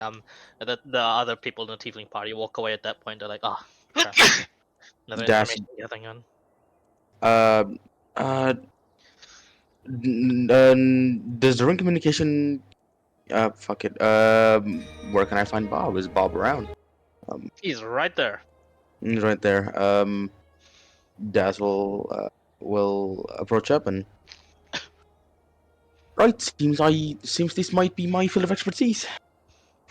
The other people in the tiefling party walk away at that point. They're like, oh, crap. Another Dash. information gathering on. Uh, uh, does the ring communication? Fuck it. Where can I find Bob? Is Bob around? He's right there. Right there. Daz will approach up and. Right. Seems this might be my field of expertise.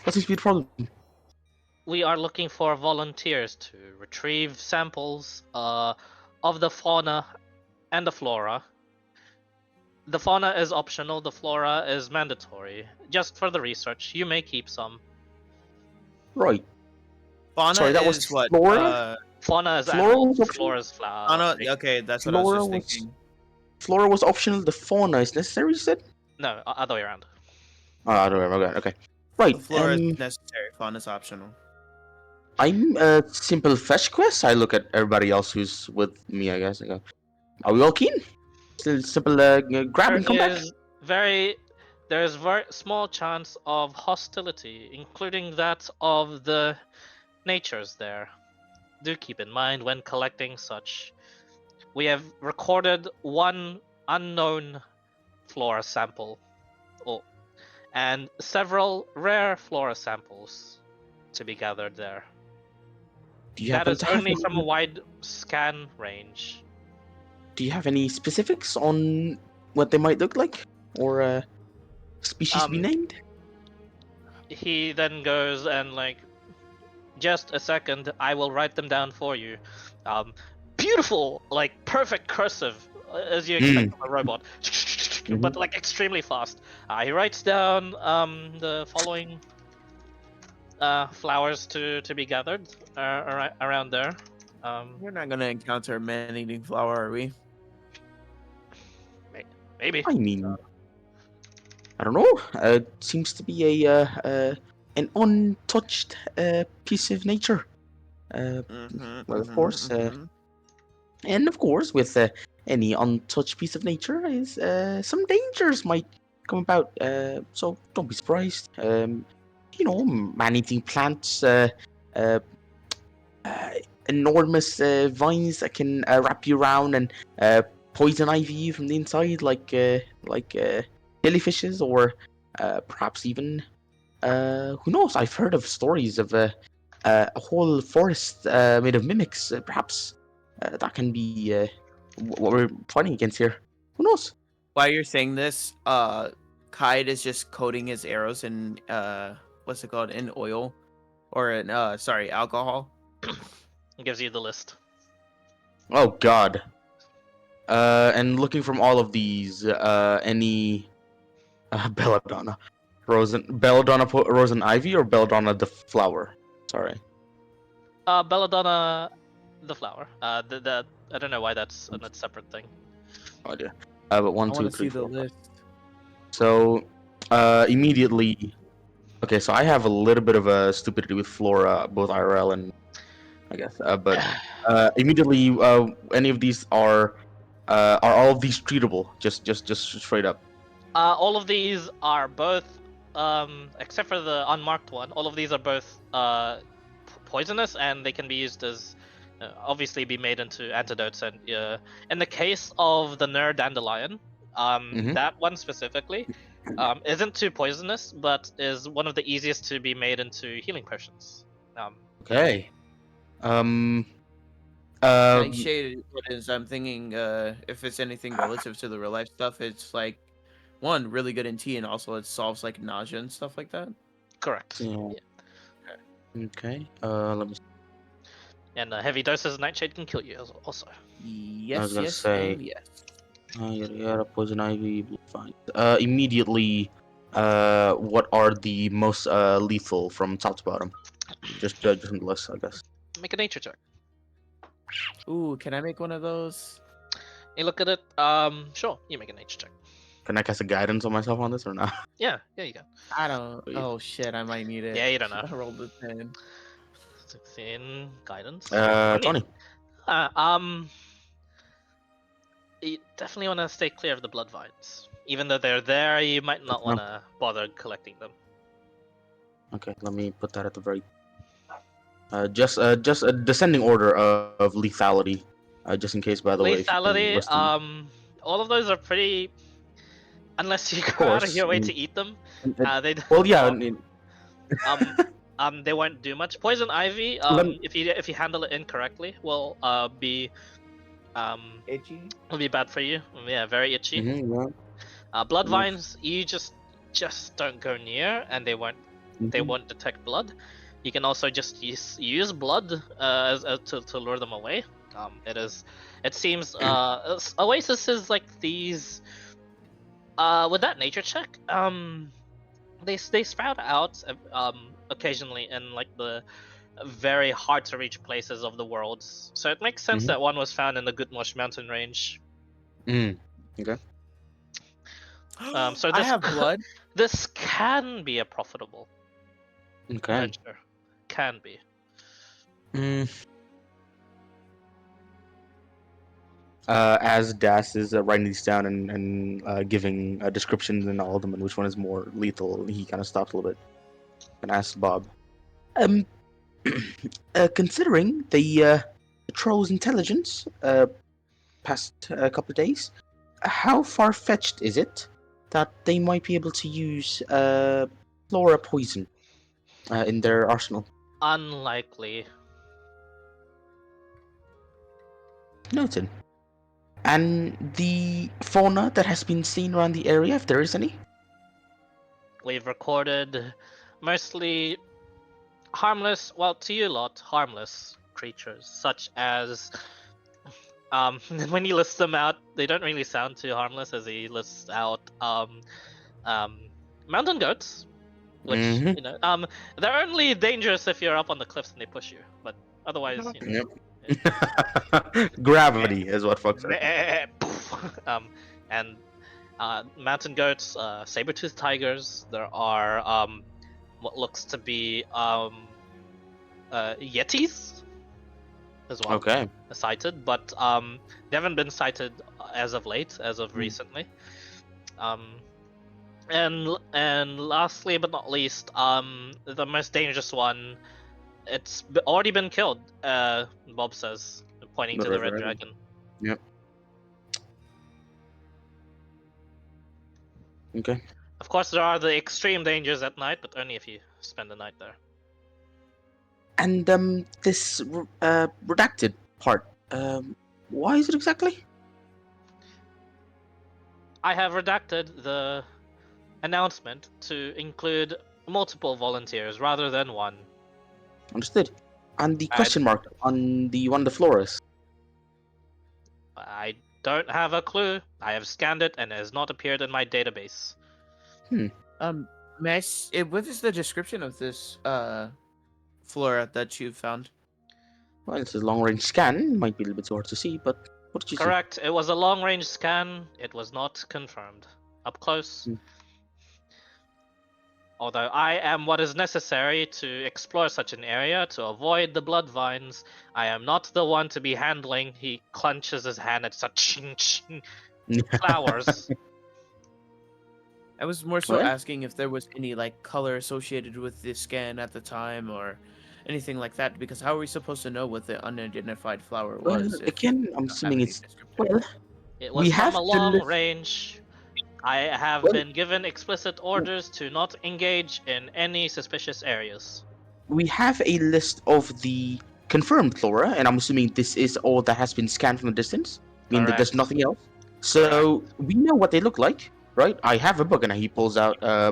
What seems to be the problem? We are looking for volunteers to retrieve samples of the fauna and the flora. The fauna is optional, the flora is mandatory. Just for the research, you may keep some. Right. Fauna Sorry, that is was what? flora. Fauna is Flora animals, was optional? flora is flower. Fauna. Okay, that's what I was Flora just was thinking. flora was optional. The fauna is necessary. You said? No, other way around. Oh, I don't remember. Okay. Right. The flora is necessary. Fauna is optional. I'm a simple fetch quest. I look at everybody else who's with me. I guess. I go. Are we all keen? Still simple. Grab and come back. There is very small chance of hostility, including that of the natures there. Do keep in mind when collecting such. We have recorded one unknown flora sample, and several rare flora samples to be gathered there. Do you That happen is to have only any, from a wide scan range. Do you have any specifics on what they might look like, or species to be named? He then goes and just a second, I will write them down for you. Beautiful, perfect cursive, as you expect from a robot, but extremely fast. He writes down the following flowers to be gathered around there. We're not gonna encounter a man-eating flower, are we? Maybe. I mean, I don't know. Seems to be an untouched piece of nature. Well, of course, and of course, with any untouched piece of nature, is some dangers might come about. So don't be surprised. Man-eating plants, uh, enormous vines that can wrap you around and poison ivy you from the inside, like jellyfishes, or perhaps even who knows? I've heard of stories of a whole forest made of mimics. Perhaps that can be what we're fighting against here. Who knows? While you're saying this, Kaid is just coating his arrows in what's it called? In oil, or in alcohol. It gives you the list. Oh God. And looking from all of these, any belladonna, rose and ivy, or belladonna the flower. Sorry. Belladonna, the flower. The I don't know why that's a separate thing. Oh dear. But one, I two, want to three, see the four. list. So, immediately. Okay, so I have a little bit of a stupidity with flora, both IRL and I guess. But immediately, any of these are all of these treatable? Just straight up. All of these are both, except for the unmarked one. All of these are both poisonous, and they can be used as, obviously, be made into antidotes. And in the case of the Ner Dandelion, that one specifically, isn't too poisonous, but is one of the easiest to be made into healing potions. Okay. Nightshade, what is? I'm thinking if it's anything relative to the real life stuff, it's like one really good in tea, and also it solves like nausea and stuff like that. Correct. Yeah. Yeah. Okay. Let me. And heavy doses of nightshade can kill you also. Yes, I was gonna yes, say. and yes. Yada, poison ivy, blue vine. Immediately, what are the most lethal from top to bottom? Just from the list, I guess. Make a nature check. Ooh, can I make one of those? You look at it. Sure, you make a nature check. Can I cast a guidance on myself on this or not? Yeah, you can. I don't. Wait. Oh shit, I might need it. Yeah, you don't know. I rolled a 10. 16 guidance. 20. You definitely want to stay clear of the blood vines. Even though they're there, you might not want to bother collecting them. Okay, let me put that at the very just a descending order of lethality, just in case. By the way, if you can Lethality, list them, all of those are pretty. Unless you of go out of course. your way to eat them, they Well, yeah. well, um, they won't do much. Poison ivy, Lem- if you handle it incorrectly, um, Itchy. will be bad for you. Yeah, very itchy. yeah. Blood Nice. vines, you just don't go near, and they Mhm. won't detect blood. You can also just use blood to lure them away. It seems Oasis is like these with that nature check. They sprout out occasionally in like the very hard to reach places of the worlds. So it makes sense Mhm. that one was found in the Gutmosh mountain range. Mm. Okay. So I this have blood. this can be a profitable Okay. venture. Can be. Mm. As Das is writing these down and giving descriptions and all of them and which one is more lethal, he kind of stops a little bit and asks Bob, um, considering the troll's intelligence past a couple of days, how far fetched is it that they might be able to use flora poison in their arsenal? Unlikely. Noted. And the fauna that has been seen around the area, if there is any? We've recorded mostly harmless, well, to you lot, harmless creatures, such as when he lists them out, they don't really sound too harmless as he lists out mountain goats, which Mm-hmm. they're only dangerous if you're up on the cliffs and they push you, but otherwise, Yep. Gravity is what fucks her. and mountain goats, saber-toothed tigers. There are what looks to be yetis as well. Okay. Sighted, but they haven't been sighted as of late, as of recently. And lastly but not least, the most dangerous one, it's already been killed. Bob says, pointing The to the Red red Dragon. dragon. Yep. Okay. Of course, there are the extreme dangers at night, but only if you spend the night there. And this redacted part, why is it exactly? I have redacted the announcement to include multiple volunteers rather than one. Understood. And the question mark on the one of the floras. I don't have a clue. I have scanned it and it has not appeared in my database. May I what is the description of this flora that you found? Well, it's a long range scan. Might be a little bit hard to see, but what did you Correct. It was a long range scan. It was not confirmed. Up close. Hmm. Although I am what is necessary to explore such an area to avoid the blood vines, I am not the one to be handling. He clenches his hand at such see? flowers. I was more so Okay. asking if there was any like color associated with the scan at the time or anything like that, because how are we supposed to know what the unidentified flower Well, was? if again, we I'm don't have assuming any it's descriptor? well. It We was from have a to long list- range. I have Well- been given explicit orders to not engage in any suspicious areas. We have a list of the confirmed flora, and I'm assuming this is all that has been scanned from a distance, meaning that there's Correct. nothing else. So we know what they look like, right? I have a book, and he pulls out a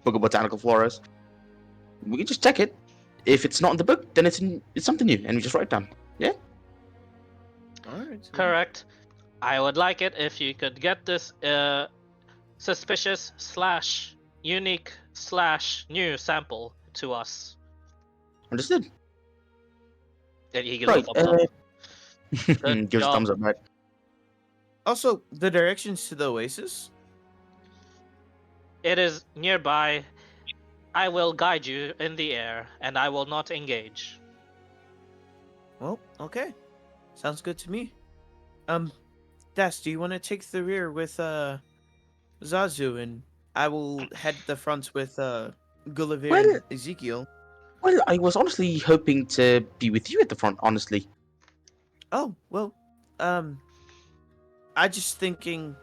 book of botanical floras. We can just check it. If it's not in the book, then it's something new, and we just write it down. All right. Correct. I would like it if you could get this suspicious / unique / new sample to us. Understood. He gives Right. a thumbs up. Good Gives a job. thumbs up, right? Also, the directions to the oasis. It is nearby. I will guide you in the air, and I will not engage. Well, okay, sounds good to me. Das, do you want to take the rear with Zazu, and I will head the front with Gulliver Well, and Ezekiel. well, I was honestly hoping to be with you at the front, honestly. Oh, well, um, I just thinking,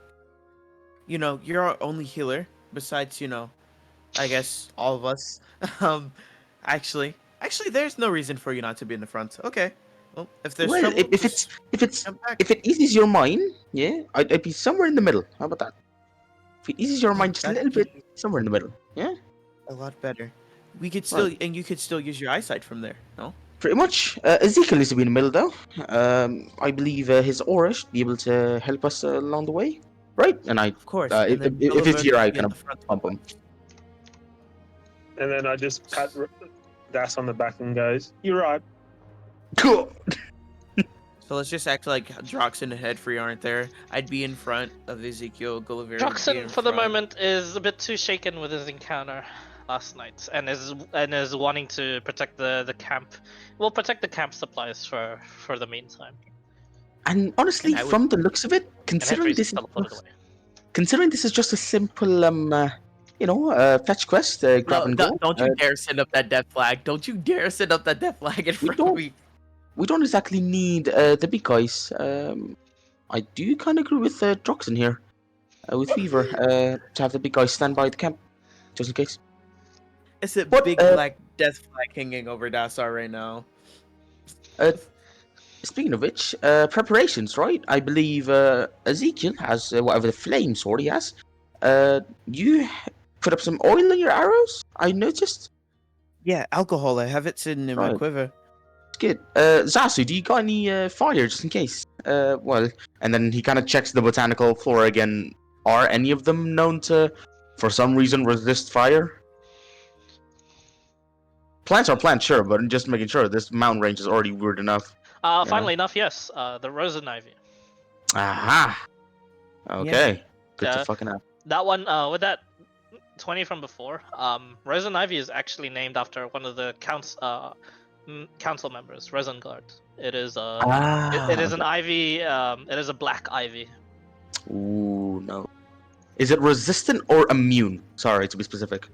you're our only healer besides, I guess all of us. Um, actually, there's no reason for you not to be in the front. Okay. Well, if there's Well, trouble, if it's just if it's jump back. if it eases your mind, yeah, I'd be somewhere in the middle. How about that? If it eases your Oh, mind just a that'd little bit, be somewhere in the middle. Yeah, a lot better. We could right. and you could still use your eyesight from there. No? Pretty much. Ezekiel needs to be in the middle, though. I believe his aura should be able to help us along the way, right? And Of course. And then if it's Gulliver here, can I be in kind the of front. pump him. And then I just pat Das on the back and goes, "You're right." Cool. So let's just act like Drox and Headfree aren't there. I'd be in front of Ezekiel. Gulliver would be Droxen, in for the front. moment, is a bit too shaken with his encounter last night, and is wanting to protect the camp. We'll protect the camp supplies for the meantime. And honestly, And I would- from the looks of it, And considering Headfree's this is teleported away. considering this is just a simple fetch quest, grab No, and go. don't you dare send up that death flag. Don't you dare send up that death flag in front of don't. me. We don't exactly need the big guys. I do kind of agree with Droxen here, with Fever, to have the big guys stand by the camp, just in case. It's a What, big black death flag hanging over Dassar right now. Speaking of which, preparations, right? I believe Ezekiel has whatever the flame sword he has. You put up some oil in your arrows? I noticed. Yeah, alcohol. I have it sitting in my Right. quiver. Good. Zasu, do you got any fire just in case? Well, and then he kind of checks the botanical flora again. Are any of them known to, for some reason, resist fire? Plants are plants, sure, but I'm just making sure this mountain range is already weird enough. Funnily enough, yes, the Rosen Ivy. Aha. Okay. Good Yeah. to fucking have. That one, with that 20 from before, Rosen Ivy is actually named after one of the council members, Rosengard. It is it is an ivy. It is a black ivy. Ooh, no. Is it resistant or immune? Sorry, to be specific.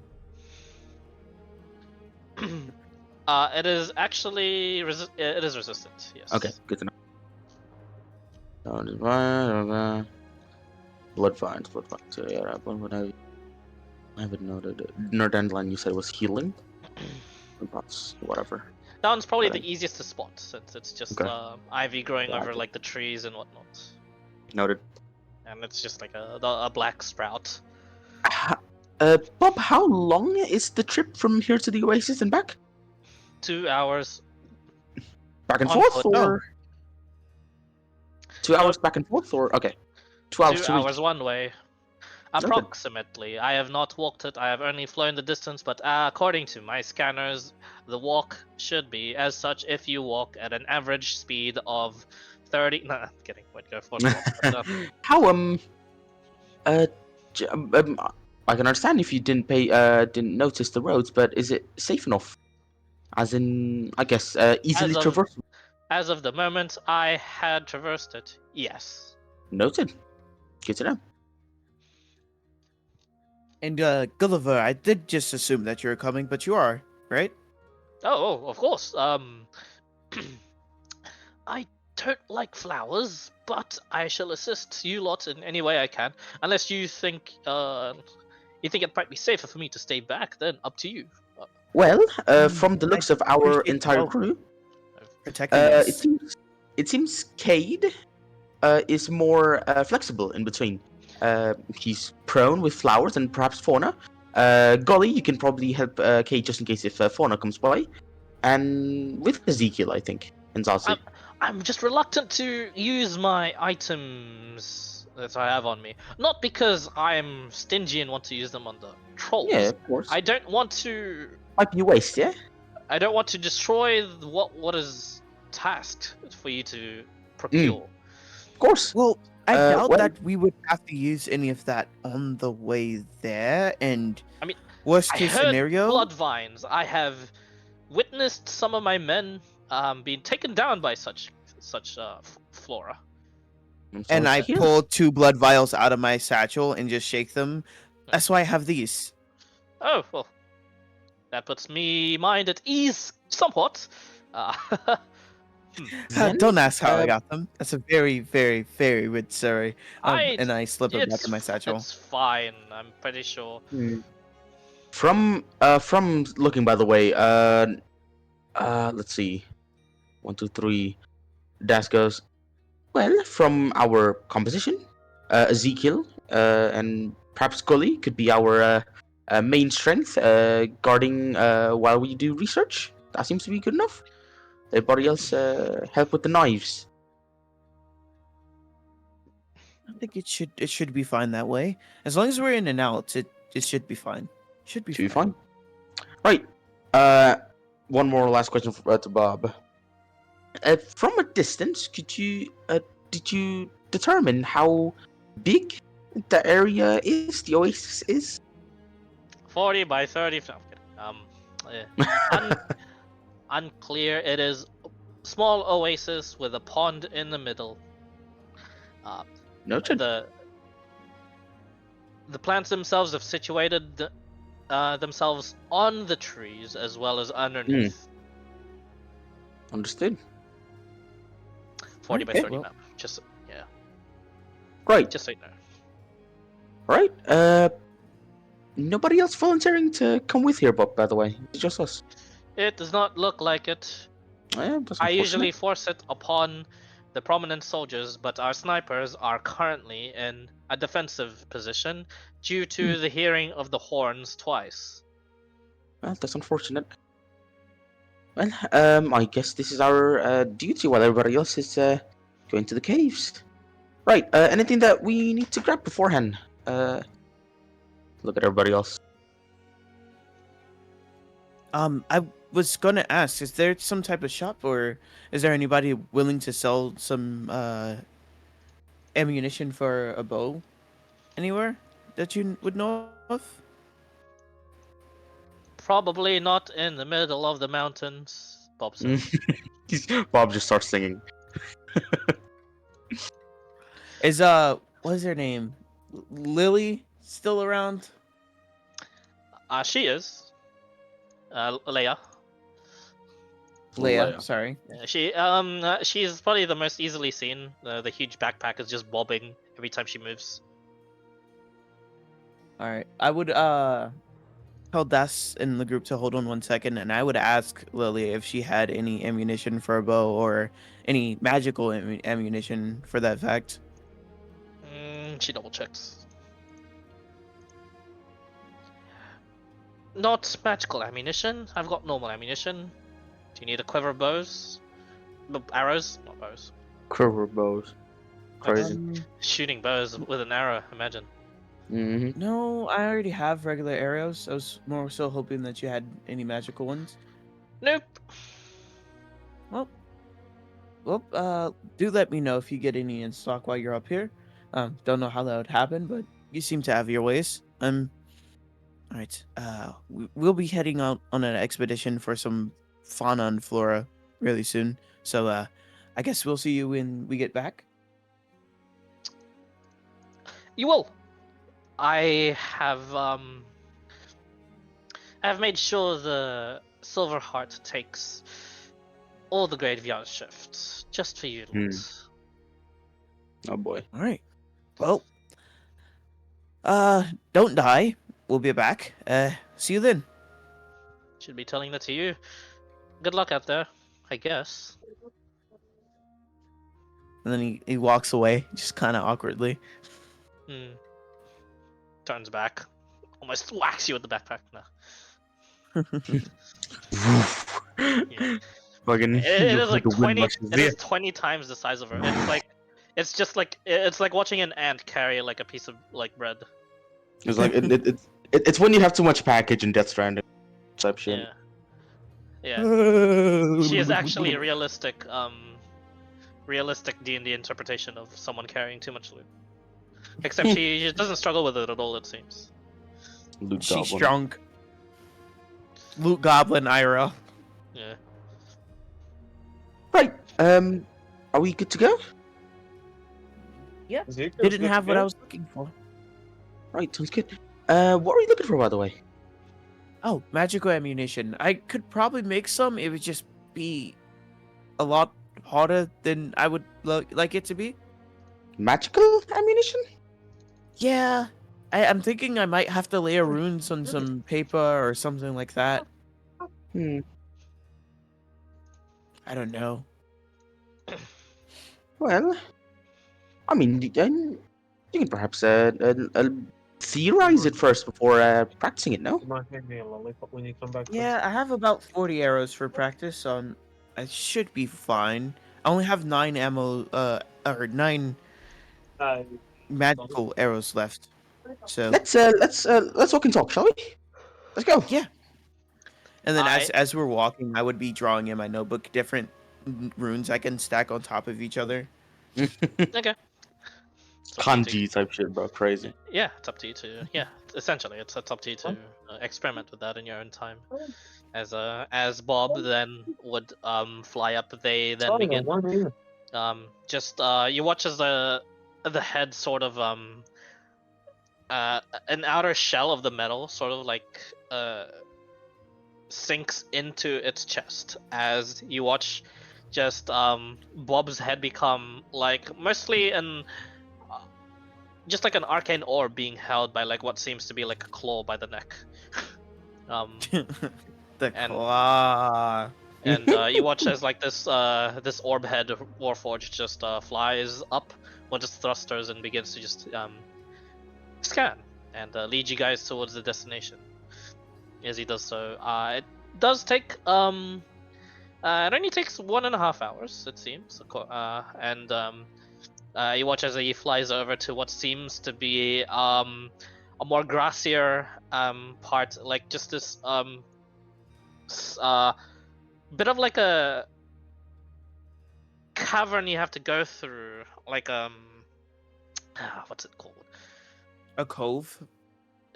It is actually it is resistant. Yes. Okay, good to know. Blood vines. So, yeah, I haven't noted. Nerdandline, you said was healing. That's whatever. That one's probably Right. the easiest to spot since it's just Okay. ivy growing over Gotcha. like the trees and whatnot, Noted. and it's just like a black sprout. Bob, how long is the trip from here to the Oasis and back? 2 hours. Back and On forth, foot. or 2 hours back and forth, or okay, 2 hours 2 to reach. hours one way. Noted. Approximately. I have not walked it. I have only flown the distance, but according to my scanners, the walk should be as such if you walk at an average speed of 30. Nah, kidding. Wait, go for it. How I can understand if you didn't notice the roads, but is it safe enough? As in, I guess easily As of- traversable. As of the moment I had traversed it, yes. Noted. Good to know. And Gulliver, I did just assume that you were coming, but you are, right? Oh, of course. I don't like flowers, but I shall assist you lot in any way I can. Unless you think it might be safer for me to stay back, then up to you. Well, from the looks of our appreciate the entire help. crew, Protecting it us. seems Cade is more flexible in between. He's prone with flowers and perhaps fauna. Golly, you can probably help Cade just in case if fauna comes by. And with Ezekiel, I think, and Zazi. I'm just reluctant to use my items that I have on me. Not because I'm stingy and want to use them on the trolls. Yeah, of course. I don't want to. Might be a waste, yeah? I don't want to destroy what is tasked for you to procure. Of course. Well, I doubt well- that we would have to use any of that on the way there. And I mean, worst I case heard scenario, blood vines. I have witnessed some of my men being taken down by such flora. I'm sorry and to I hear. pull 2 blood vials out of my satchel and just shake them. That's why I have these. Oh well, That puts me mind at ease somewhat. Then, Don't ask how I uh, got them. That's a very, very, very good story. I And I slip it back in my it's satchel. it's fine. I'm pretty sure. hmm. From looking, by the way, let's see, 1, 2, 3. Das goes. Well, from our composition, Ezekiel and perhaps Gully could be our main strength, guarding while we do research. That seems to be good enough. Everybody else help with the knives. I think it should be fine that way. As long as we're in and out, it should be fine. Should be Should be fine. fine. Right. One more last question to Bob. From a distance, did you determine how big the area is? The oasis is. 40 by 30. No, I'm kidding. Unclear. It is small oasis with a pond in the middle. Noted. The plants themselves have situated themselves on the trees as well as underneath. Understood. 40 by Okay, 30 well- map. Just yeah. Right. Just so you know. Right. Nobody else volunteering to come with here, Bob. By the way, it's just us. It does not look like it. Yeah, that's I unfortunate. usually force it upon the prominent soldiers, but our snipers are currently in a defensive position due to the hearing of the horns twice. Well, that's unfortunate. Well, I guess this is our duty while everybody else is going to the caves. Right. Anything that we need to grab beforehand? Look at everybody else. I was gonna ask, is there some type of shop, or is there anybody willing to sell some ammunition for a bow anywhere that you would know of? Probably not in the middle of the mountains, Bob said. Bob just starts singing. Is what is her name? Lily still around? She is. Leia. Leia, Leia. sorry. Yeah, she's probably the most easily seen. The huge backpack is just bobbing every time she moves. All right, I would tell Das in the group to hold on 1 second, and I would ask Lily if she had any ammunition for a bow or any magical ammunition for that fact. She double checks. Not magical ammunition. I've got normal ammunition. Do you need a quiver of bows? Arrows? Not bows. Quiver bows. Crazy. Shooting bows with an arrow, imagine. No, I already have regular arrows. I was more so hoping that you had any magical ones. Nope. Well, do let me know if you get any in stock while you're up here. Don't know how that would happen, but you seem to have your ways. All right. We'll be heading out on an expedition for some fauna and flora really soon. So, I guess we'll see you when we get back. You will. I have made sure the Silver Heart takes all the graveyard shifts just for you. Oh boy. All right. Well, don't die. We'll be back. See you then. Should be telling that to you. Good luck out there, I guess. And then he walks away, just kind of awkwardly. Turns back. Almost whacks you with the backpack. No. Yeah. Fucking. It is like the wind 20. rushes It is in. 20 times the size of her. It's like, it's like watching an ant carry like a piece of like bread. It's like it's when you have too much package in Death Stranding type shit. Yeah. Yeah. She is actually a realistic D&D interpretation of someone carrying too much loot. Except she doesn't struggle with it at all, it seems. Luke She's Goblin. strong. Luke Goblin, Ira. Yeah. Right. Are we good to go? Ezekiel's Didn't good have to what go. I was looking for. Right, sounds good. What are you looking for, by the way? Oh, magical ammunition. I could probably make some. It would just be a lot harder than I would like it to be. Magical ammunition? Yeah. I'm thinking I might have to layer runes on some paper or something like that. Hmm. I don't know. Well, I mean, you can perhaps theorize it first before practicing it. No? You might hand me a lollipop when you come back. Yeah, I have about 40 arrows for practice, so I should be fine. I only have 9 ammo, or 9 Uh, magical arrows left. So, Let's walk and talk, shall we? Let's go. yeah. And then I- as we're walking, I would be drawing in my notebook different runes I can stack on top of each other. Okay. It's up to you to- Kanji type shit, bro. Crazy. Yeah, it's up to you to. Yeah, essentially, it's up to you to experiment with that in your own time. As Bob then would fly up, they then begin. You watch as the head sort of an outer shell of the metal sort of like sinks into its chest as you watch just Bob's head become like mostly just like an arcane orb being held by like what seems to be like a claw by the neck. The And- claw. And you watch as like this orb head Warforged just flies up with its thrusters and begins to just scan and lead you guys towards the destination. As he does so, it does take it only takes 1.5 hours it seems, and you watch as he flies over to what seems to be a more grassier part, like just this bit of like a cavern you have to go through, like what's it called? A cove.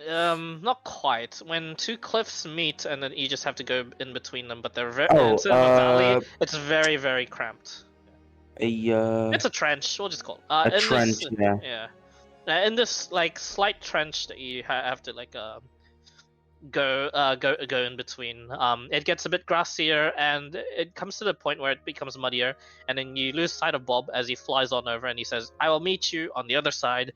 Not quite. When two cliffs meet and then you just have to go in between them, but they're very Oh, instead of a valley, it's very very cramped. It's a trench. We'll just call it. a in trench. This, Yeah. yeah. In this like slight trench that you have to like go in between. It gets a bit grassier and it comes to the point where it becomes muddier, and then you lose sight of Bob as he flies on over and he says, "I will meet you on the other side."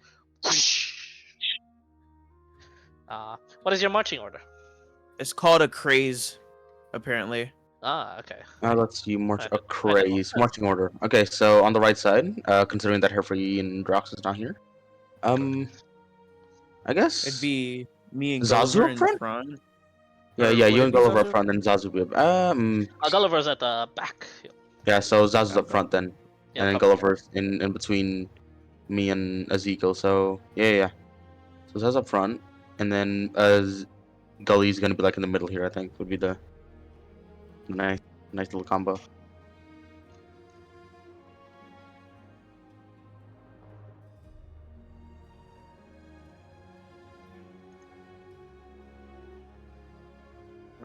What is your marching order? It's called a craze, apparently. Okay. Let's see. I A didn't- craze marching order. Okay, so on the right side, considering that Herefrey and Drox is not here, I guess It'd be me and Zazu Gulliver up in front? front. Yeah, Or yeah. would You it and be Gulliver up Zazu? front, and Zazu be Gulliver's at the back. yeah. So Zazu's up Okay. front then, Yeah, and then top- Gulliver's in between me and Ezekiel. So yeah. So Zazu's up front, and then Gully's gonna be like in the middle here. I think would be the nice little combo.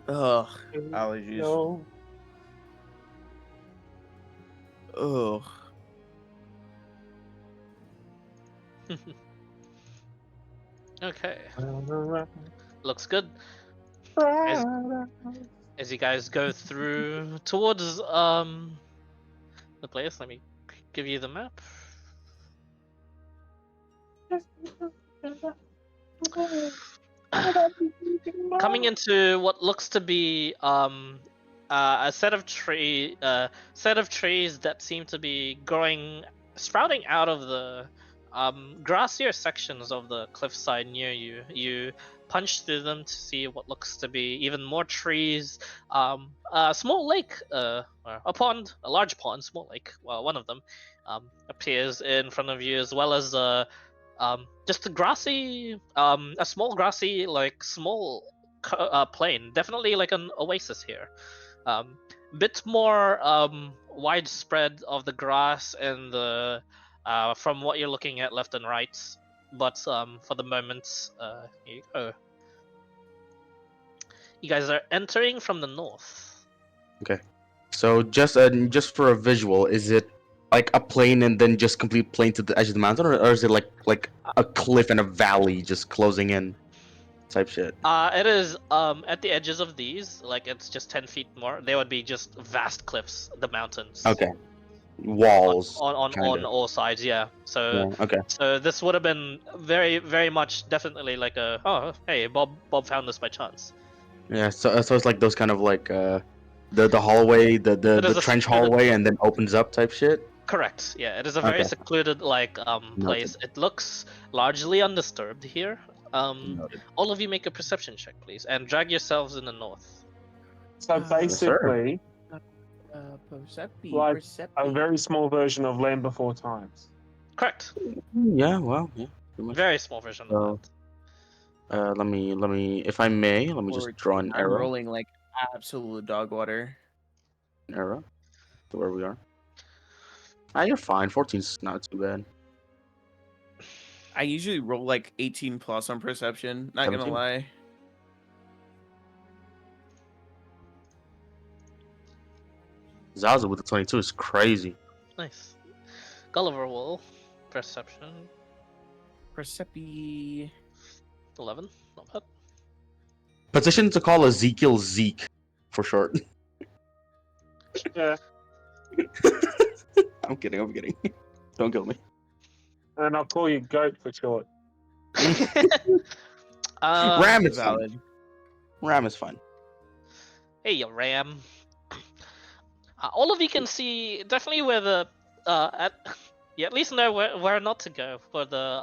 Ugh, allergies. No. Ugh. Okay. Looks good. As you guys go through towards the place, let me give you the map. Coming into what looks to be a set of trees that seem to be growing, sprouting out of the grassier sections of the cliffside near you. You punch through them to see what looks to be even more trees, a small lake, or a pond, a large pond, small lake. Well, one of them appears in front of you, as well as just a grassy, a small grassy, like small plain. Definitely like an oasis here. Bit more widespread of the grass and the from what you're looking at left and right, but for the moment, here you go. You guys are entering from the north. So just for a visual, is it like a plain and then just complete plain to the edge of the mountain, or is it like a cliff and a valley just closing in type shit. It is at the edges of these, like it's just 10 feet more. They would be just vast cliffs, the mountains. Okay. Walls. On kinda. all sides, yeah. So Yeah, okay. so this would have been very much definitely like a hey Bob found this by chance. Yeah, so it's like those kind of like the hallway, It the is a trench secluded- hallway, and then opens up type shit. Correct. Yeah, it is a very Okay. secluded like place. It looks largely undisturbed here. Noted. All of you make a perception check, please, and drag yourselves in the north. So Yes, sir. basically, Like, a very small version of Land Before Times. Correct. Yeah, well, yeah. Pretty much. Very small version So, of that. let me, if I may, let me just draw an I'm arrow. rolling like absolute dog water. An arrow to where we are. Ah, you're fine. 14's not too bad. I usually roll like 18 plus on perception. Not 17? gonna lie. Zaza with the 22 is crazy. Nice. Gulliver will perception Percepi. 11. Not bad. Petition to call Ezekiel Zeke, for short. Yeah. I'm kidding. Don't kill me. And I'll call you Goat for short. Ram is Valid. fine. Ram is fine. Hey, you ram. All of you can see definitely where the you at least know where not to go for the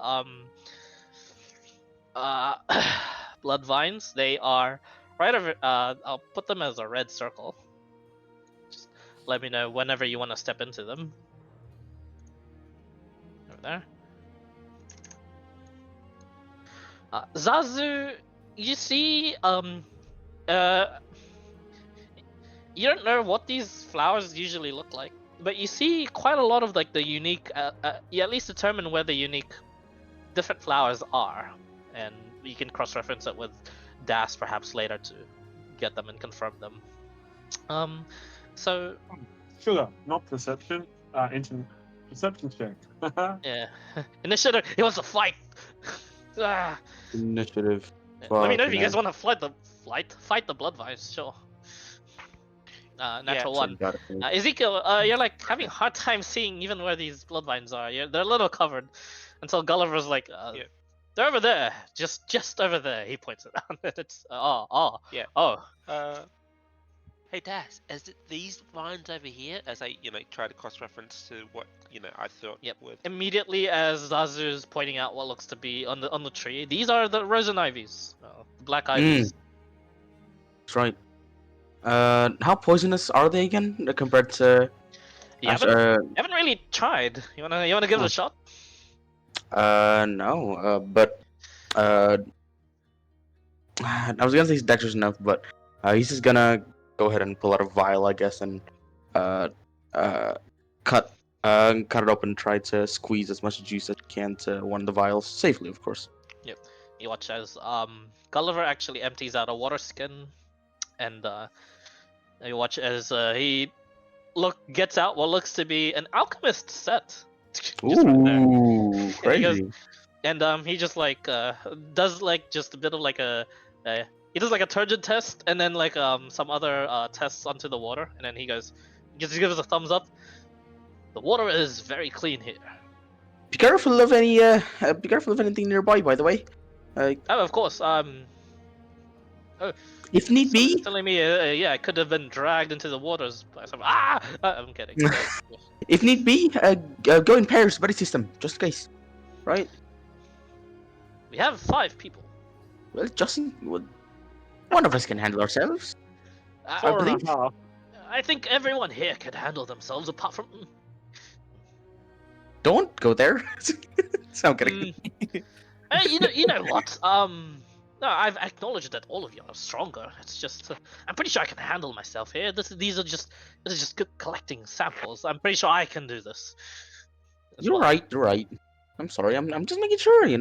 blood vines. They are right over. I'll put them as a red circle. Just let me know whenever you want to step into them. Over there. Zazu, you see you don't know what these flowers usually look like, but you see quite a lot of like the unique. You at least determine where the unique, different flowers are, and you can cross-reference it with Das perhaps later to get them and confirm them. So Sugar, not perception. Perception check. yeah, initiative. It was a fight. Initiative. Let me know if you guys man. want to fight the blood vines. Sure. Natural one. Got it. Ezekiel, you're like having a hard time seeing even where these blood vines are. They're a little covered. Until Gulliver's like, Yeah. they're over there, just over there. He points it out. It's Yeah. oh. Hey Das, is it these vines over here? As I, try to cross-reference to what I thought Yep. would. Immediately as Zazu's pointing out what looks to be on the tree, these are the rosen ivies, black ivies. That's right. How poisonous are they again compared to? You haven't really tried. You wanna give it a shot? No. But I was gonna say he's dexterous enough, but he's just gonna go ahead and pull out a vial, I guess, and cut it open and try to squeeze as much juice as he can to one of the vials safely, of course. You watch as Gulliver actually empties out a water skin, and you watch as he gets out what looks to be an alchemist set. Just right there. Ooh, crazy. And he just like does like just a bit of like he does like a turgid test and then like some other tests onto the water, and then he gives us a thumbs up. The water is very clean here. Be careful of anything nearby, by the way. Oh, of course. If need Someone's be, telling me, yeah, I could have been dragged into the waters by some. I'm kidding. if need be, go in pairs, buddy system, just in case. Right? We have 5 people. Well, Justin, one of us can handle ourselves. I, Four and believe- a half. I think everyone here can handle themselves, apart from. Don't go there. Sound kidding. Hey, you know what? No, I've acknowledged that all of you are stronger. It's just, I'm pretty sure I can handle myself here. This is just good collecting samples. I'm pretty sure I can do this. as You're well. right. I'm sorry. I'm just making sure. I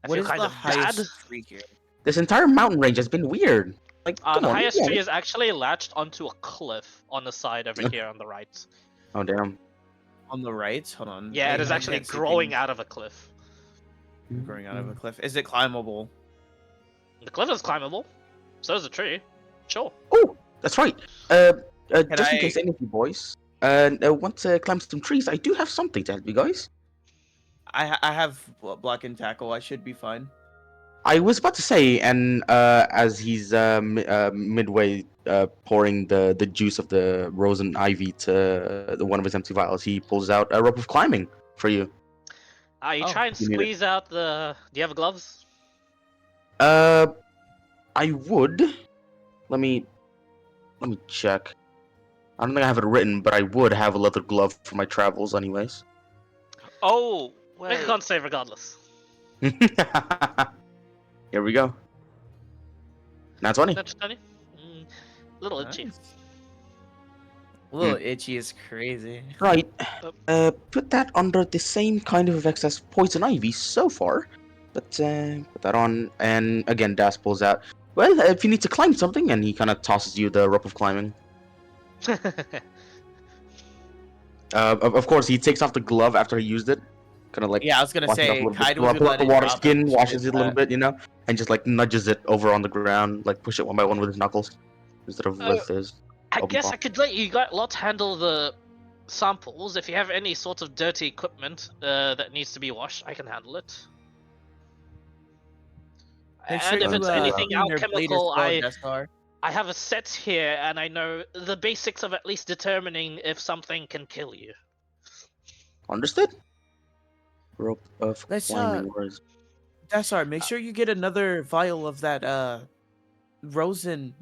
What feel is kind the of bad. highest tree here? This entire mountain range has been weird. Like, come The on, highest yeah. tree is actually latched onto a cliff on the side over here on the right. Oh damn. On the right? Hold on. Yeah, it is I'm actually like growing seeking- out of a cliff. Growing out of a cliff. Is it climbable? The cliff is climbable. So is the tree. Sure. Oh, that's right. Just in I- case any of you boys want to climb some trees, I do have something to help you guys. I have block and tackle. I should be fine. I was about to say, and as he's midway pouring the juice of the rose and ivy to one of his empty vials, he pulls out a rope of climbing for you. You Oh, try and you need it. squeeze out the. Do you have gloves? I would. Let me check. I don't think I have it written, but I would have a leather glove for my travels, anyways. Oh, Make a wait. con save regardless. Here we go. That's 20. That's 20. Little itchy. Nice. A little itchy is crazy. Right. Put that under the same kind of effects as poison ivy so far. But put that on, and again, Das pulls out. Well, if you need to climb something, and he kind of tosses you the rope of climbing. Of course, he takes off the glove after he used it. Kind of like Yeah, I was gonna washes it off say a little bit. Kaido was Pull gonna out let the it water drop skin, after she washes did it a little that. bit, and just like nudges it over on the ground, like push it one by one with his knuckles instead of with his. I Open guess palm. I could let you lot handle the samples. If you have any sort of dirty equipment that needs to be washed, I can handle it. Make sure And if you it's anything clean your blade as alchemical, well, Destar. I have a set here, and I know the basics of at least determining if something can kill you. Understood. Rope of Let's, climbing. Where is? Destar, make sure you get another vial of that Rosen.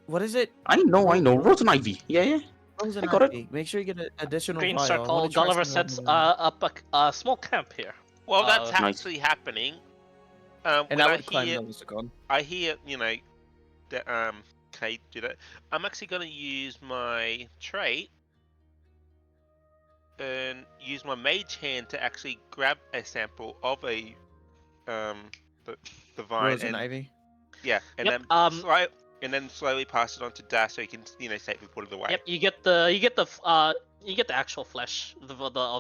What is it? I know. Rose and ivy. Yeah. Rosen I got it. ivy. Make sure you get an additional Green vial. I circle. wanna try Gulliver some sets of them. up a small camp here. Well, that's Nice. actually happening. And when I would climb hear, those again. I hear, that can I do that? I'm actually gonna use my trait and use my mage hand to actually grab a sample of a the vine Rosen and ivy. yeah, and Yep, then slowly pass it on to Das so he can safely put it away. Yep, you get the actual flesh of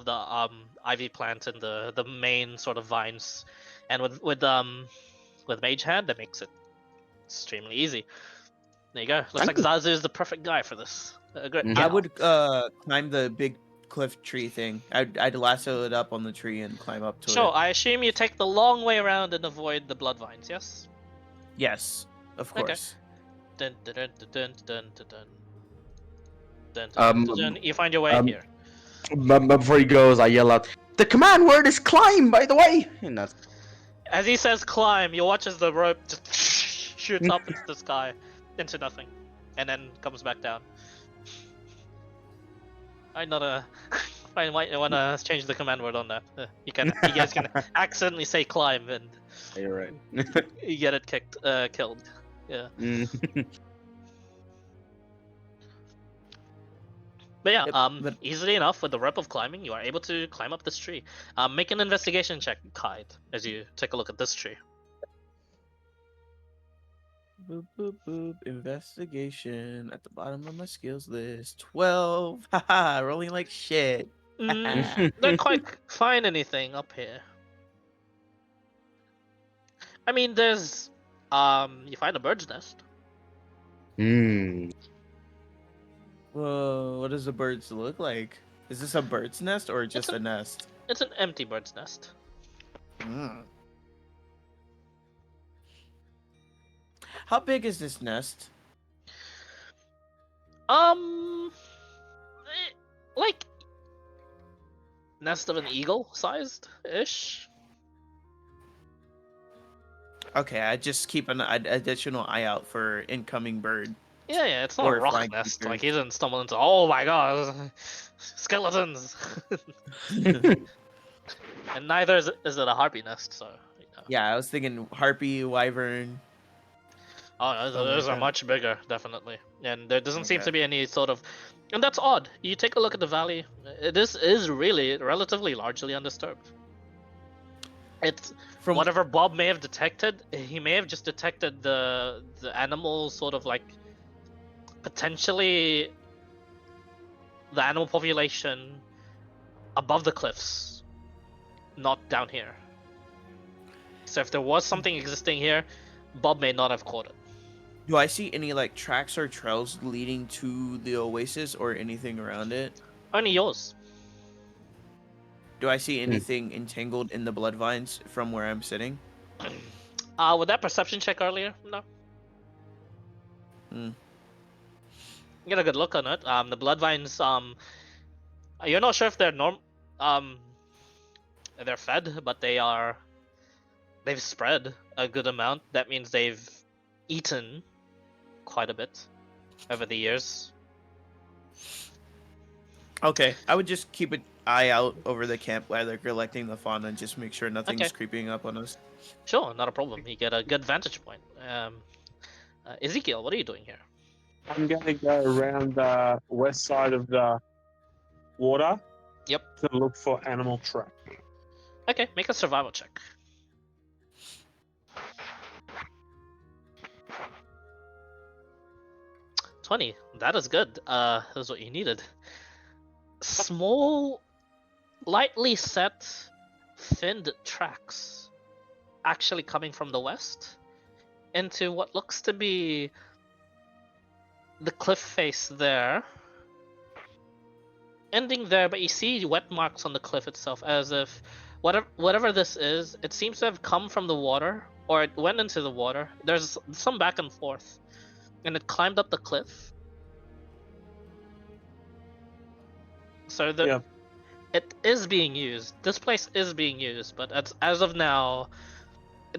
the ivy plant and the main sort of vines, and with mage hand that makes it extremely easy. There you go. Looks Thank like you. Zazu is the perfect guy for this. Great. Mhm. I Yeah. would climb the big cliff tree thing. I'd lasso it up on the tree and climb up to Sure. it. I assume you take the long way around and avoid the blood vines. Yes. Yes, of Okay. course. Dun, dun, dun, dun, dun, dun, dun. Dun, dun, dun, dun. You find your way here. But before he goes, I yell out, "The command word is climb, by the way!" And that's As he says climb, you watch as the rope just shoots up into the sky, into nothing, and then comes back down. I might wanna change the command word on that. You guys can accidentally say climb and you're right. you get it killed. Yeah. But yeah, Yep, but- easily enough with the rope of climbing, you are able to climb up this tree. Make an investigation check, Kite, as you take a look at this tree. Boop boop boop. Investigation at the bottom of my skills list. 12. Haha, rolling like shit. Don't quite find anything up here. I mean, there's you find a bird's nest. Whoa, what does the birds look like? Is this a bird's nest or just a- a nest? It's an empty bird's nest. How big is this nest? Like nest of an eagle sized ish. Okay, I just keep an additional eye out for incoming bird. Yeah, it's not Or a rock flying nest. creatures. Like he didn't stumble into. Oh my god, skeletons. And neither is it a harpy nest. So. You know. Yeah, I was thinking harpy, wyvern. Oh, no, Oh my those are God. much bigger, definitely. And there doesn't seem Okay. to be any sort of. And that's odd. You take a look at the valley. This is really relatively largely undisturbed. It's From whatever Bob may have detected. He may have just detected the animal sort of like potentially the animal population above the cliffs, not down here. So if there was something existing here, Bob may not have caught it. Do I see any like tracks or trails leading to the oasis or anything around it? Only yours. Do I see anything entangled in the blood vines from where I'm sitting? With that perception check earlier, no. Hmm. Get a good look on it. The blood vines. You're not sure if they're they're fed, but they've spread a good amount. That means they've eaten quite a bit over the years. Okay, I would just keep an eye out over the camp while they're collecting the fauna and just make sure nothing's Okay. creeping up on us. Sure, not a problem. You get a good vantage point. Ezekiel, what are you doing here? I'm going to go around the west side of the water. Yep. To look for animal trap. Okay, make a survival check. 20. That is good. That's what you needed. Small, lightly set, thinned tracks, actually coming from the west into what looks to be the cliff face there, ending there. But you see wet marks on the cliff itself, as if whatever this is, it seems to have come from the water, or it went into the water. There's some back and forth, and it climbed up the cliff. So it is being used. This place is being used, but as of now,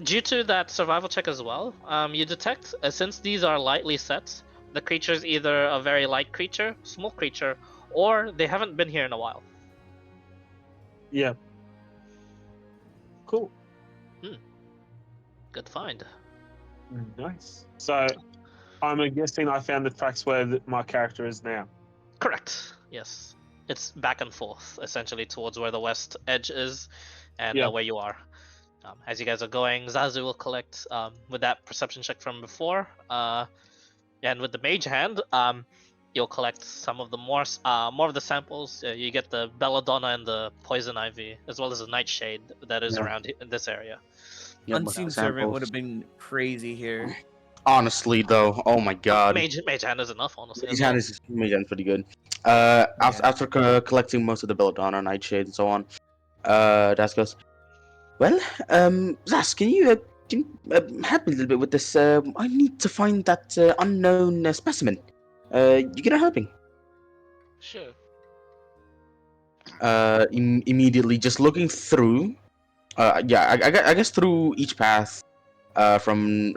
due to that survival check as well, you detect, since these are lightly set, the creature is either a very light creature, small creature, or they haven't been here in a while. Yeah. Cool. Good find. Nice. So, I'm guessing I found the tracks where my character is now. Correct. Yes. It's back and forth, essentially, towards where the west edge is and Yeah. where you are. As you guys are going, Zazu will collect with that perception check from before. And with the mage hand, you'll collect some of the more of the samples. You get the belladonna and the poison ivy, as well as the nightshade that is around in this area. Yeah, Unseen servant would have been crazy here. Honestly, though, oh my god. Mage hand is enough, honestly. Mage as well. hand is pretty good. After collecting most of the belladonna, nightshade, and so on, Das goes, well, Zas, can you help me a little bit with this? I need to find that unknown specimen. You gonna help me? Sure. Immediately, just looking through. I guess through each path, from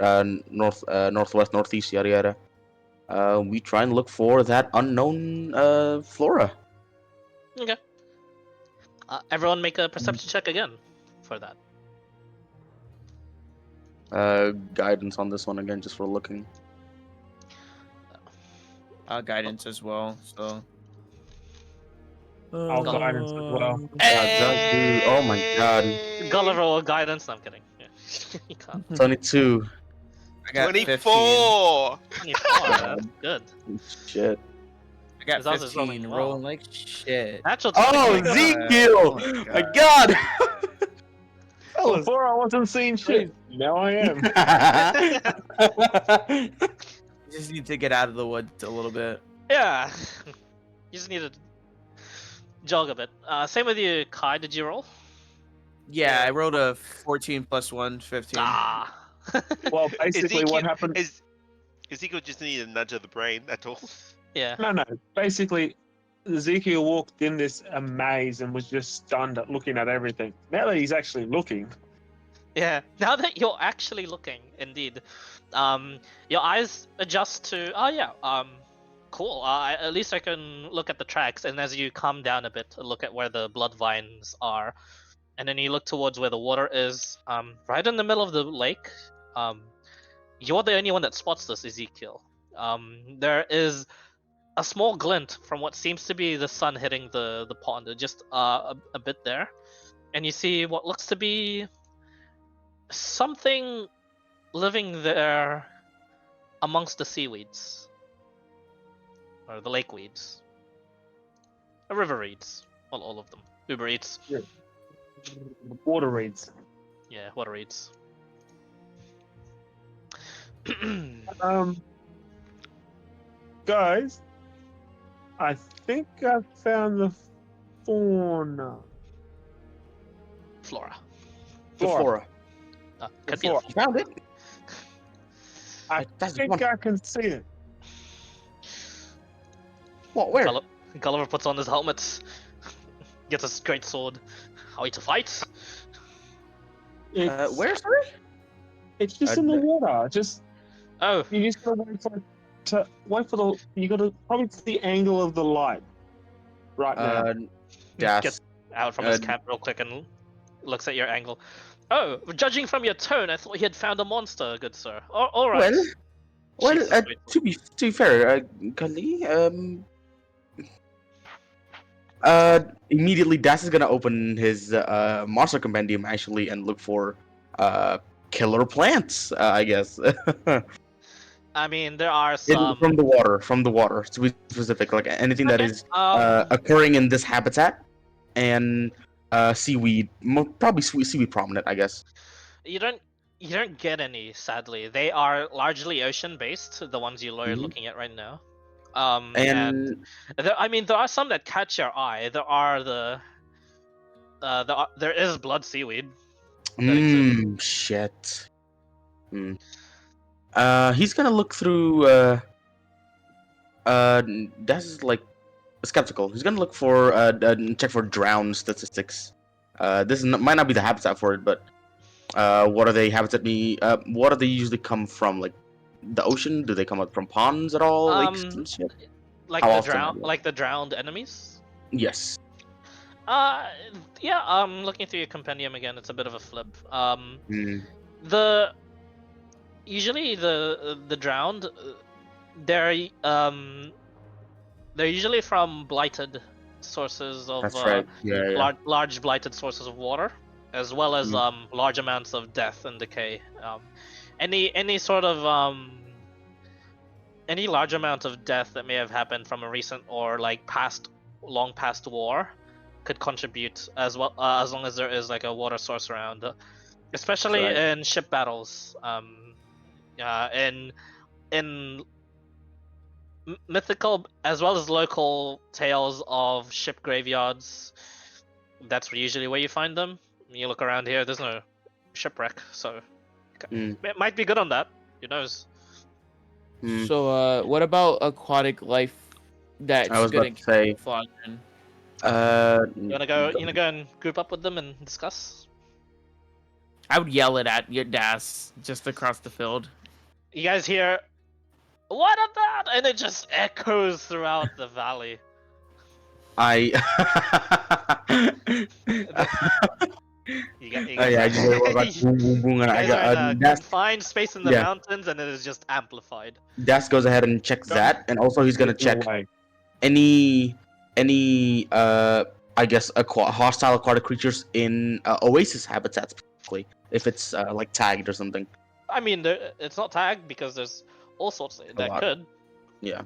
northwest, northeast, yada yada. We try and look for that unknown flora. Okay. Everyone make a perception check again for that. Guidance on this one again, just for looking. Guidance as well. So. I'll guidance as well. Oh my god. Gulliver or guidance? No, I'm kidding. Yeah. You can't. 22. I got 24! 24, that's good. Shit. I got Zaz is rolling 15. well. Rolling like shit. Natural Oh, 20. Ezekiel! Oh my My god! Before I wasn't seeing shit. Now I am. You just need to get out of the woods a little bit. Yeah. You just need to jog a bit. Same with you, Kai. Did you roll? Yeah, I rolled a 14 plus 1, 15. Ah. Well, basically, what happened? Ezekiel just needed a nudge of the brain, that's all. Yeah. No. Basically, Ezekiel walked in this maze and was just stunned at looking at everything. Now that he's actually looking, Yeah. Now that you're actually looking, indeed, your eyes adjust to. Oh yeah. Cool. At least I can look at the tracks, and as you calm down a bit, look at where the blood vines are, and then you look towards where the water is. Right in the middle of the lake. You're the only one that spots this, Ezekiel. There is a small glint from what seems to be the sun hitting the pond, just a bit there, and you see what looks to be something living there amongst the seaweeds, or the lake weeds, or river reeds, well, all of them. Uber Eats, water reeds. yeah, water reeds. Guys, I think I found the fauna. Flora. The flora. Could be the flora. You found it? I That's think one. I can see it. What? Where? Gulliver puts on his helmet, gets a great sword. Are we to fight? It's, Where? Sorry. it's just in the Uh, water. Just Oh, you just gotta wait for the. You gotta probably the angle of the light right now. Das. gets out from his uh, camp real quick and looks at your angle. Oh, judging from your tone, I thought he had found a monster, good sir. All right. Well, Jesus Christ. to be fair, Kali, immediately Das is gonna open his monster compendium actually and look for killer plants. I guess I mean, there are some. from the water to be specific, like anything that Okay, is occurring in this habitat, and seaweed, probably seaweed prominent, I guess. you don't get any, sadly. They are largely ocean based, the ones you're Mhm. looking at right now. And I mean, there are some that catch your eye. There are there is blood seaweed. that exists. shit. Hmm. He's gonna look through. That's like skeptical. He's gonna look for check for drown statistics. This might not be the habitat for it, but what are they habitat me? What do they usually come from? Like the ocean? Do they come up from ponds at all? Lakes and shit? Like How the often are they? like the drowned enemies. Yes. Uh, yeah. Looking through your compendium again, it's a bit of a flip. Hmm. The usually the drowned, they're usually from blighted sources of That's right. Yeah, yeah. large blighted sources of water, as well as large amounts of death and decay. Any sort of any large amount of death that may have happened from a recent or like long past war could contribute as well, as long as there is like a water source around, especially Right. in ship battles. In mythical as well as local tales of ship graveyards, that's usually where you find them. You look around here, there's no shipwreck, so Mm. it might be good on that. Who knows? Hmm. So, what about aquatic life that's I was good about at to say. camouflage? And You wanna go and group up with them and discuss? I would yell it at your Das just across the field. You guys hear, what of that? And it just echoes throughout the valley. I. You guys Yeah, I just heard what about boom, boom, boom, and I you guys are got in a Das. confined space in the yeah. mountains, and it is just amplified. Das goes ahead and checks that, and also he's gonna Looking check away. any I guess hostile aquatic creatures in oasis habitats, specifically if it's like tagged or something. I mean, it's not tagged because there's all sorts that lot. could. Yeah.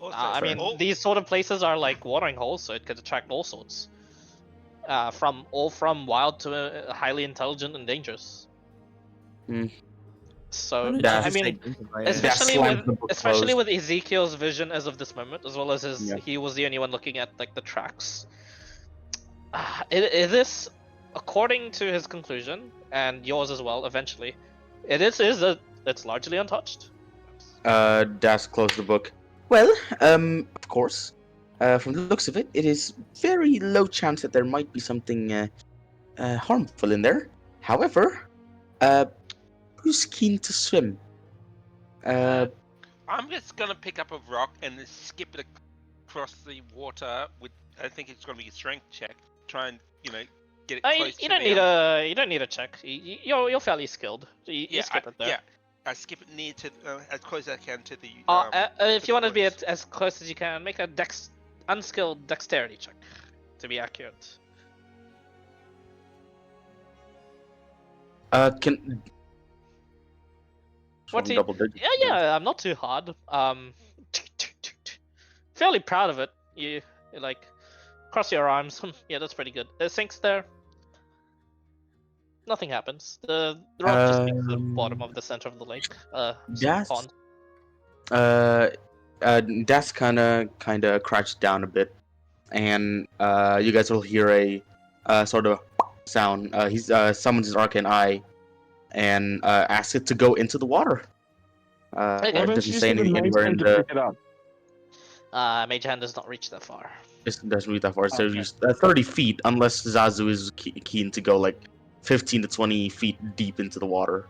Also, I mean, all- these sort of places are like watering holes, so it could attract all sorts. From wild to highly intelligent and dangerous. Hmm. So Yeah. I mean, Das especially slams the book especially closed. with Ezekiel's vision as of this moment, as well as his, Yeah. he was the only one looking at like the tracks. Is this, according to his conclusion and yours as well, eventually, it's largely untouched. Das closed the book. Well, of course. From the looks of it, it is very low chance that there might be something harmful in there. However, who's keen to swim? I'm just gonna pick up a rock and then skip it across the water with. I think it's gonna be a strength check. Try and get it close. You don't need you don't need a check. You're fairly skilled. You skip it there. Yeah, I skip it near to as close as I can to the. If you want to be points. as close as you can, make a unskilled dexterity check to be accurate. Can What do you- double digits. Yeah, I'm not too hard. Fairly proud of it. You like cross your arms. Yeah, that's pretty good. It sinks there. Nothing happens. The rock just makes the bottom Um, of the center of the lake. Das, Pond. uh, Das kind of crouched down a bit, and you guys will hear a sort of sound. He's summons his arcane eye, and asks it to go into the water. Okay. What about Doesn't you say said the mace anywhere in to the. pick it up? Mage hand does not reach that far. It doesn't reach that far. So Okay. 30 feet, unless Zazu is keen to go like 15 to 20 feet deep into the water.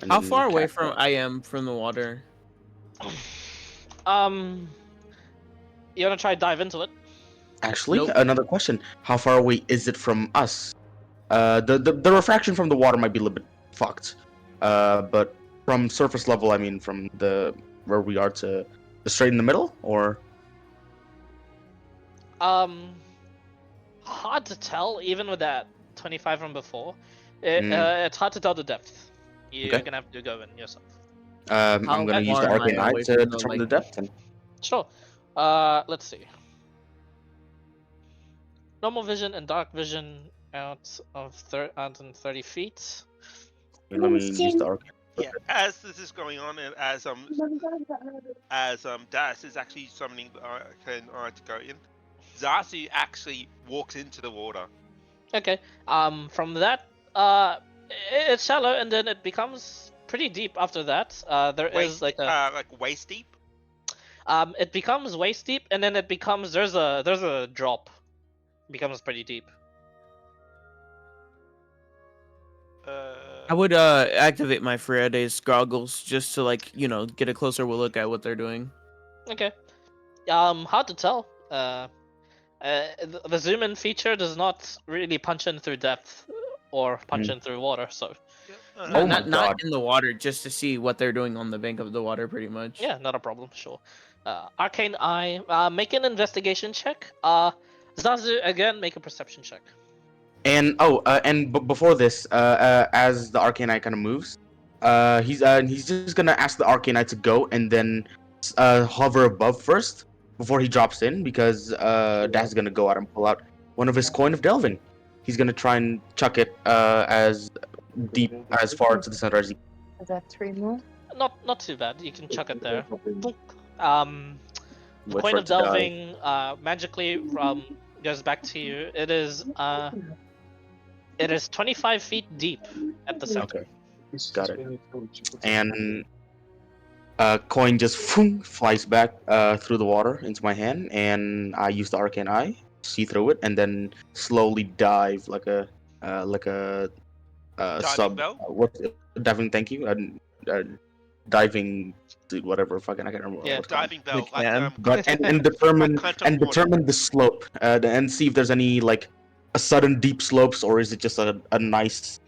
and How then far away cast from it. I am from the water? You wanna try dive into it? Actually, Nope. another question: how far away is it from us? The refraction from the water might be a little bit fucked. But from surface level, I mean, from the where we are to the straight in the middle, or Hard to tell, even with that 25 from before. Mm. It's hard to tell the depth. You're Okay. gonna have to go in yourself. I'm How gonna use far the am I arcane eye away to from the determine the lake? depth. And Sure. Let's see. Normal vision and dark vision out of 30 feet. let me use the arcane. Yeah, as this is going on, and as Das is actually summoning the Arcane Eye to go in, Zazu actually walks into the water. Okay. From that, it's shallow, and then it becomes pretty deep after that. There is like a like waist deep. it becomes waist deep, and then it becomes there's a drop. It becomes pretty deep. I would activate my Farade's goggles just to get a closer look at what they're doing. Okay. Hard to tell. The zoom in feature does not really punch in through depth or punch in through water, so Oh Not, my not God. in the water, just to see what they're doing on the bank of the water, pretty much. yeah, not a problem. Sure. Arcane Eye. Make an investigation check. Zazu again, make a perception check. And before this, as the arcane eye kind of moves, he's just gonna ask the arcane eye to go and then hover above first before he drops in, because Dad's gonna go out and pull out one of his coin of delving. He's gonna try and chuck it as deep as far to the center as he. Is that 3 more? Not too bad. You can chuck it there. Wait Coin for of it to die. delving magically goes back to you. It is 25 feet deep at the center. Okay, got it. And coin just flies back through the water into my hand, and I use the arcane eye, see through it, and then slowly dive like a sub. bell? Diving? Thank you. Diving, dude, whatever. Fucking, I can't remember. Yeah, what it's called. Diving bell, We can. But and determine Like Quantum and Water. determine the slope, and see if there's any like a sudden deep slopes, or is it just a nice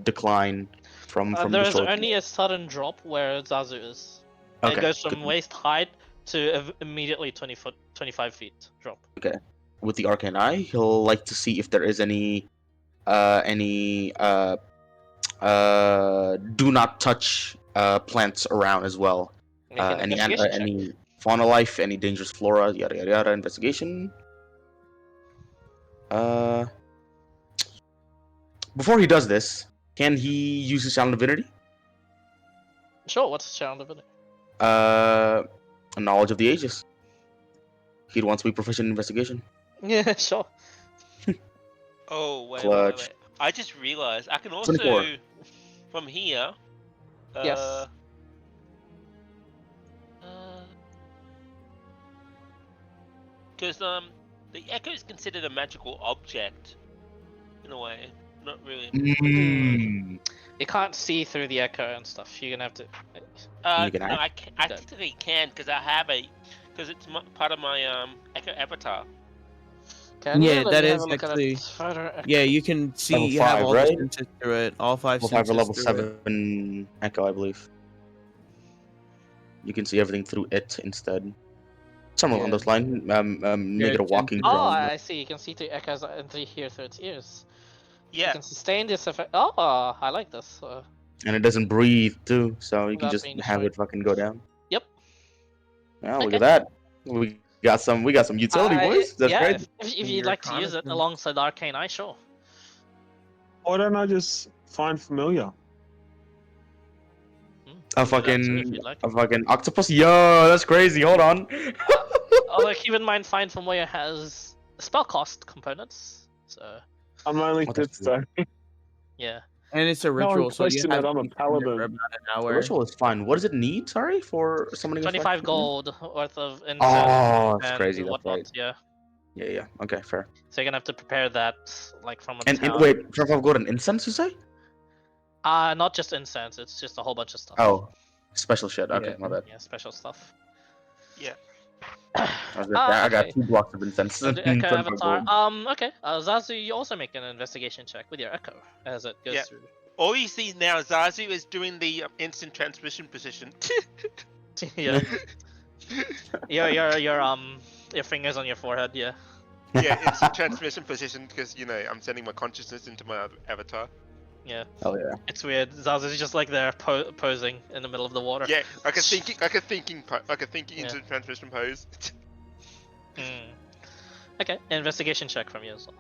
decline from the There is shore. only a sudden drop where Zazu is. Okay, It goes from good. waist height to immediately 25 feet drop. With the arcane eye, he'll like to see if there is any do not touch plants around as well. Make an Any investigation check. any fauna life, any dangerous flora, yada yada yada. Investigation. Before he does this, can he use his channel divinity? Sure, what's the challenge of it? A knowledge of the ages. He'd want to be proficient in investigation. Yeah, sure. Oh wait, Clutch. I just realized I can also 24. from here. Yes. Because the echo is considered a magical object, in a way. Not really. Mm. You can't see through the echo and stuff. You're gonna have to. You can No, act? I can. I technically can because I have because it's part of my echo avatar. Can Yeah, you? Let that me is have a look at actually- it further. Yeah, you can see Level you have 5, all right? the senses through it. All 5 Level 5 or senses level through it. 7 echo, I believe. You can see everything through it instead. Somewhere along Yeah. those lines. Make it a it's walking in- Oh, drone. I see. You can see through echoes and hear through its ears. You Yeah. can sustain this effect. Oh, I like this. And it doesn't breathe too, so you can Without just being have destroyed. it fucking go down. Yep. Well, look Okay. at that. We got some utility, boys. That's yeah, great. if you'd like to use it Reconnaissance. alongside Arcane Eye, sure. Why don't I just Find familiar. A do that too, if fucking you'd like. a fucking octopus. Yo, that's crazy. Hold on. Although keep in mind, Find Familiar has spell cost components, so I'm only What the fifth stone. yeah. And it's a No one ritual, so you questioned have that I'm a to be in there for paladin. about an The hour. ritual is fine. What does it need? Sorry, for summoning a 25 flesh? gold worth of incense Oh, that's and crazy. That's whatnot. right. Yeah, Yeah. Okay, fair. so you're gonna have to prepare that like from a And town. wait, 25 gold and incense, you say? Not just incense. It's just a whole bunch of stuff. Oh, special shit. Okay, Yeah. my bad. Yeah, special stuff. Yeah. I was gonna say, I got Okay. 2 blocks of incense So and the Echo 25 Avatar. gold. Okay. Zazu, you also make an investigation check with your Echo as it goes Yeah. through. All you see now, Zazu is doing the instant transmission position. Yeah. Your fingers on your forehead. Yeah. Yeah, instant transmission position because I'm sending my consciousness into my avatar. Yeah. Hell yeah. It's weird. Zazu's just like there posing in the middle of the water. Yeah, like a thinking Yeah. instant transmission pose. Hmm. Okay. Investigation check from you as well.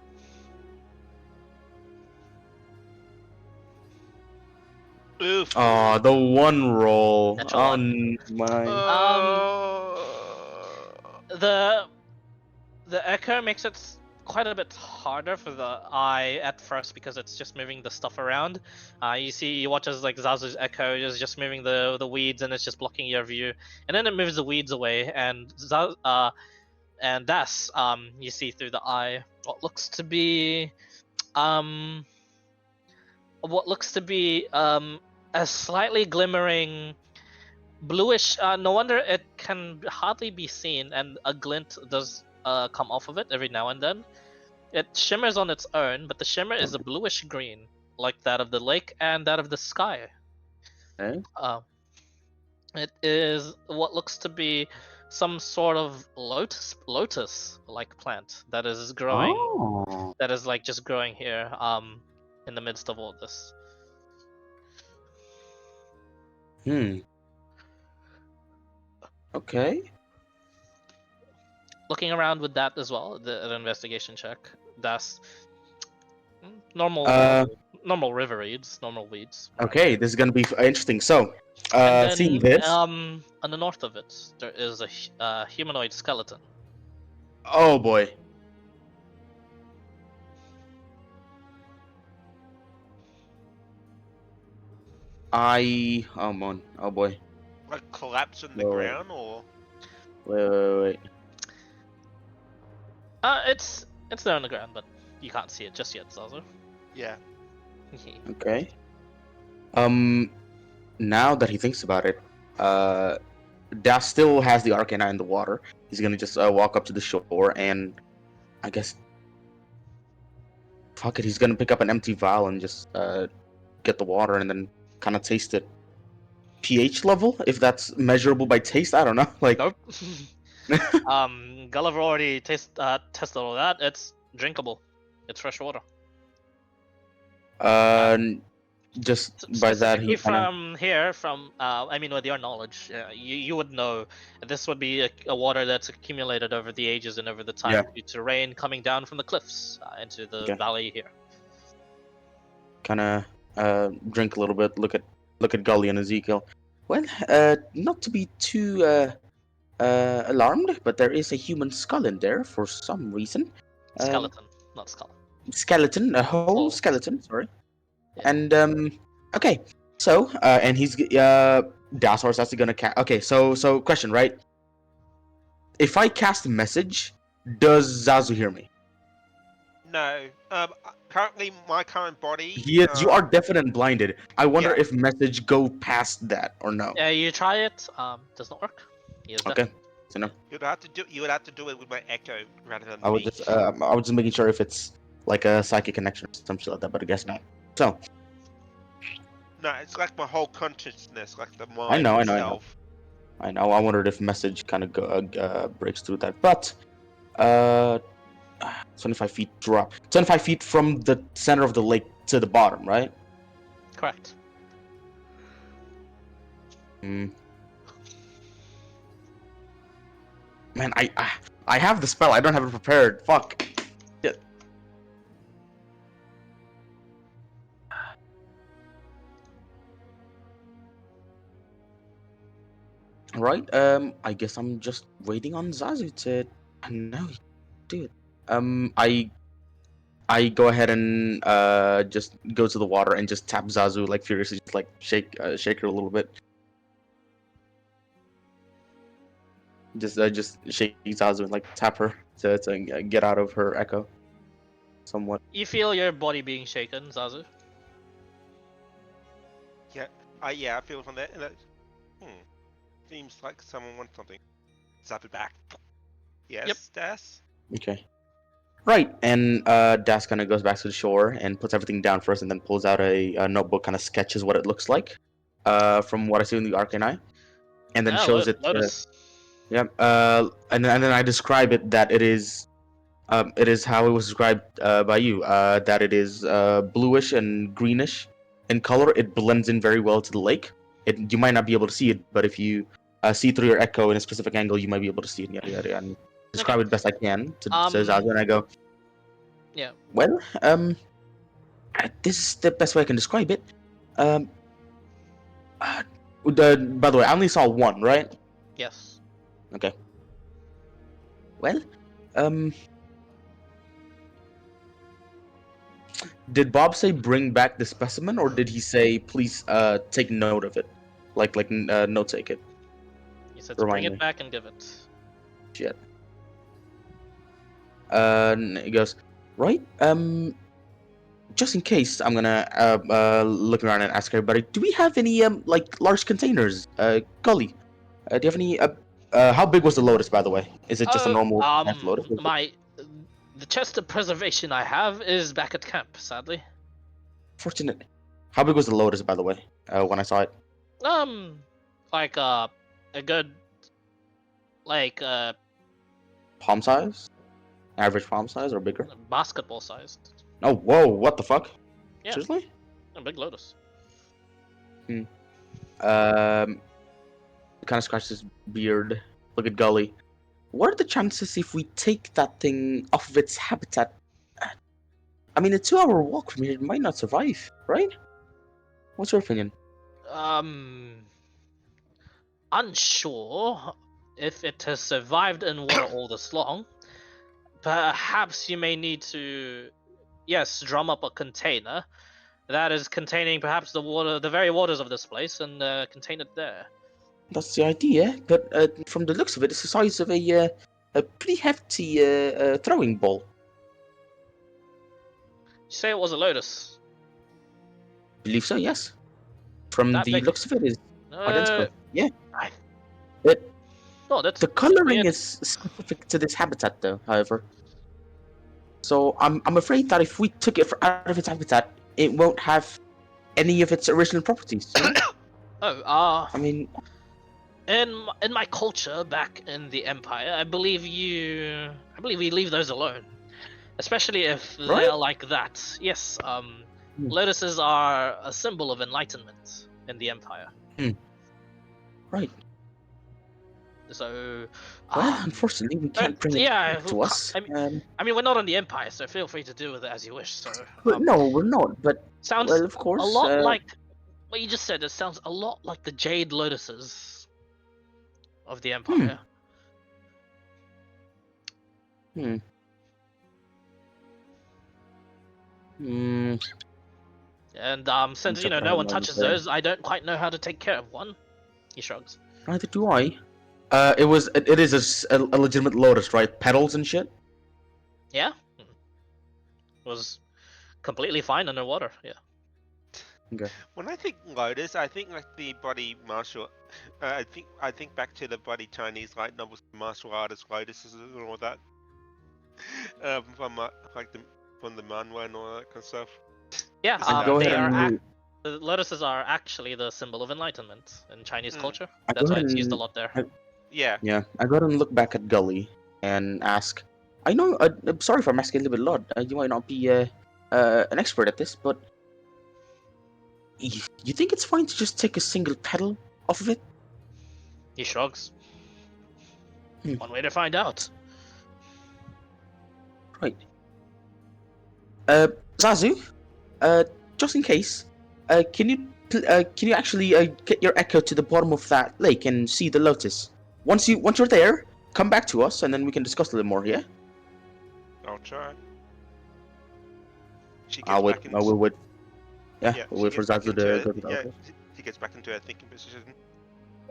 Oof. Oh, the one roll. Natural Oh one. my. The Echo makes it quite a bit harder for the eye at first because it's just moving the stuff around. You watch as like Zazu's Echo is just moving the weeds and it's just blocking your view, and then it moves the weeds away, and and Das you see through the eye what looks to be a slightly glimmering bluish. No wonder it can hardly be seen, and a glint does come off of it every now and then. It shimmers on its own, but the shimmer is a bluish green, like that of the lake and that of the sky. Okay. It is what looks to be some sort of lotus-like plant that is growing. Oh. That is like just growing here, in the midst of all this. Okay. Looking around with that as well, an investigation check. That's normal, Uh, normal river weeds, normal weeds. Okay, this is gonna be interesting. So, And then, seeing this. on the north of it, there is a humanoid skeleton. Oh boy. Oh man. Oh boy. Like collapse on the Wait. ground, or Wait. It's there on the ground, but you can't see it just yet, Zazu. yeah. Okay. Now that he thinks about it, Das still has the Arcana in the water. He's gonna just walk up to the shore and, I guess, fuck it. He's gonna pick up an empty vial and just get the water and then kind of taste it. pH level, if that's measurable by taste, I don't know. Like, Nope. Gulliver already tested all that. It's drinkable. It's fresh water. just by that he Specifically kinda, from here, with your knowledge, you would know this would be a water that's accumulated over the ages and over the time Yeah. due to rain coming down from the cliffs into the Okay. valley here. drink a little bit. Look at Gully and Ezekiel. Well, not to be too alarmed, but there is a human skull in there for some reason. Skeleton, not skull. Skeleton, a whole Whole. skeleton. Sorry. Yeah. And okay. So and he's Dasor is actually gonna cast. Okay, so question, right? If I cast a message, does Zazu hear me? No. Currently, my current body. You are deafened and blinded. I wonder Yeah. if message go past that or no. Yeah, you try it. Does not work. He is deaf. Okay. So no. You would have to do it with my echo rather than I was me. just making sure if it's like a psychic connection or some shit like that, but I guess not. So No, it's like my whole consciousness, like the mind I know. itself. I know. I wondered if message kind of breaks through that, but 25 feet drop. 25 feet from the center of the lake to the bottom, right? Correct. Man, I have the spell. I don't have it prepared. Fuck. Shit. Right. I guess I'm just waiting on Zazu to. And now, dude. I go ahead and just go to the water and just tap Zazu like furiously, just like shake her a little bit. Just shake Zazu and like tap her to get out of her echo, somewhat. You feel your body being shaken, Zazu. Yeah, I feel from that. And seems like someone wants something. Zap it back. Yes, Das. Okay. Right, and Das kind of goes back to the shore and puts everything down first, and then pulls out a notebook, kind of sketches what it looks like, from what I see in the Arcane Eye, and then shows it. Lotus. Yeah. And then I describe it that it is how it was described by you. That it is bluish and greenish in color. It blends in very well to the lake. You might not be able to see it, but if you see through your echo in a specific angle, you might be able to see it. Yada yada. And describe it best I can to Zazu, and I go. Yeah. Well, this is the best way I can describe it. By the way, I only saw one, right? Yes. Okay. Well, did Bob say bring back the specimen, or did he say please take note of it, like note take it? He said to bring Remind it me. back and give it. Shit. And he goes, right. Just in case, I'm gonna look around and ask everybody. Do we have any like large containers? Gully, do you have any? How big was the Lotus, by the way? Is it just a normal half Lotus? The chest of preservation I have is back at camp, sadly. Fortunate. How big was the Lotus, by the way? When I saw it. Like a good, like Palm size? Average palm size or bigger? basketball sized. Oh, whoa! What the fuck? Yeah. Seriously? A big Lotus. Kind of scratches his beard. Look at Gully. What are the chances if we take that thing off of its habitat? I mean, a 2-hour walk from here it might not survive, right? What's your opinion? Unsure if it has survived in water all this long. Perhaps you may need to, yes, drum up a container that is containing perhaps the very waters of this place, and contain it there. That's the idea, but from the looks of it, it's the size of a pretty hefty throwing ball. You say it was a Lotus? I believe so, yes. From That the big? looks of it, is identical. Yeah. No, that's The coloring weird. is specific to this habitat, though. However, so I'm afraid that if we took it out of its habitat, it won't have any of its original properties. You know? I mean, in my culture back in the Empire, I believe we leave those alone, especially if they Right. are like that. Yes, lotuses are a symbol of enlightenment in the Empire. right. So, Well, unfortunately, we can't bring it back to us. I mean, we're not on the Empire, so feel free to do with it as you wish. So, But no, we're not. But sounds well, of course, a lot like what you just said. It sounds a lot like the Jade Lotuses of the Empire. And since Except for no one Hellmouth, touches yeah. those, I don't quite know how to take care of one. He shrugs. Neither do I. It is a legitimate Lotus, right? Petals and shit. Yeah, was completely fine underwater. Yeah. When I think Lotus, I think like the body martial. I think back to the body Chinese light novels, martial artist lotuses and all that. From the manhwa and all that kind of stuff. Yeah, Go they ahead are. and The lotuses are actually the symbol of enlightenment in Chinese culture. I That's go why ahead it's used a and- lot there. Yeah. Yeah, I go ahead and look back at Gully and ask. I know. I'm sorry if I'm asking a little bit loud. You might not be an expert at this, but you think it's fine to just take a single petal off of it? He shrugs. Hmm. One way to find out. Right. Zazu, just in case, can you can you actually get your echo to the bottom of that lake and see the lotus? Once you're there, come back to us and then we can discuss a little more. Yeah. I'll try. She gets I'll wait. back I will wait. Yeah. yeah, We'll she wait for gets back Zazu into to her, go to the yeah, office. she gets back into her thinking position.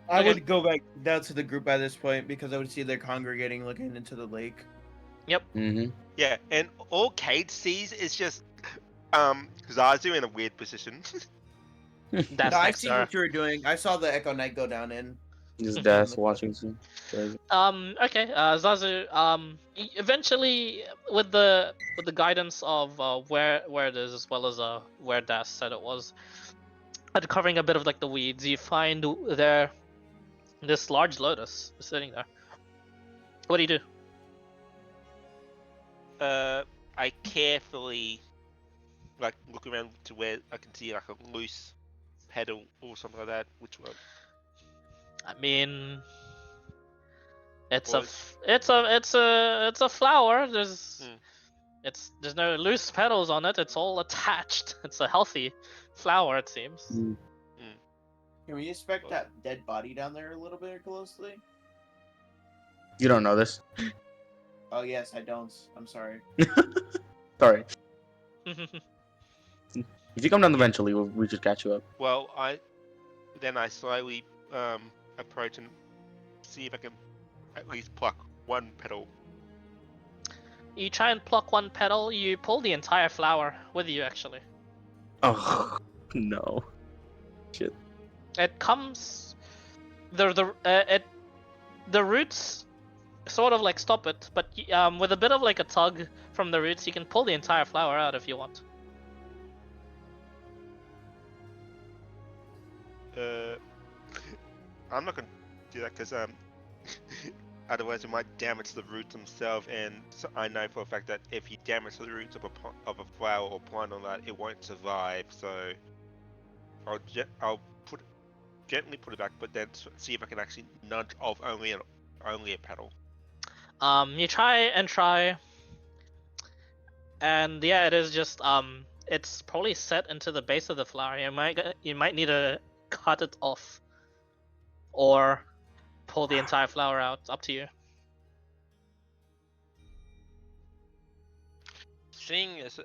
I Okay. would go back down to the group by this point because I would see they're congregating looking into the lake. Mm-hmm. Yeah, and all Cade sees is just Zazu in a weird position. That's I next see to her. what you were doing. I saw the Echo Knight go down in. Just Mhm. Das watching soon. Okay, Zazu. Eventually, with the guidance of where it is, as well as where Das said it was, and covering a bit of like the weeds, you find there this large lotus sitting there. What do you do? I carefully like look around to where I can see like a loose petal or something like that. Which one? I mean, it's Or it's a flower. Hmm. There's no loose petals on it. It's all attached. It's a healthy flower, it seems. Can we inspect that dead body down there a little bit closely? You don't know this. Oh yes, I don't. I'm sorry. Sorry. If you come down eventually, we just catch you up. Well, I slowly approach and see if I can at least pluck one petal. You try and pluck one petal. You pull the entire flower with you. Actually, Oh no. it comes. The roots sort of like stop it, but with a bit of like a tug from the roots, you can pull the entire flower out if you want. I'm not gonna do that because otherwise it might damage the roots themselves, and so I know for a fact that if you damage the roots of a flower or plant on that, it won't survive. So I'll gently put it back, but then see if I can actually nudge off only a petal. You try, and yeah, it is just it's probably set into the base of the flower. You might need to cut it off, or pull the entire flower out. Up to you. Seeing as the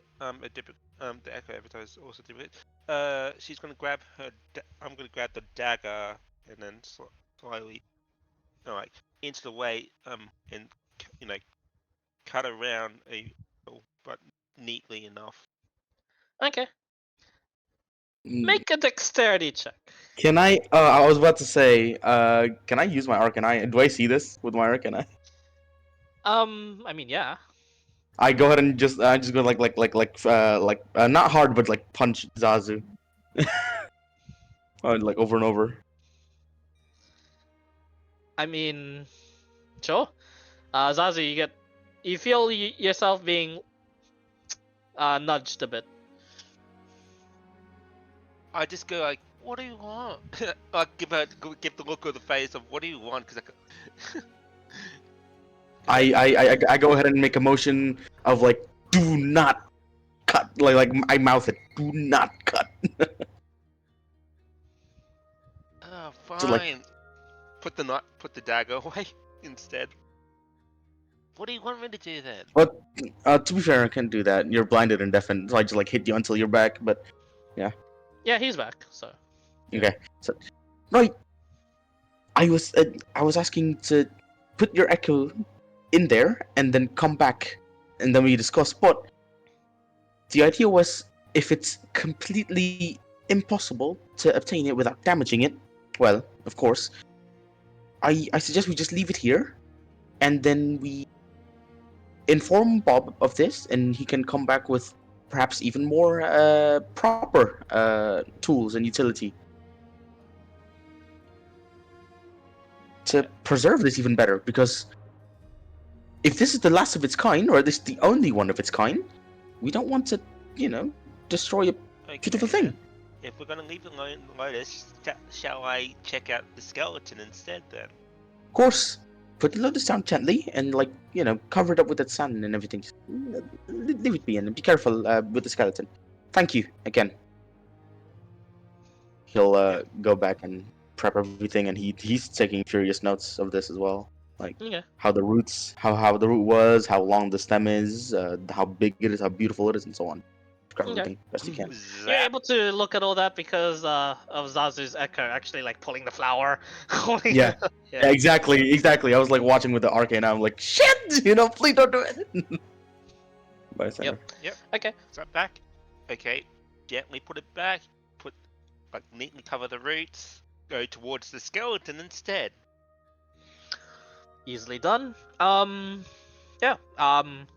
Echo Avatar is also difficult, she's gonna grab her. I'm gonna grab the dagger and then slowly, like inch the way and cut around but neatly enough. Okay. Make a dexterity check. Can I? I was about to say. Can I use my Arcanine? Do I see this with my Arcanine? I mean, yeah. I go ahead and just go not hard, but like punch Zazu. Like over and over. I mean, sure. Zazu, you feel yourself being nudged a bit. I just go like, "What do you want?" Like give the look of the face of "What do you want?" Because I go ahead and make a motion of like, do not cut. Like I mouth it, do not cut. oh, fine. So, like- Put the dagger away instead. What do you want me to do then? To be fair, I can't do that. You're blinded and deafened, so I just like hit you until you're back. But Yeah, he's back. So. okay, so right. I was asking to put your echo in there and then come back, and then we discuss. But the idea was, if it's completely impossible to obtain it without damaging it, well, of course, I suggest we just leave it here, and then we inform Bob of this, and he can come back with perhaps even more proper tools and utility to preserve this even better. Because if this is the last of its kind, or this is the only one of its kind, we don't want to, destroy a beautiful thing. Then. If we're gonna leave it alone, Lotus, shall I check out the skeleton instead then? Of course, put the lotus down gently and cover it up with that sand and everything. Just leave it be and be careful with the skeleton. Thank you again. he'll Yeah. go back and prep everything, and he's taking furious notes of this as well, like Okay. how the roots, how the root was, how long the stem is, how big it is, how beautiful it is, and so on. Describe Okay. everything best you can. You're Zap. able to look at all that because of Zazu's echo actually like pulling the flower. holding Yeah. it. Yeah, exactly. I was like watching with the arcane. I'm like, shit, please don't do it. By center. Okay. Zap back. Okay. Gently put it back. Put like neatly cover the roots. Go towards the skeleton instead. Easily done. Yeah.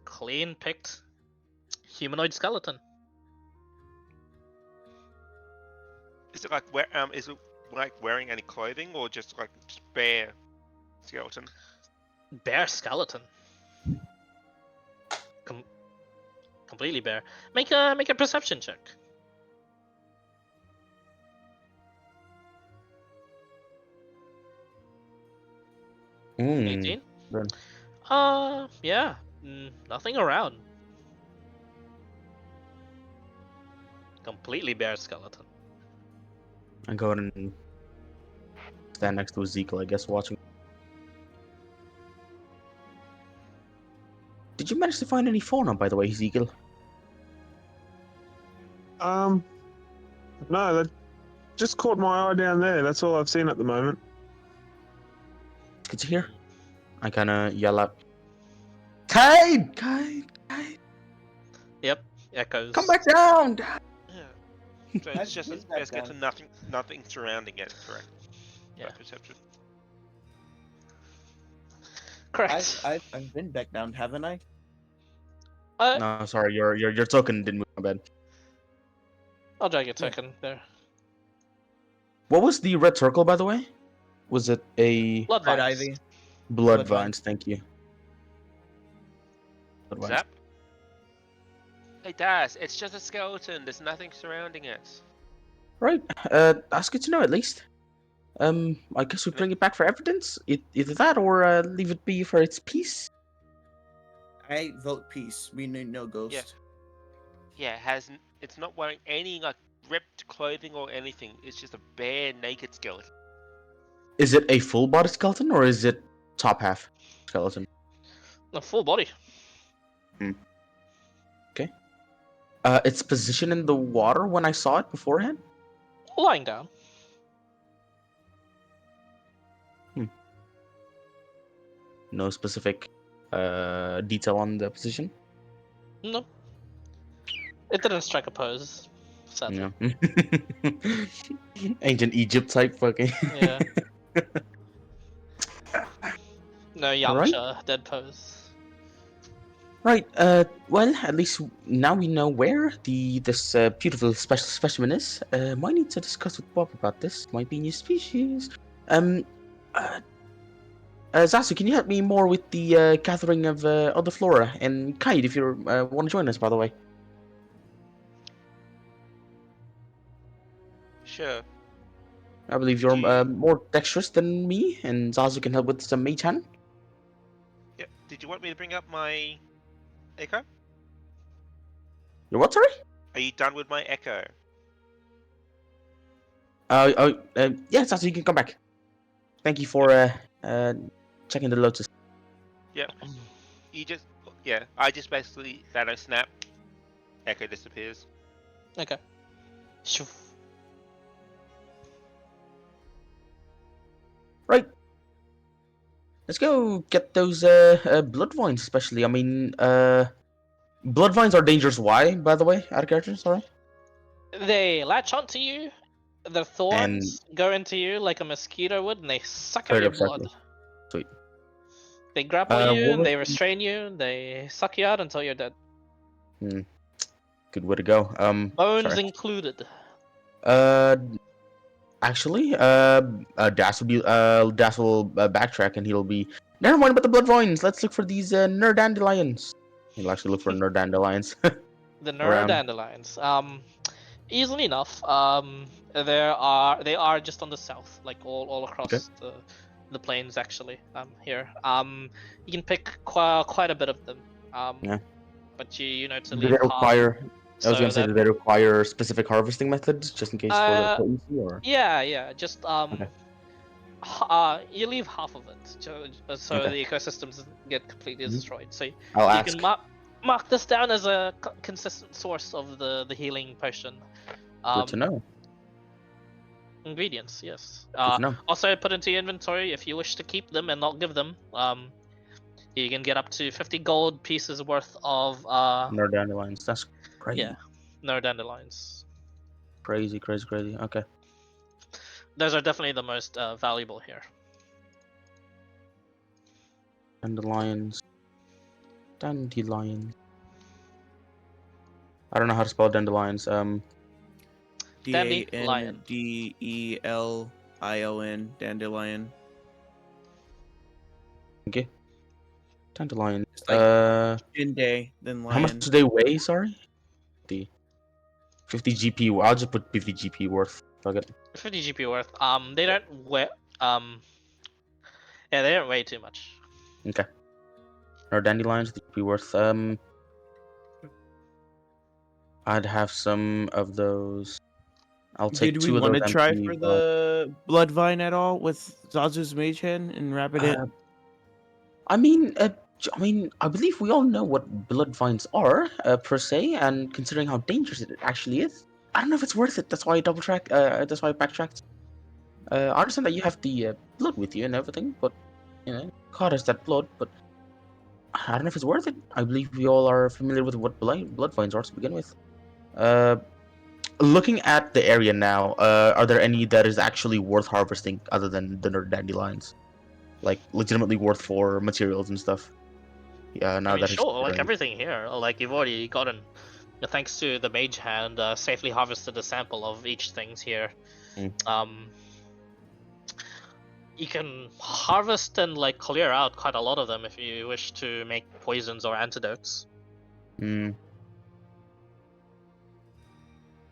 Clean picked humanoid skeleton. Is it like is it like wearing any clothing or just like just bare skeleton? Bare skeleton. Completely bare. Make a perception check. Mm. 18. Then. Yeah. Nothing around. Completely bare skeleton. I go ahead and stand next to Ezekiel, I guess, watching. Did you manage to find any fauna, by the way, Ezekiel? No, that just caught my eye down there. That's all I've seen at the moment. Good to hear. I kind of yell out, Kide! Yep. Echoes. Come back down! Yeah. So it's just He's back there's down. nothing surrounding it, correct? Yeah. By perception. Correct. I've been back down, haven't I? No, sorry, your token didn't move. My bad. I'll drag your token there. What was the red circle, by the way? Was it a Blood Red vines. Ivy. blood Blood vines? vines. Thank you. Blood vines. Zap. Hey Daz, it's just a skeleton. There's nothing surrounding it. Right. That's good to know at least. I guess we bring it back for evidence. Either that or leave it be for its peace. I vote peace. We need no ghost. Yeah, it's not wearing any like ripped clothing or anything. It's just a bare naked skeleton. Is it a full body skeleton or is it top half skeleton? A full body. Okay. Its position in the water when I saw it beforehand? Lying down. No specific detail on the position? No. It didn't strike a pose. Sadly. No. Ancient Egypt type fucking. Yeah. No Alright. Yamcha dead pose. Right. Well, at least now we know where this beautiful special specimen is. Might need to discuss with Bob about this. Might be a new species. Zasu, can you help me more with the gathering of other flora? And Kaid, if you want to join us, by the way. Sure. I believe you're Do you- more dexterous than me, and Zazu can help with some mage hand. Yeah. Did you want me to bring up my echo? You're what, sorry? Are you done with my echo? Yeah, Zazu, you can come back. Thank you for checking the lotus. I just basically Thanos snap. Echo disappears. Okay. Shoo. Right. Let's go get those blood vines, especially. I mean, blood vines are dangerous. Why, by the way, out of character? Sorry. They latch onto you. Their thorns go into you like a mosquito would, and they suck out your blood. Sweet. They grapple what you, was they the- restrain you, they suck you out until you're dead. Good way to go. Bones sorry. included. Actually, Das will backtrack and he'll be. Never mind about the blood vines. Let's look for these nerdandelions. He'll actually look for nerdandelions. The Around. neurodandelions. Easily enough. They are just on the south, like all across the plains actually. Here. You can pick quite a bit of them. Yeah. But you know to Do leave they half. require I was So gonna say that that they require specific harvesting methods, just in case for the potency, or yeah, just Okay. you leave half of it so Okay. the ecosystem doesn't get completely Mhm. destroyed. So I'll you ask. can mark this down as a consistent source of the healing potion. Good to know. Ingredients, yes. Good to know. Also put into your inventory if you wish to keep them and not give them. You can get up to 50 gold pieces worth of No dandelions. That's crazy. yeah, neurodandelions. Crazy. Okay. Those are definitely the most valuable here. Dandelions. Dandelions. I don't know how to spell dandelions. Dandelion. Dandelion. Dandelion. Okay. Dandelions. It's like Day, then How much lion. do they weigh? Sorry. 50 GP. I'll just put 50 GP worth. Fuck it. 50 GP worth. They don't weigh. Yeah, they don't weigh too much. Okay. Or dandelions, GP worth. I'd have some of those. I'll take Did we two of want those to try empty, for the Bloodvine at all with Zazu's Mage Hand and Rapid Hit? I mean, I believe we all know what blood vines are, per se, and considering how dangerous it actually is, I don't know if it's worth it. That's why I that's why I backtracked. I understand that you have the blood with you and everything, but God has that blood. But I don't know if it's worth it. I believe we all are familiar with what blood vines are to begin with. Looking at the area now, are there any that is actually worth harvesting other than the dandelions? Like legitimately worth for materials and stuff. Yeah, now I mean, that sure, like experience. everything here. Like you've already gotten, thanks to the Mage Hand, safely harvested a sample of each things here. You can harvest and like clear out quite a lot of them if you wish to make poisons or antidotes.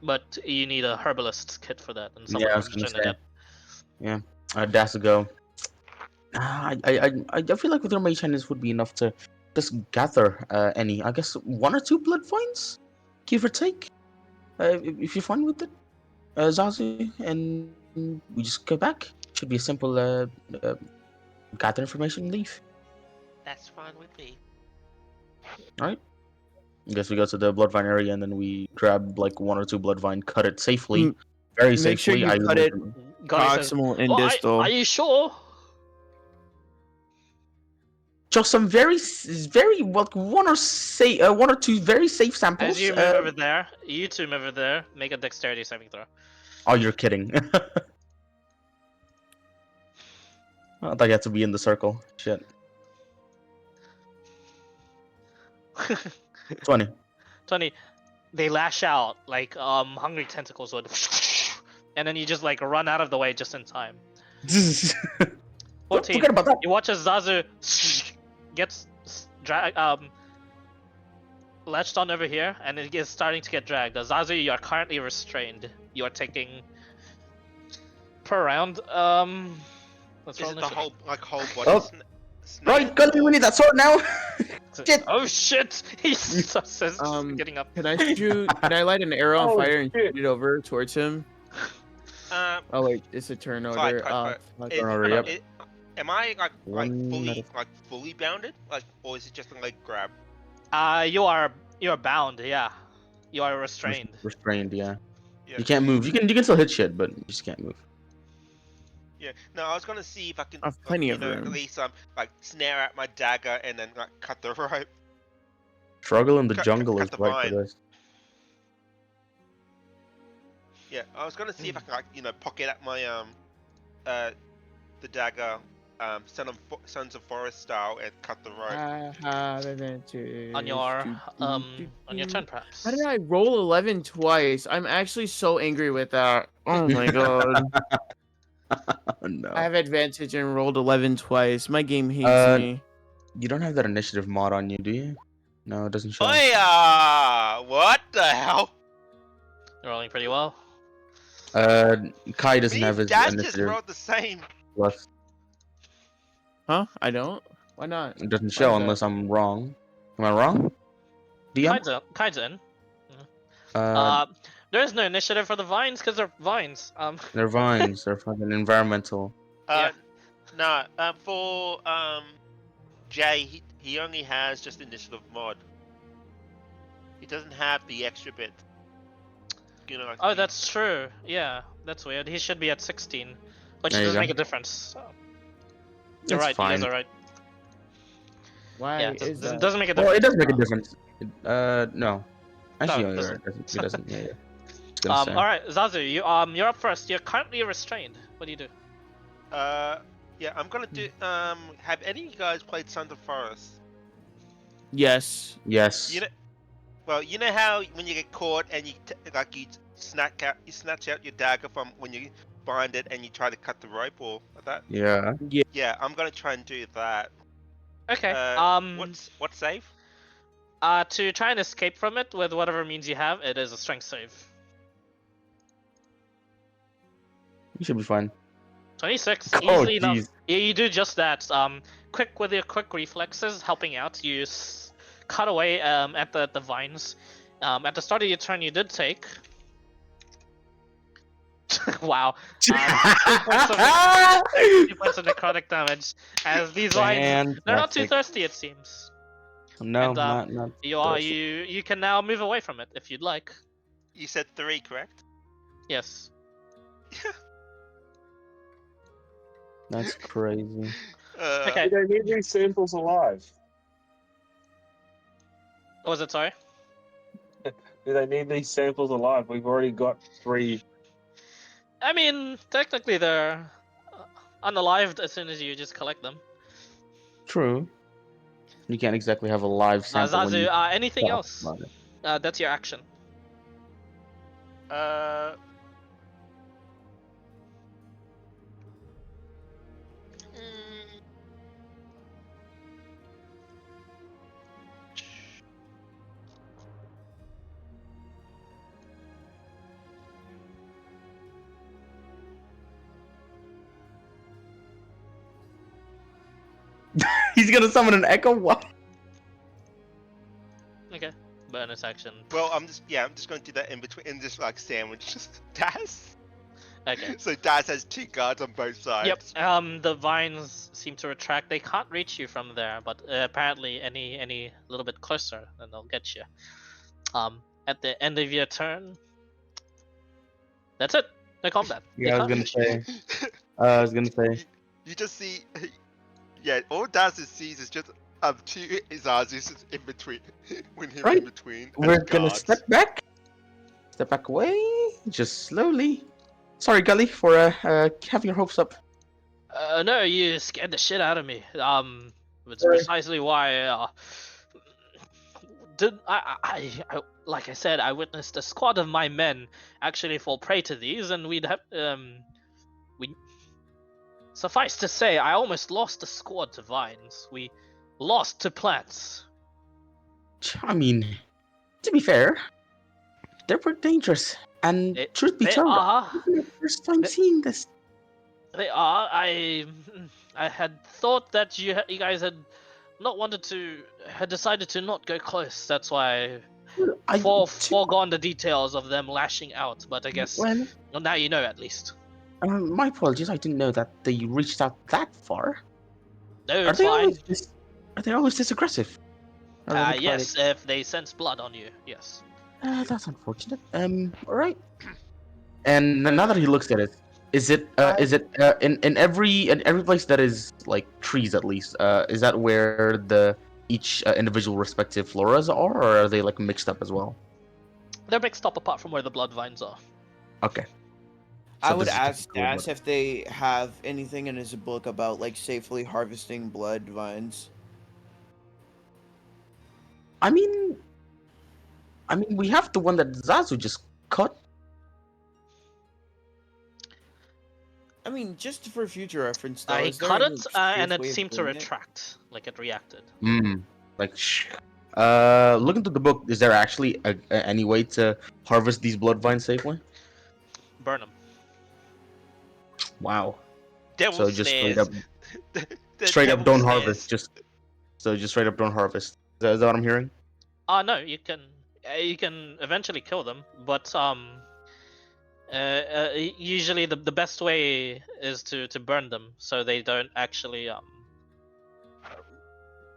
But you need a herbalist's kit for that, and someone Yeah, I was from gonna say. Trinidad. Yeah, that's a go. I feel like with your mage hand, this would be enough to just gather any. I guess 1 or 2 blood vines, give or take. If you're fine with it, Zazu, and we just go back. Should be a simple gather information, leave. That's fine with me. Right. I guess we go to the bloodvine area and then we grab like 1 or 2 bloodvine, cut it safely, very Make safely. sure you cut it proximal and distal. Are you sure? Just some very well, 1 or 2 very safe samples. As you move over there, you two move over there, make a dexterity saving throw. Oh, you're kidding. I thought you had to be in the circle. Shit. 20. 20. They lash out like hungry tentacles would, and then you just like run out of the way just in time. 14. Forget about that. You watch as Zazu gets latched on over here, and it is starting to get dragged. Zazu, you are currently restrained. You are taking per round. Let's Is roll it the initiative. whole body? Oh. Right, Gully, we need that sword now. Shit. Oh shit! He says getting up. Can I light an arrow on Oh, fire and shit. shoot it over towards him? Oh wait, it's a turn order. Turn order, yep. Am I like One fully bounded, or is it just like grab? You are bound. Yeah, you are restrained. Restrained, yeah. Yeah. You can't move. You can still hit shit, but you just can't move. Yeah. No, I was gonna see if I can. I've plenty of at room. least snare out my dagger and then cut the rope. Struggle in the Cut- jungle cut is the right vine. for this. Yeah, I was gonna see if I can pocket out my the dagger, Sons of Forest style and cut the rope. On your turn, perhaps. How did I roll 11 twice? I'm actually so angry with that. Oh my god. No. I have advantage and rolled 11 twice. My game hates me. You don't have that initiative mod on you, do you? No, it doesn't show. Oh yeah! What the hell? You're rolling pretty well. Kai doesn't Me have and his Dad just initiative rolled the same. plus. Huh? I don't? Why not? It doesn't show is that? unless I'm wrong. Am I wrong? DM? Kai's in. There is no initiative for the vines because they're vines. They're vines. They're fucking environmental. Uh, no. For Jay, he only has just initiative mod. He doesn't have the extra bit. You know. Like Oh, that's true. Yeah, that's weird. He should be at 16, which There you doesn't go. make a difference. You're It's right. fine. You guys are right. Why Yeah, is that? doesn't make a Well, difference. it does make a difference. No. Actually, No, it no, you're right. It doesn't. Yeah. Just gonna say. All right, Zazu, you're up first. You're currently restrained. What do you do? Yeah, I'm gonna do. Have any of you guys played Sons of Forest? Yes. Yes. You know, well, you know how when you get caught and you you snatch out your dagger from when you bind it and you try to cut the rope or like that. Yeah. Yeah, I'm gonna try and do that. Okay. What's save? To try and escape from it with whatever means you have, it is a strength save. You should be fine. 26, Oh, easily enough. jeez. Yeah, you do just that. Quick with your quick reflexes, helping out. You cut away at the vines. At the start of your turn, you did take. Wow. 2 points of necrotic damage. As these vines, they're not too Fantastic. thirsty, it seems. No, And, not. You can now move away from it if you'd like. You said 3, correct? Yes. That's crazy. Okay. Do they need these samples alive? What was it? Sorry. Do they need these samples alive? We've already got 3. I mean, technically they're unalived as soon as you just collect them. True. You can't exactly have a live sample. when Zazu, you anything talk else? about it. That's your action. He's gonna summon an echo. What? Okay. Bonus action. Well, I'm just going to do that in between, in this like sandwich. Daz. Okay. So Daz has 2 guards on both sides. Yep. The vines seem to retract. They can't reach you from there, but apparently any little bit closer, then they'll get you. At the end of your turn, that's it. No combat. They Yeah, I was can't gonna reach you. say. I was gonna say. You just see, yeah, all Daz sees is just 2 Zazus in between, when him Right. in between. and We're the gonna guards. step back away, just slowly. Sorry, Gully, for having your hopes up. No, you scared the shit out of me. It's Sorry. precisely why. Did I like I said, I witnessed a squad of my men actually fall prey to these, and we'd have we. Suffice to say, I almost lost a squad to vines. We lost to plants. I mean, to be fair, they were dangerous. And truth be They told, are. this is my first time seeing this. They are. I had thought that you guys had not had decided to not go close. That's why I foregone the details of them lashing out. But I guess Well, now you know at least. my apologies. I didn't know that they reached out that far. No, Are it's they fine. always this aggressive? Or are they Yes, if they sense blood on you, yes. that's unfortunate. All right. And now that he looks at it, is it in every place that is like trees at least? Is that where each individual respective floras are, or are they like mixed up as well? They're mixed up apart from where the blood vines are. Okay. I So would this is ask typical, Das but- if they have anything in his book about like safely harvesting blood vines. I mean, we have the one that Zazu just cut. I mean, just for future reference, though. He is there cut any it, and safe it way of seemed to doing it? retract, like it reacted. Like, look into the book. Is there actually any way to harvest these blood vines safely? Burn them. Wow. Devil So just straight stares. up, The straight up devil don't stares. harvest. Just straight up don't harvest. Is that what I'm hearing? No, you can. you can eventually kill them, but usually the best way is to burn them so they don't actually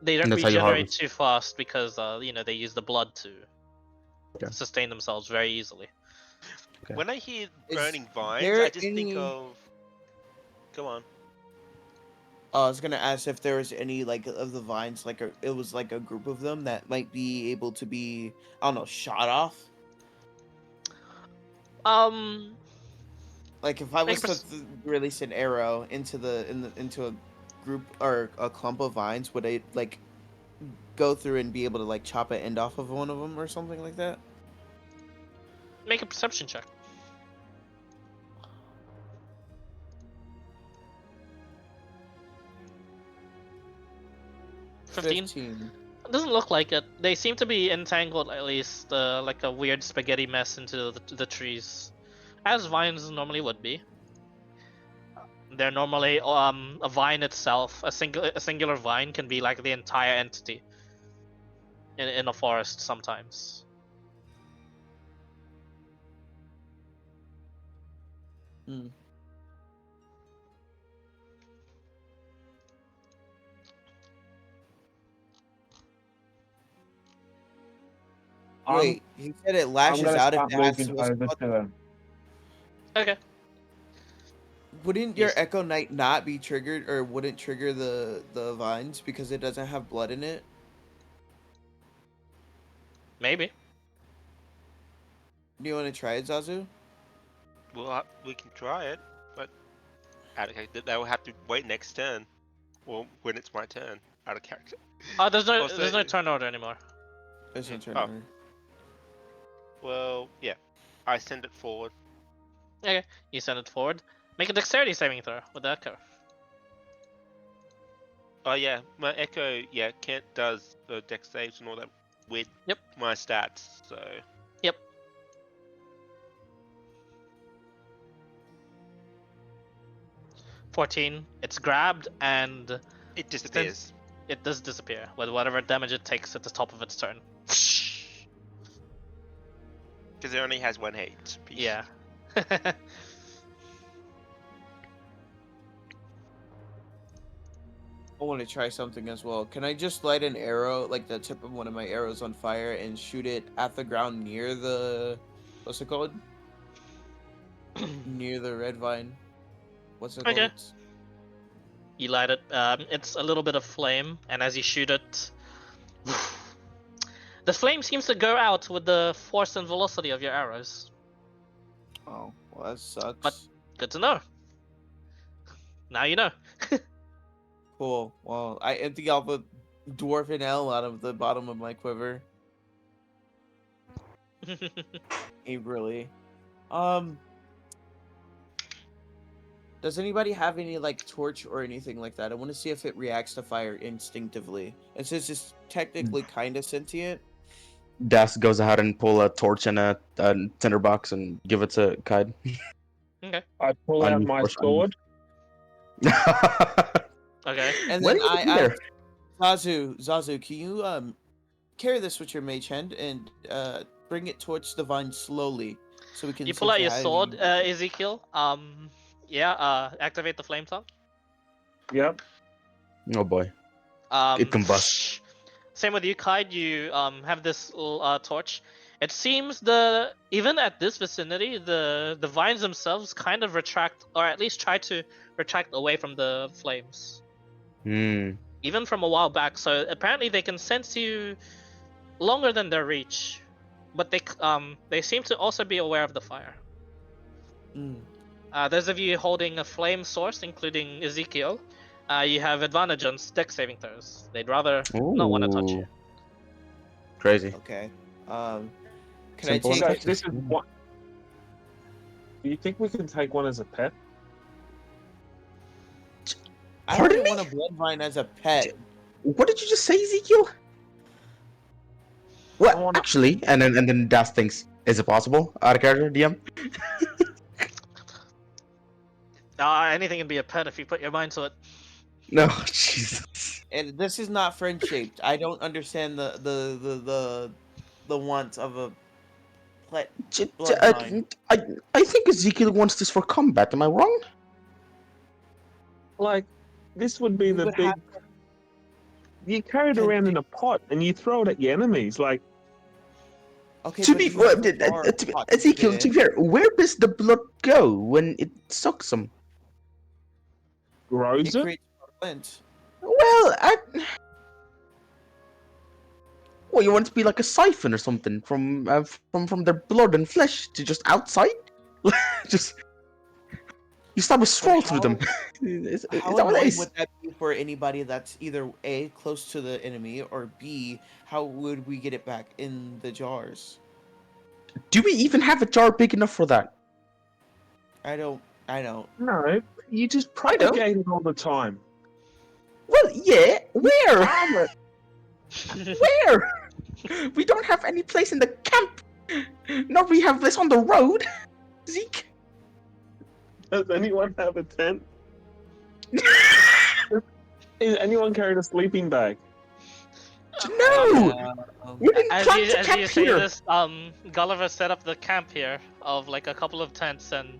they don't That's how you regenerate harvest. too fast because they use the blood to Okay. sustain themselves very easily. Okay. When I hear Is burning vines, there I just think any- of. Go on. I was gonna ask if there was any like of the vines, like it was like a group of them that might be able to be, I don't know, shot off. Like if I Make was a to release an arrow into into a group or a clump of vines, would it like go through and be able to like chop an end off of one of them or something like that? make a perception check. $15. 15. It doesn't look like it. They seem to be entangled, at least, like a weird spaghetti mess into the trees, as vines normally would be. They're normally a vine itself. A singular vine can be like the entire entity in a forest sometimes. Hmm. Wait, he said it I'm lashes gonna out if start it has moving what's over called- to them. Okay. Wouldn't your Yes. Echo Knight not be triggered, or wouldn't trigger the vines because it doesn't have blood in it? Maybe. Do you want to try it, Zazu? Well, we can try it, but they will have to wait next turn, or when it's my turn, out of character. There's no Also- there's no turn order anymore. It's your turn. Oh. Aaron. Well, yeah, I send it forward. Okay, you send it forward. Make a dexterity saving throw with the echo. Oh yeah, my Echo, yeah, Kent does the dex saves and all that with Yep. my stats, so 14. It's grabbed and it disappears. it does disappear with whatever damage it takes at the top of its turn. Because it only has 1 HP. Yeah. I want to try something as well. Can I just light an arrow, like the tip of one of my arrows, on fire and shoot it at the ground near the, what's it called? Near the red vine. What's it called? Okay. You light it. It's a little bit of flame, and as you shoot it, the flame seems to go out with the force and velocity of your arrows. Oh, well that sucks. But- Good to know. Now you know. Cool. Well, I empty off a dwarven L out of the bottom of my quiver. Really. Does anybody have any like torch or anything like that? I want to see if it reacts to fire instinctively. It says it's technically kind of sentient. Das goes ahead and pull a torch and a tinderbox and give it to Kaid. I pull out my Unfortunately. sword. Okay. And What then are you doing there? Zazu, can you carry this with your mage hand and bring it towards the vine slowly so we can. You see pull if out it your has sword, any- Ezekiel. Activate the flame tongue. Yep. Oh boy. It combusts. Same with you, Kaid. You have this little torch. It seems even at this vicinity, the vines themselves kind of retract, or at least try to retract away from the flames, even from a while back. So apparently they can sense you longer than their reach, but they seem to also be aware of the fire. Mm. Those of you holding a flame source, including Ezekiel, you have advantage on dex saving throws. They'd rather not want to touch you. Ooh. Crazy. Okay. Can Simple I So take? this is what. Do you think we can take one as a pet? I Pardon wouldn't me? want a blood vine as a pet. What did you just say, Ezekiel? What I wanna- actually? And then Das thinks, is it possible? Out of character, DM? Anything can be a pet if you put your mind to it. No, Jesus. And this is not friend shaped. I don't understand the the want of a J- j- uh, bloodline. I think Ezekiel wants this for combat. Am I wrong? Like, this would be We the would big. have You carry it around in a pot and you throw it at your enemies. Like, okay, To but be you have a jar to be, pot to put it Ezekiel, to in. be fair, where does the blood go when it sucks him? grows It it. creates flint. Well, well, you want it to be like a siphon or something from their blood and flesh to just outside, just you stab a straw through them. Is How that what it annoying is? would that be for anybody that's either A, close to the enemy, or B, how would we get it back in the jars? Do we even have a jar big enough for that? I don't. No, you just I know. propagate it all the time. Well, yeah. Where? Farm it. Where? We don't have any place in the camp. No, we have this on the road. Zeke. Does anyone have a tent? Is anyone carrying a sleeping bag? No. We didn't As plan you to as camp you say here. this, Gulliver set up the camp here of like a couple of tents and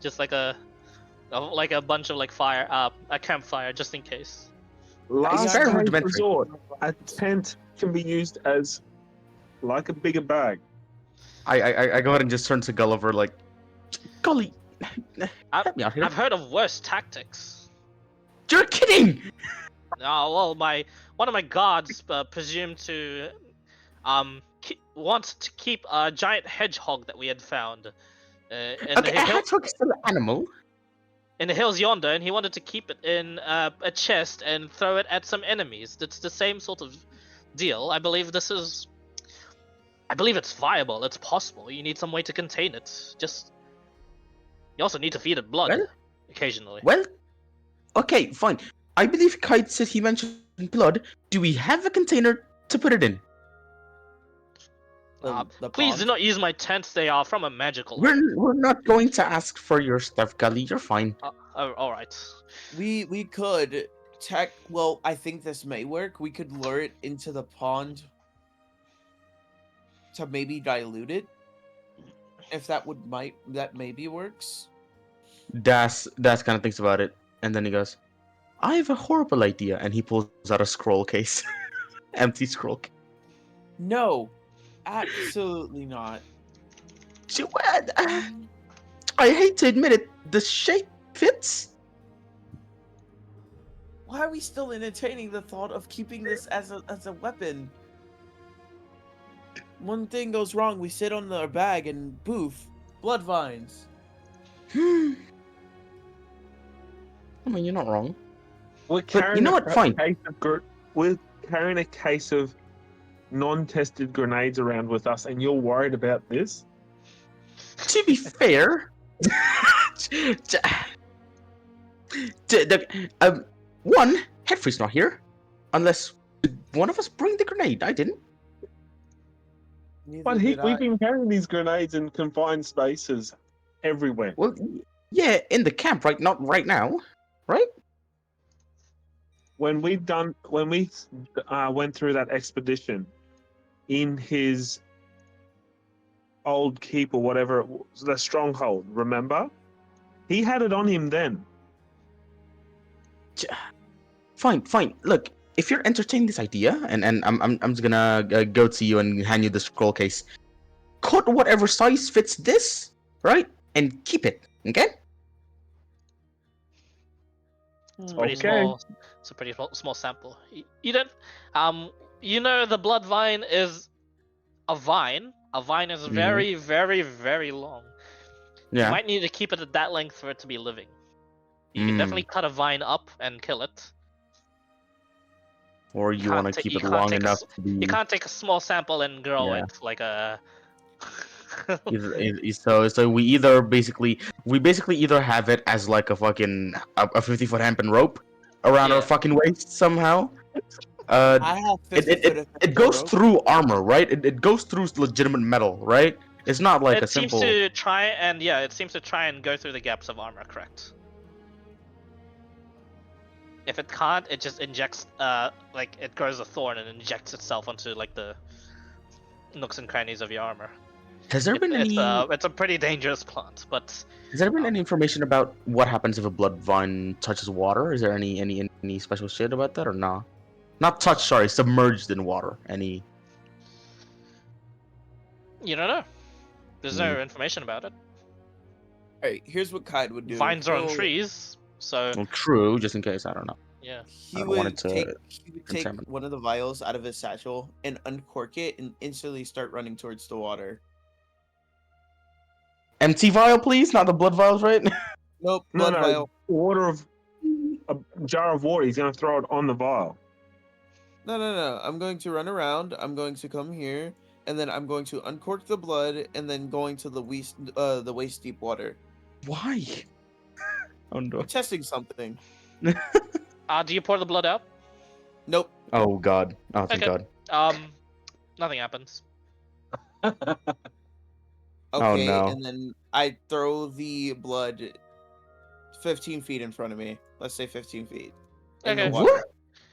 just like a bunch of like fire, a campfire just in case. Last very time rudimentary. resort, a tent can be used as like a bigger bag. I go ahead and just turn to Gulliver like, golly, help me out here. I've heard of worse tactics. You're kidding! Oh well, one of my gods presumed to want to keep a giant hedgehog that we had found in Okay, the a hill, hedgehog is still an animal. in the hills yonder, and he wanted to keep it in a chest and throw it at some enemies. It's the same sort of deal. I believe it's viable. It's possible. You need some way to contain it. You also need to feed it blood Well- occasionally. Well, okay, fine. I believe Kite said he mentioned blood. Do we have a container to put it in? The Please do pond. not use my tents. They are from a magical. We're not going to ask for your stuff, Gully. You're fine. All right. We could well, I think this may work. We could lure it into the pond to maybe dilute it. If that maybe works. Das kind of thinks about it, and then he goes, "I have a horrible idea," and he pulls out a scroll case, empty scroll case. No, absolutely not. What? I hate to admit it, the shape fits. Why are we still entertaining the thought of keeping this as a weapon? One thing goes wrong, we sit on our bag and poof, blood vines. I mean, you're not wrong. We're But carrying you know what? Fine. We're carrying a case of non-tested grenades around with us, and you're worried about this? To be fair, one, Headfrey's not here, unless one of us bring the grenade. I didn't. Neither But did we've I. been carrying these grenades in confined spaces everywhere. Well, yeah, in the camp, right? Not right now, right? When we went through that expedition in his old keep or whatever it was, the stronghold, remember? He had it on him then. Fine. Look, if you're entertaining this idea, and I'm just gonna go to you and hand you the scroll case. Cut whatever size fits this, right, and keep it. Okay? It's pretty Okay. small. It's a pretty small sample. You don't. You know the blood vine is a vine. A vine is Mhm. very, very, very long. You Yeah. might need to keep it at that length for it to be living. You can Mm. definitely cut a vine up and kill it. Or you can't want to ta- keep you it can't long take a enough s- to be. You can't take a small sample and grow Yeah. it like a. So we basically either have it as like a fucking a 50-foot hempen rope around our Yeah. fucking waist somehow. I have 50 foot of It goes rope. through armor, right? It goes through legitimate metal, right? It's not like It a seems simple. to try and it seems to try and go through the gaps of armor. Correct. If it can't, it just injects like it grows a thorn and injects itself onto like the nooks and crannies of your armor. Has there been any? It's a pretty dangerous plant, but Has there been any information about what happens if a blood vine touches water? Is there any special shit about that or not? Not touch, sorry, submerged in water. Any? you don't know. There's no information about it. Alright, here's what Kaid would do. Vines are on He'll- trees, so Well, true, just in case. I don't know. yeah. He I would wanted to take examine. one of the vials out of his satchel and uncork it and instantly start running towards the water. Empty vial, please. Not the blood vials, right? Nope, No, blood vial. water of a jar of water. He's gonna throw it on the vial. No. I'm going to run around. I'm going to come here, and then I'm going to uncork the blood, and then going to the waist deep water. Why? Oh no. I'm testing something. Do you pour the blood out? Nope. Oh god. Oh thank Okay. god. Nothing happens. Okay, no. and then I throw the blood 15 feet in front of me. Let's say 15 feet. in the Okay. water.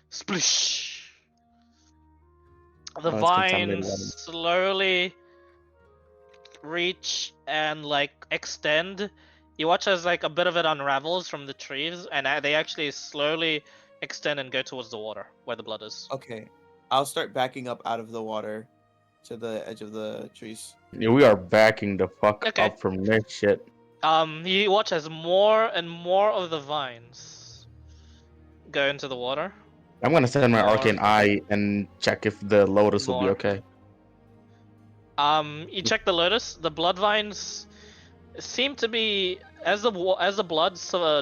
Splish. The Oh, that's contaminated vines water. slowly reach and like extend. You watch as like a bit of it unravels from the trees, and they actually slowly extend and go towards the water where the blood is. Okay. I'll start backing up out of the water to the edge of the trees. Yeah, we are backing the fuck Okay. up from this shit. You watch as more and more of the vines go into the water. I'm gonna send my More. arcane eye and check if the lotus will be More. okay. You check the lotus. The blood vines seem to be as the blood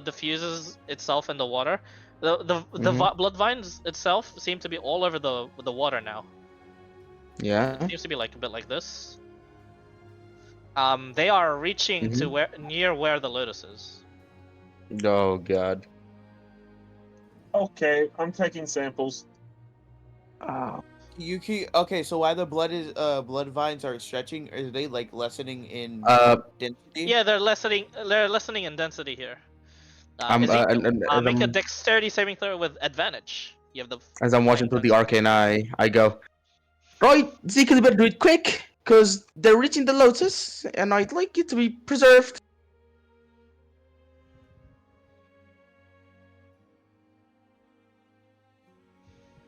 diffuses itself in the water. The blood vines itself seem to be all over the water now. Yeah. It seems to be like a bit like this. They are reaching to near where the lotus is. Oh god. Okay, I'm taking samples. You can okay. So while the blood vines are stretching, are they like lessening in density? Yeah, they're lessening. They're lessening in density here. I'm Ezekiel, make a I'm- dexterity saving throw with advantage. You have the. as I'm watching through the arcane eye, I go, right, Zeke, you better do it quick, cause they're reaching the lotus, and I'd like it to be preserved.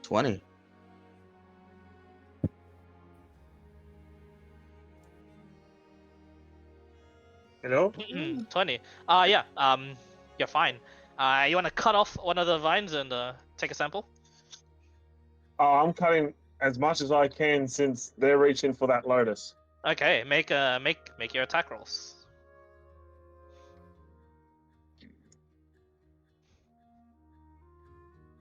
$20. Hello? 20. Yeah. You're fine. You want to cut off one of the vines and take a sample? Oh, I'm cutting as much as I can since they're reaching for that lotus. Okay. Make your attack rolls.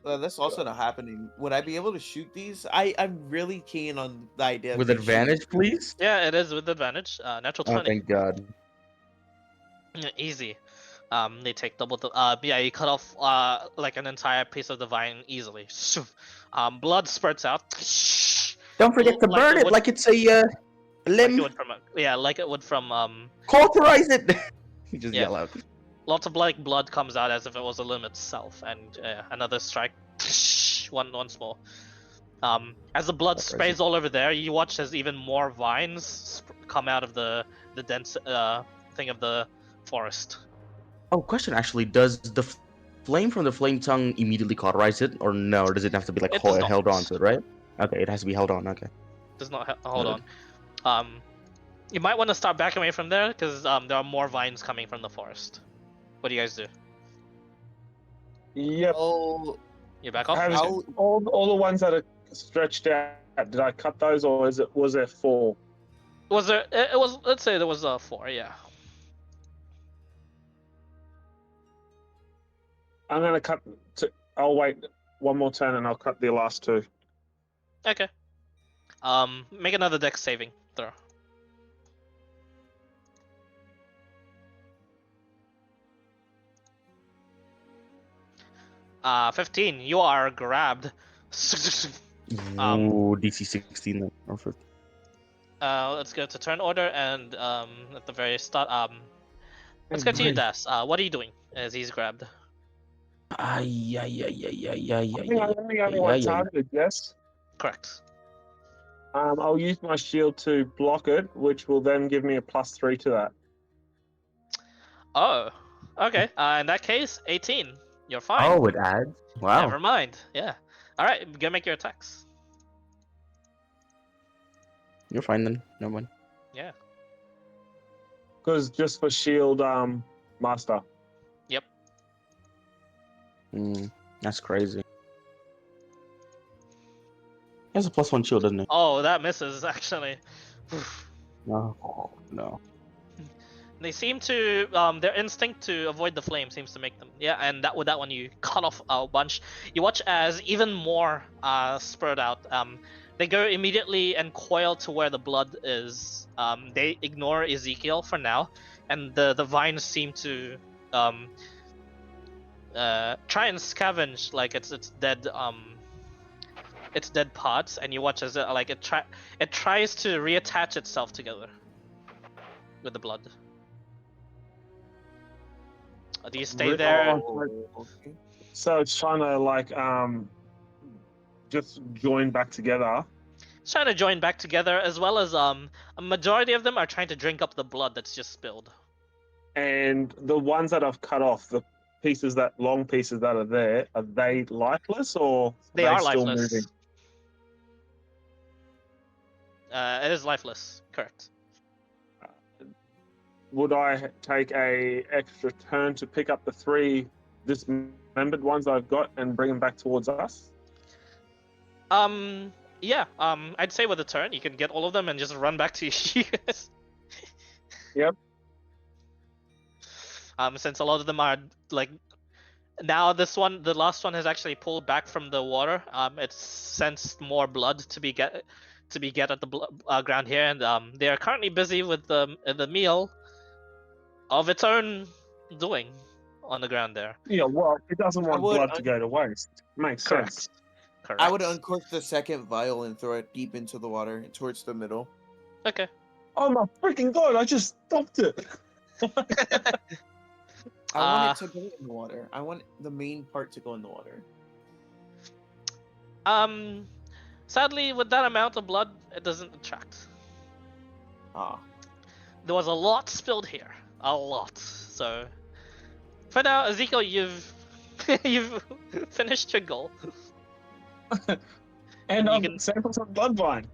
That's also not happening. Would I be able to shoot these? I'm really keen on the idea. of With me shooting- advantage, please? Yeah, it is with advantage. Natural Oh, 20. thank god. Yeah, easy. They take double the. Yeah, you cut off like an entire piece of the vine easily. Blood spurts out. Don't forget to Like burn it it would- like it's a Like it limb. would from like it would from Cauterize it! You just Yeah. yell out. lots of like blood comes out as if it was a limb itself, and another strike. Once more. As the blood That's sprays all over there, you watch as even more vines come out of the dense thing of the forest. Oh, question actually, does the flame from the flame tongue immediately cauterize it, or no? Or does it have to be like It does held not. on to it, right? Okay, it has to be held on, okay. Does not hold Noted. on. You might want to start backing away from there because there are more vines coming from the forest. What do you guys do? Yep. Oh, You back off? How- Okay. all the ones that are stretched out, did I cut those or was there 4? Was there? It was. Let's say there was 4. Yeah. I'm gonna cut. I'll wait one more turn and I'll cut the last 2. Okay. Make another dex saving throw. Uh, 15. You are grabbed. Ooh, DC 16 then. Or 15. Let's go to turn order and at the very start. Let's go to you, Alright. Das. What are you doing as he's grabbed? Ay, ay, ay, ay, ay, ay, ay, I think I'm the only yeah, one yeah. targeted, yes? Correct. I'll use my shield to block it, which will then give me a +3 to that. Oh, okay. In that case, 18. You're fine. Oh, it adds. Wow. Never mind. Yeah. All right, go make your attacks. You're fine then. Never mind. Yeah. Because just for shield, master. That's crazy. He has a +1 shield, doesn't he? Oh, that misses actually. No. No. They seem to their instinct to avoid the flame seems to make them. Yeah, and with that one you cut off a bunch. You watch as even more spurred out. They go immediately and coil to where the blood is. They ignore Ezekiel for now, and the vines seem to try and scavenge like its dead parts, and you watch as it tries to reattach itself together with the blood. Do you stay there? Okay. So it's trying to just join back together. It's trying to join back together, as well as a majority of them are trying to drink up the blood that's just spilled. And the ones that I've cut off, the long pieces that are there, are they lifeless or They are still lifeless. moving? It is lifeless, correct. Would I take a extra turn to pick up the 3 dismembered ones I've got and bring them back towards us? Yeah. I'd say with a turn, you can get all of them and just run back to you guys. Yep. Since a lot of them are now the last one has actually pulled back from the water. It's sensed more blood to be get at the ground here, and they are currently busy with the meal of its own doing on the ground there. Yeah, well, it doesn't want would blood to go to waste. Makes sense. Correct. I would uncork the second vial and throw it deep into the water towards the middle. Okay. Oh my freaking god, I just stopped it! I want it to go in the water. I want the main part to go in the water. Sadly, with that amount of blood, it doesn't attract. Ah. There was a lot spilled here. A lot. So, for now, Ezekiel, you've finished your goal. And You I'm can- sample some bloodvine.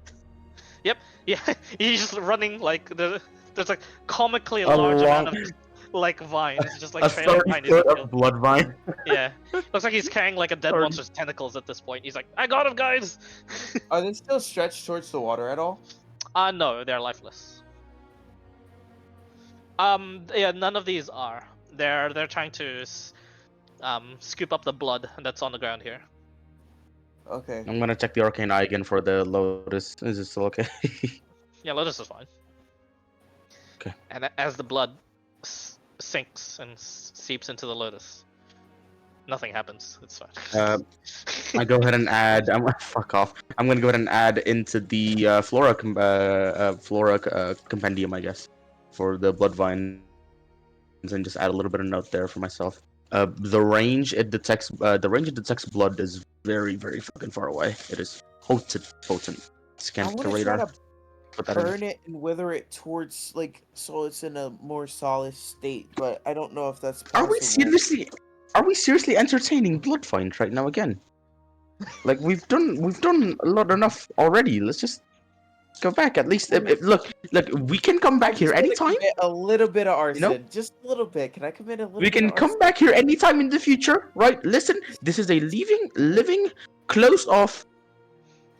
Yeah, he's just running there's a comically large amount of vines just A trailing 30 behind foot Ezekiel. of blood vine. Yeah, looks like he's carrying a dead 30. monster's tentacles at this point. He's like, I got him, guys. Are they still stretched towards the water at all? No, they're lifeless. Yeah, none of these are. They're trying to scoop up the blood that's on the ground here. Okay. I'm gonna check the arcane eye again for the lotus. Is it still okay? Yeah, Lotus is fine. Okay. And as the blood sinks and seeps into the Lotus, nothing happens. It's fine. I go ahead and add. Fuck off. I'm gonna go ahead and add into the flora compendium, I guess, for the blood vines, and just add a little bit of note there for myself. The range it detects blood is very, very fucking far away. It is potent. I Scan want the to try radar. to Put that in. burn it and wither it towards so it's in a more solid state, but I don't know if that's possible. Are we seriously entertaining blood vines right now again? Like we've done enough already. Let's just go back at least. Look, we can come back here anytime. A little bit of arson, know? just a little bit. Can I commit a little? We bit can of come arson? back here anytime in the future, right? Listen, this is a living, closed off,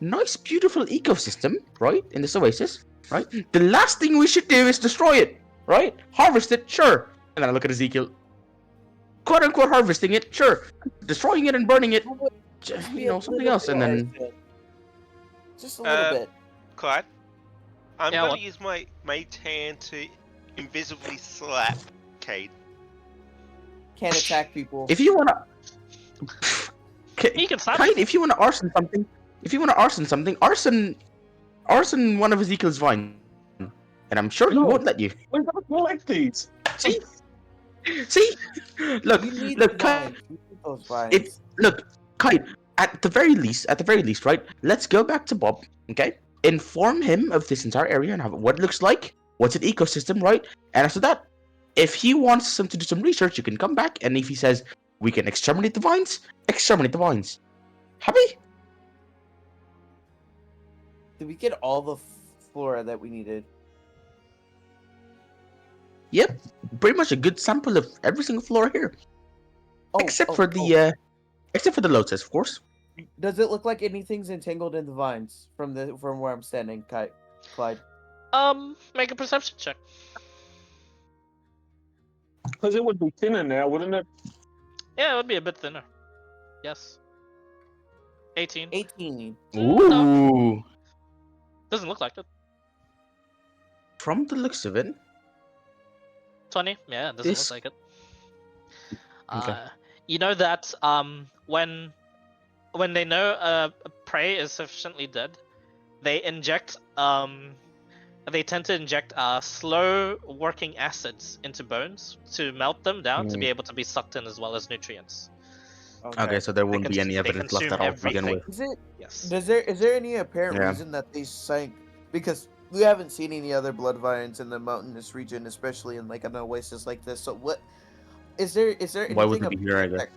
nice, beautiful ecosystem, right? In this oasis, right? The last thing we should do is destroy it, right? Harvest it, sure. And then I look at Ezekiel, quote unquote harvesting it, sure. Destroying it and burning it, Just be you a know, something little else, bit and of then arson. Just a little bit. Clyde, I'm Yeah, gonna what? use my mage hand to invisibly slap Cade. Can't attack people. if you wanna, You can slap. Kite, if you wanna arson something, arson one of Ezekiel's vines, and I'm sure he No. won't let you. We're gonna collect these. See, look, You need look, the vines. You need those vines. It's look, Kite. At the very least, right? Let's go back to Bob, okay? inform him of this entire area and what it looks like, what's an ecosystem, right? And after that, if he wants some to do some research, you can come back, and if he says we can exterminate the vines, exterminate the vines. Happy? Did we get all the flora that we needed? Yep, pretty much a good sample of every single flora here, except for the lotus, of course. Does it look like anything's entangled in the vines from where I'm standing, Clyde? Make a perception check. Because it would be thinner now, wouldn't it? Yeah, it would be a bit thinner. Yes. 18. 18. Ooh. Doesn't look like it. From the looks of it. 20. Yeah, it doesn't This- look like it. Okay. You know that when they know a prey is sufficiently dead, they inject they tend to inject slow working acids into bones to melt them down to be able to be sucked in as well as nutrients. Okay, so there won't be any they evidence left consume at all to begin everything. with. Yes. Is there any apparent Yeah. reason that they sank? Because we haven't seen any other blood vines in the mountainous region, especially in like an oasis like this. So what is there anything? Why would they be here, I guess?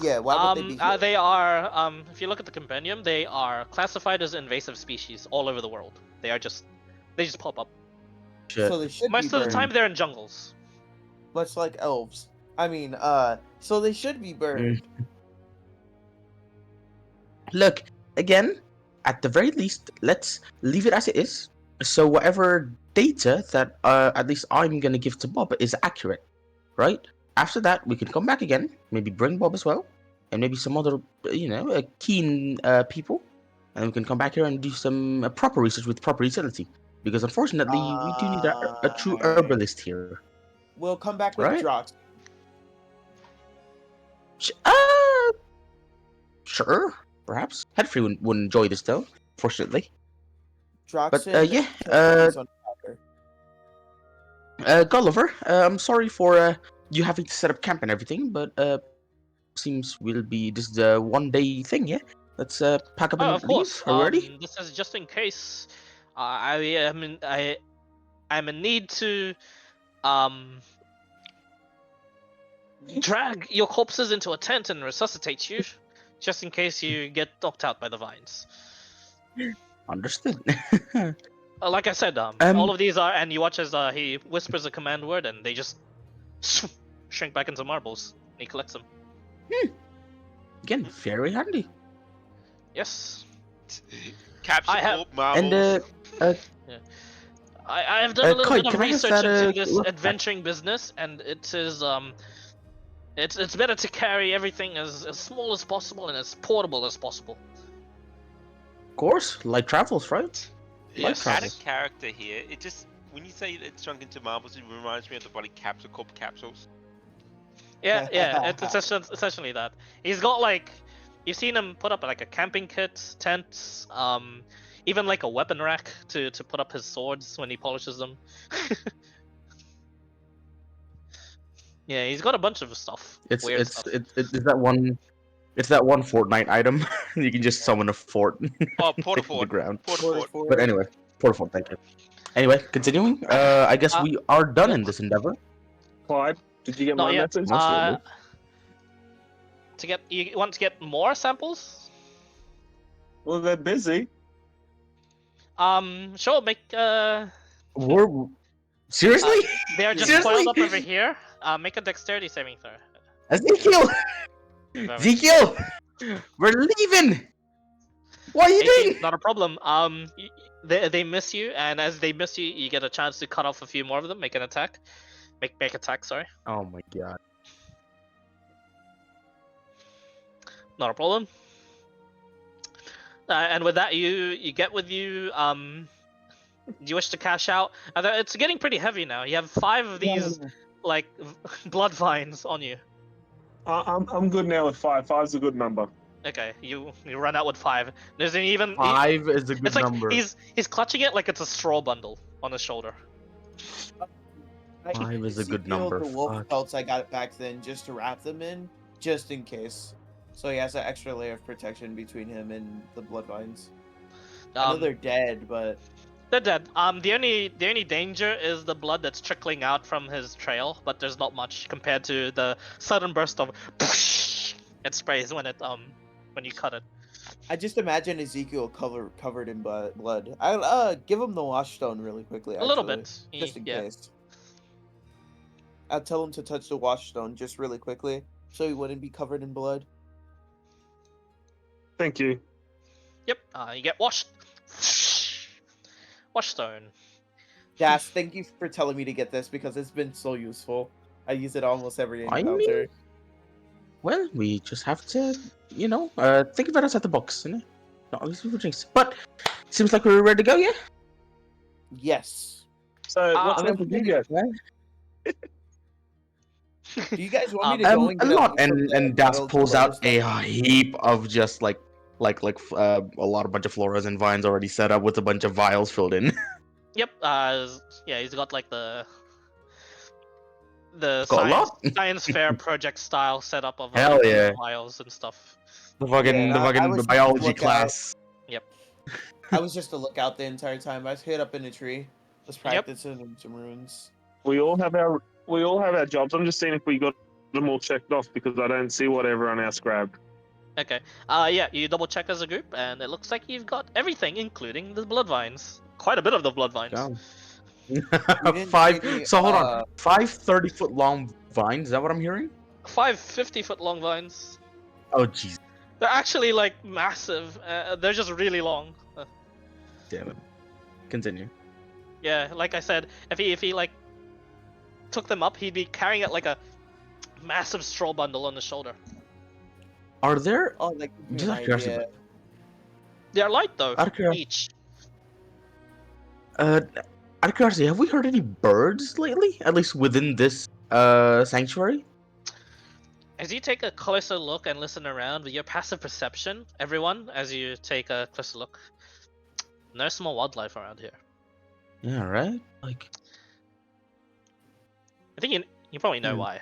Yeah, why would they be here? They are if you look at the compendium, they are classified as invasive species all over the world. They just pop up. Shit. So they should Most be of the burned, time they're in jungles. much like elves. I mean, so they should be burned. Look, again, at the very least, let's leave it as it is. So whatever data that at least I'm gonna give to Bob is accurate, right? After that, we can come back again, maybe bring Bob as well, and maybe some other, keen people, and we can come back here and do some proper research with proper utility. Because unfortunately, we do need a true herbalist here. We'll come back with Right? Drox. Sure, perhaps. Headfree wouldn't enjoy this though, fortunately. Drox. But, and yeah, Tony is on fire. Gulliver, I'm sorry for you having to set up camp and everything, but seems we'll be this is a 1 day thing, yeah? Let's pack up and Of course. leave already. This is just in case. I'm in need to drag your corpses into a tent and resuscitate you, just in case you get knocked out by the vines. Understood. Like I said, all of these are, and you watch as he whispers a command word, and they just shrink back into marbles. And he collects them. Again, very handy. Yes, Capture I have- all marbles. And I have done a little Kai, bit of can I ask research that, into this look- adventuring business, and it is it's better to carry everything as small as possible and as portable as possible. of course, light travels, right? Yes. Add a character here. It just when you say it's shrunk into marbles, it reminds me of the bloody Capsule Corp capsules. Yeah, it's essentially that. He's got like, you've seen him put up like a camping kit, tents, even like a weapon rack to put up his swords when he polishes them. Yeah, he's got a bunch of stuff. Weird stuff. It's that one. It's that one Fortnite item. You can just summon a fort. Oh, the Portafort. ground. Portafort. But anyway, Portafort, thank you. Anyway, continuing. I guess we are done in this endeavor. Clyde, did you get Not my yet. message? You want to get more samples? Well, they're busy. Sure. Make We're seriously, they are just Seriously? coiled up over here. Make a dexterity saving throw. Ezekiel. Ezekiel, we're leaving. What are you 18, doing? not a problem. They miss you, and as they miss you, you get a chance to cut off a few more of them. Make an attack. Make attack. Sorry. Oh my god. Not a problem. And with that, you get with you. Do you wish to cash out? It's getting pretty heavy now. You have 5 of these like blood vines on you. I'm good now with 5. 5's a good number. Okay, you run out with 5. There's an even 5 is a good it's like number. he's clutching it like it's a straw bundle on his shoulder. 5 is a good Ezekiel, number. The wolf Fuck. pelts I got back then just to wrap them in, just in case. So he has an extra layer of protection between him and the bloodvines. I know they're dead, but They're dead. The only danger is the blood that's trickling out from his trail, but there's not much compared to the sudden burst of it sprays when you cut it. I just imagine Ezekiel covered in blood. I'll give him the wash stone really quickly. A little actually, bit. just in Yeah. case. I'll tell him to touch the wash stone just really quickly, so he wouldn't be covered in blood. Thank you. Yep. You get washed. Wash stone. Das, thank you for telling me to get this because it's been so useful. I use it almost every I encounter. mean- Well, we just have to, think of it outside the box, you know? Not always people drinks. But seems like we're ready to go, yeah? Yes. So, what's I'm up with you guys? Do you guys want me to go and A get lot, loot from the and Das wild pulls out flowers? a heap of just a bunch of floras and vines already set up with a bunch of vials filled in. Yep. Yeah, he's got like the Got a science, lot. science fair project style setup of Hell yeah. files and stuff. The fucking Yeah, I was biology lookout. class. I was just a lookout the entire time. I was hid up in a tree. Was Yep. practicing in some runes. We all have our jobs. I'm just seeing if we got them all checked off because I don't see what everyone else grabbed. Okay. Yeah, you double check as a group, and it looks like you've got everything, including the blood vines. Quite a bit of the blood vines. Go. didn't Five. see any, So hold on. 5 30-foot long vines. Is that what I'm hearing? 5 50-foot long vines. Oh jeez. They're actually like massive. They're just really long. Damn it. Continue. Yeah, like I said, if he like took them up, he'd be carrying it like a massive straw bundle on his shoulder. Are there? Oh, like Just out of curiosity, They're light though, Out of curiosity. each. Out of curiosity, have we heard any birds lately? At least within this sanctuary? As you take a closer look and listen around with your passive perception, everyone, as you take a closer look, no small wildlife around here. Yeah, right. Like, I think you probably know Hmm. why.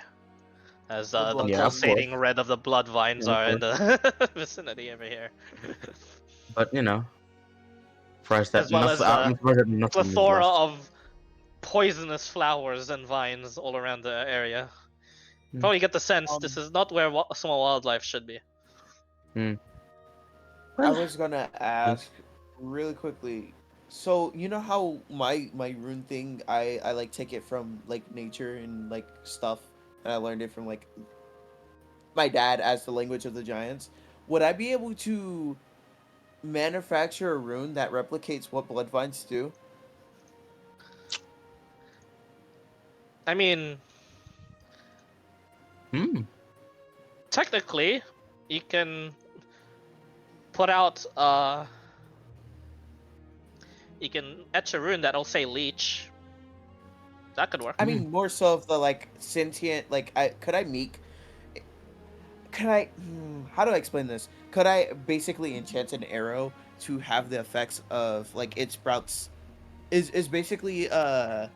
As The the blood Yeah, of pulsating red of the blood vines Yeah, of are in the vicinity over here. but surprised that As well as, I'm surprised that nothing is Plethora left. of poisonous flowers and vines all around the area. Hmm. Probably get the sense this is not where small wildlife should be. I was gonna ask really quickly. So you know how my rune thing, I like take it from like nature and like stuff, and I learned it from like my dad as the language of the giants. Would I be able to manufacture a rune that replicates what blood vines do? I mean, technically, you can put out you can etch a rune that'll say leech. That could work. I mean, more so of the like sentient. Like, could I how do I explain this? Could I basically enchant an arrow to have the effects of like it sprouts? Is basically Hell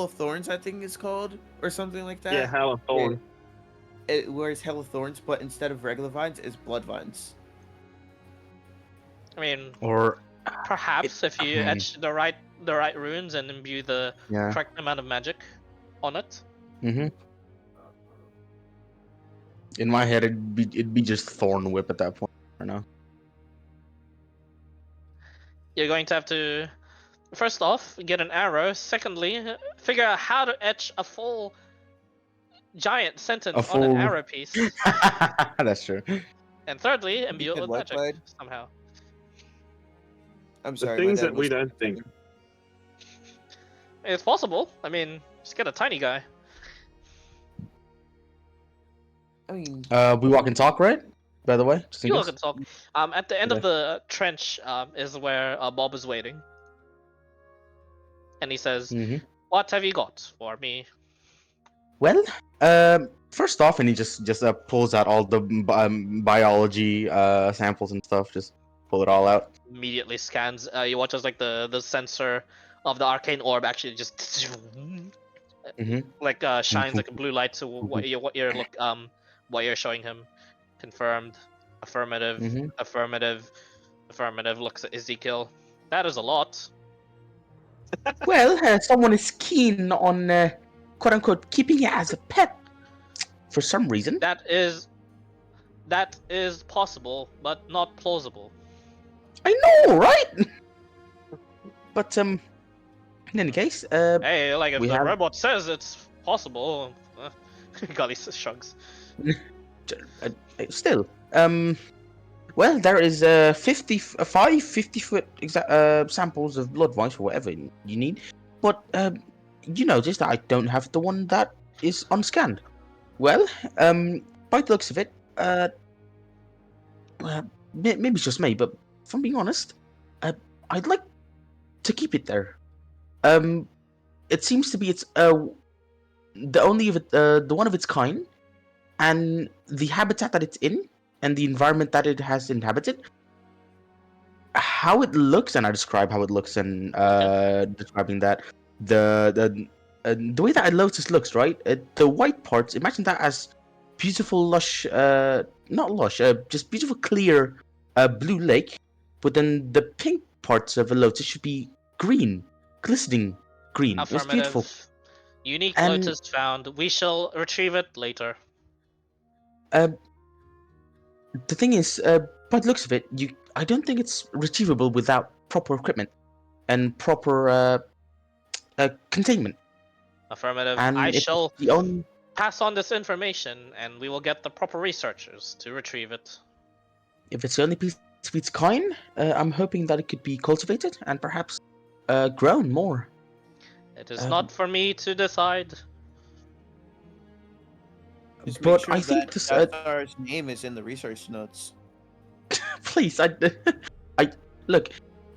of Thorns, I think it's called, or something like that. Yeah, Hell of Thorn. Whereas Hell of Thorns, but instead of regular vines, is blood vines. I mean, Or perhaps if you etch the right runes and imbue the yeah. correct amount of magic on it. Mm-hmm. In my head, it'd be just Thorn Whip at that point. I don't know. You're going to have to, first off, get an arrow. Secondly, figure out how to etch a full giant sentence on an arrow piece. That's true. And thirdly, imbue it could with what, magic bud? somehow. I'm The sorry. my things dad that we was- don't think. It's possible. I mean, just get a tiny guy. I mean, We walk and talk, right? By the way, just in You case. can talk. At the end of Okay. the trench is where Bob is waiting. And he says, Mhm. "What have you got for me?" Well, first off, and he just pulls out all the biology samples and stuff. Just pull it all out. Immediately scans. You watch as like the sensor of the arcane orb actually just Mhm. like shines like a blue light to what you're showing him. Confirmed. Affirmative. Mhm. Affirmative. Affirmative. Looks at Ezekiel. That is a lot. Well, someone is keen on, quote unquote, keeping it as a pet for some reason. That is possible, but not plausible. I know, right? But in any case, Hey, like if we the have- robot says it's possible, Gully shrugs. still, well, there is 50-foot samples of blood vines or whatever you need, but you notice that I don't have the one that is unscanned. Well, by the looks of it, maybe it's just me, but if I'm being honest, I'd like to keep it there. It seems to be the one of its kind, and the habitat that it's in, and the environment that it has inhabited. How it looks, and I describe how it looks, and describing that the way that a lotus looks, right? The white parts, imagine that as beautiful, lush, not lush, just beautiful, clear, blue lake. But then the pink parts of a lotus should be green, glistening green. It's beautiful. Affirmative. Unique And- lotus found. We shall retrieve it later. The thing is, by the looks of it, I don't think it's retrievable without proper equipment and proper containment. Affirmative. And I if shall the only pass on this information, and we will get the proper researchers to retrieve it. if it's the only piece of its kind, I'm hoping that it could be cultivated and perhaps grown more. It is Um, not for me to decide. Just But make sure I think that this, Dathar's name is in the research notes. please, I look.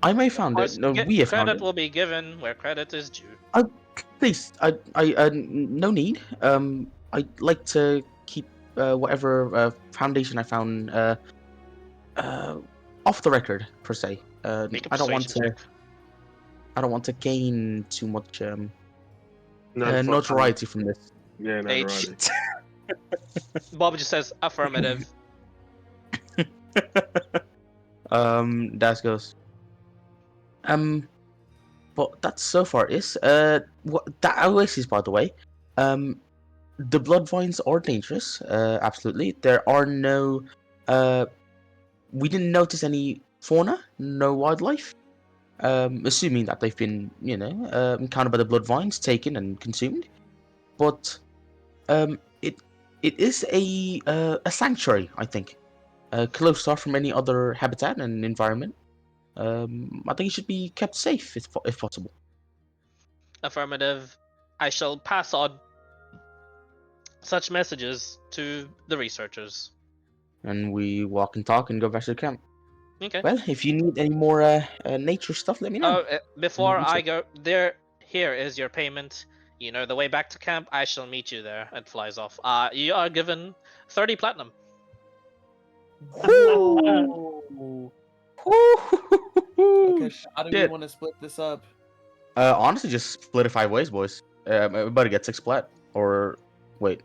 I may Of found course, it. No, we have found credit it. will be given where credit is due. Please, no need. I'd like to keep whatever foundation I found off the record per se. Make a I don't want to. persuasion check. I don't want to gain too much No, notoriety from this. Yeah, no, Age. right. Bob just says affirmative. Das goes. But that's so far is what that oasis, by the way. The blood vines are dangerous. Absolutely, there are no. We didn't notice any fauna, no wildlife. Assuming that they've been, encountered by the blood vines, taken and consumed. But it is a sanctuary, I think, closer from any other habitat and environment. I think it should be kept safe if possible. Affirmative. I shall pass on such messages to the researchers. And we walk and talk and go back to the camp. Okay. Well, if you need any more nature stuff, let me know. Before I research. go, here is your payment. You know the way back to camp. I shall meet you there. And flies off. You are given 30 platinum. Oh. Okay, how do we Shit. want to split this up? Honestly, just split it 5 ways, boys. Everybody gets 6 plat. Or wait,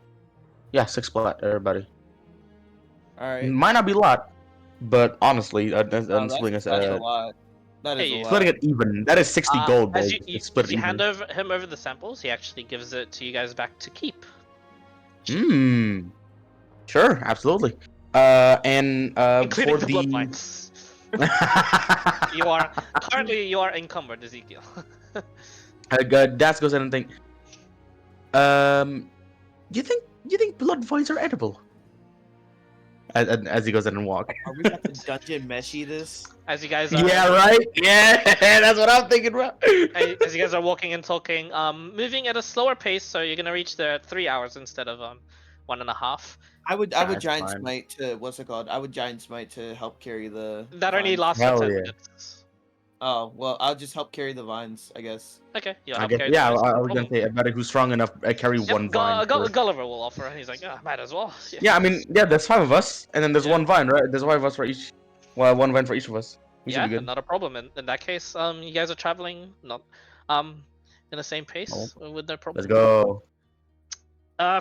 yeah, 6 plat. Everybody. All right. Might not be a lot, but honestly, Oh, splitting that's us, a lot. That is Hey, a lot. splitting it even. That is 60 gold, boys. As you It's split if you even. hand him over the samples, he actually gives it to you guys back to keep. Hmm. Sure, absolutely. And Including for the blood mines. You are currently encumbered, Ezekiel. Das goes in and think. You think blood vines are edible? As he goes in and walk. Are we about to dungeon meshy this? As you guys are Yeah, right. Yeah, that's what I'm thinking about. as you guys are walking and talking, moving at a slower pace, so you're gonna reach there at 3 hours instead of 1.5. I would That's giant fine. smite to what's it called? I would giant smite to help carry the That only vines. lasts Hell for 10 yeah. minutes. Oh well, I'll just help carry the vines, I guess. Okay, you'll I help guess, carry yeah, the vines, I no was gonna problem. say, I bet who's strong enough carry Yep, one vine. for- Gulliver will offer, and he's like, might as well. Yeah, I mean, yeah, there's 5 of us, and then there's Yeah. 1 vine, right? There's 5 of us for each. Well, 1 vine for each of us. We should Yeah, be good. not a problem. In that case, you guys are traveling not in the same pace with no problem. Let's go.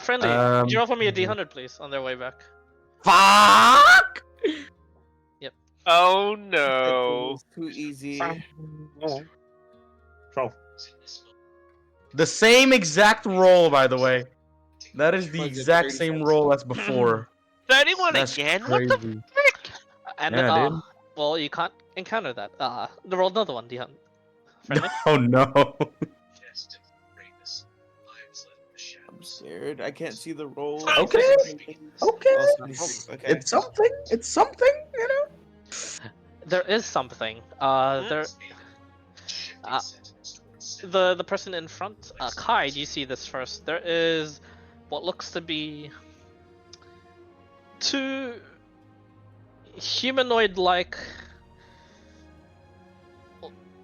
Friendly, could you roll for me a mhm. D100, please, on their way back? Fuck! Oh It no. was too easy. Troll. The same exact roll, by the way. That is the Was it exact 30 same cents? roll as before. 31 That's again? What the crazy. frick? And Yeah, dude. well, you can't encounter that. Roll another one, Dion. Friendly. Oh no. I'm scared. I can't see the roll. Okay. Okay. Oh, 76. Okay. It's something. It's something. You know. There is something. There. The person in front, Kai, you see this first. There is what looks to be two humanoid-like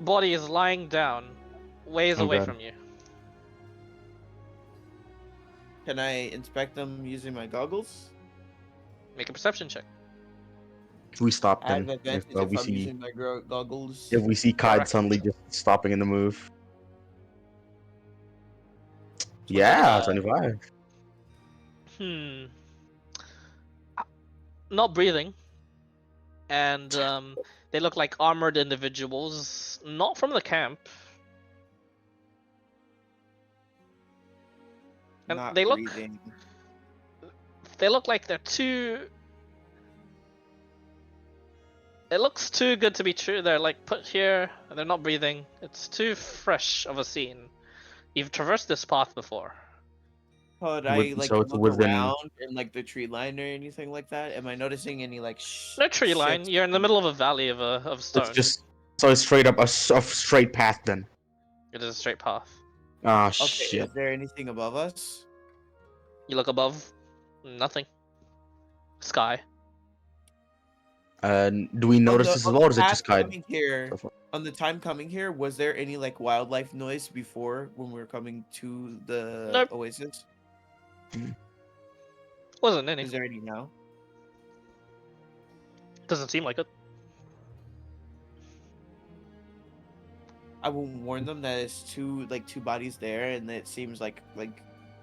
bodies lying down, ways Oh, away God. from you. Can I inspect them using my goggles? Make a perception check. We stop I have then. advantage If if we I'm see using my goggles. if we see Kai Correct. suddenly just stopping in the move. Yeah, 25. Not breathing. And they look like armored individuals, not from the camp. And Not they look breathing. like they're too. It looks too good to be true. They're like put here, and they're not breathing. It's too fresh of a scene. You've traversed this path before. Could I With- like so it's look within- around in like the tree line or anything like that? Am I noticing any like No tree line. shit? You're in the middle of a valley of stone. It's just so it's straight up a straight path then. It is a straight path. Ah Okay, shit. is there anything above us? You look above, nothing. Sky. Do we notice this as well, or is it just path Kai? coming here? So far? On the time coming here, was there any like wildlife noise before when we were coming to the Nope. oasis? Wasn't any. Is there any now? Doesn't seem like it. I will warn them that it's two bodies there, and it seems like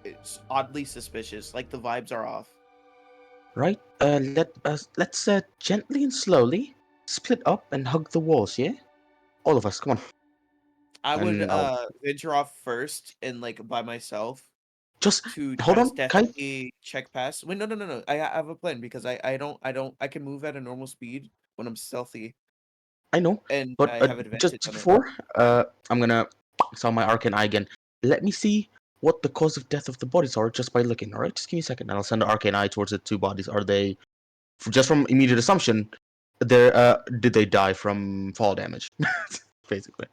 it's oddly suspicious. Like the vibes are off. Right. Let's gently and slowly split up and hug the walls. Yeah. All of us. Come on. I would And I'll- venture off first and like by myself Just to hold try on, to Kai. stealthily check past. Wait, no. I have a plan because I can move at a normal speed when I'm stealthy, I know. and But I have advantage just on it. before, I'm gonna sound my arcane eye again. Let me see what the cause of death of the bodies are just by looking. All right, just give me a second, and I'll send the arcane eye towards the two bodies. Are they, just from immediate assumption, did they die from fall damage? Basically.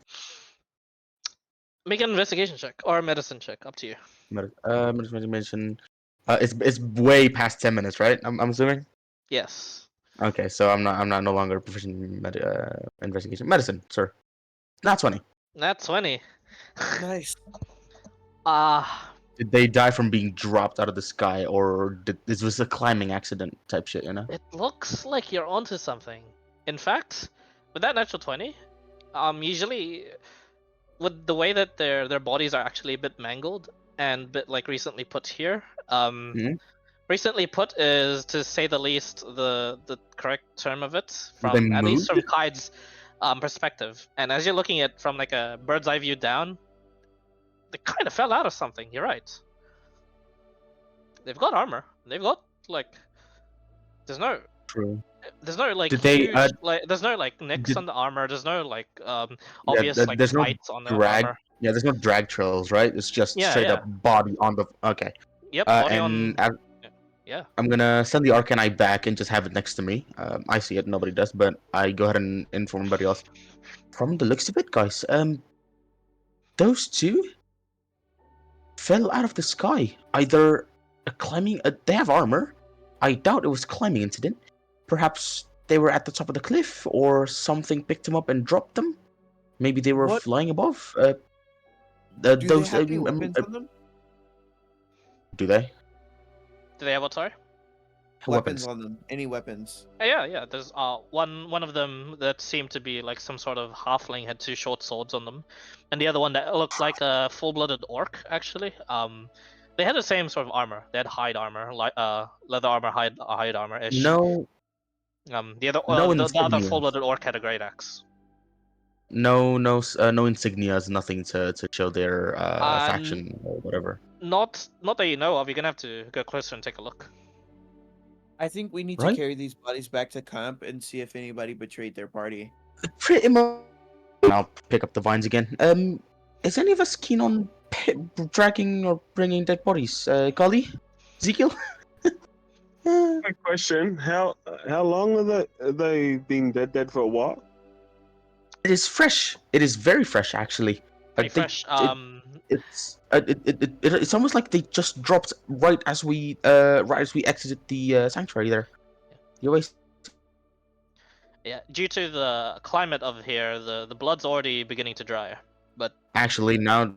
Make an investigation check or a medicine check. Up to you. Mention. It's way past 10 minutes, right? I'm assuming. Yes. Okay, so I'm no longer proficient in investigation medicine, sir. Not 20. Nat 20. Nice. Did they die from being dropped out of the sky, or this was a climbing accident type shit? You know. It looks like you're onto something. In fact, with that natural 20, usually with the way that their bodies are actually a bit mangled and bit like recently put here, recently put is, to say the least, the correct term of it, from at least from Kai's perspective. And as you're looking at from like a bird's eye view down, they kind of fell out of something. You're right. They've got armor. They've got like there's no like Did they, huge, there's no like nicks on the armor. There's no like obvious like there's no bites on the drag. armor. Yeah, there's no drag trails, right? It's just straight up body on the. Okay. Yep. Body and on. Yeah. I'm gonna send the arcane eye back and just have it next to me. I see it, nobody does, but I go ahead and inform everybody else. From the looks of it, guys, those two fell out of the sky. Either a climbing, they have armor. I doubt it was a climbing incident. Perhaps they were at the top of the cliff, or something picked them up and dropped them. Maybe they were flying above. Do they have any weapons on them? Do they? Do they have what? Sorry. Weapons on them? Any weapons? Yeah. There's one of them that seemed to be like some sort of halfling had two short swords on them, and the other one that looked like a full-blooded orc actually. They had the same sort of armor. They had hide armor, like leather armor, hide armor ish. No, The other No the other insignias. full-blooded orc had a great axe. No insignias, nothing to show their Uh, n- faction or whatever. Not that you know of. You're gonna have to go closer and take a look. I think we need to Right? carry these bodies back to camp and see if anybody betrayed their party. Pretty much. I'll pick up the vines again. Is any of us keen on dragging or bringing dead bodies? Golly, Ezekiel. Quick question: How long are they been dead for a while? It is fresh. It is very fresh, actually. Pretty They- fresh. It's almost like they just dropped right as we exited the sanctuary there. You always Yeah, due to the climate of here, the blood's already beginning to dry. But actually now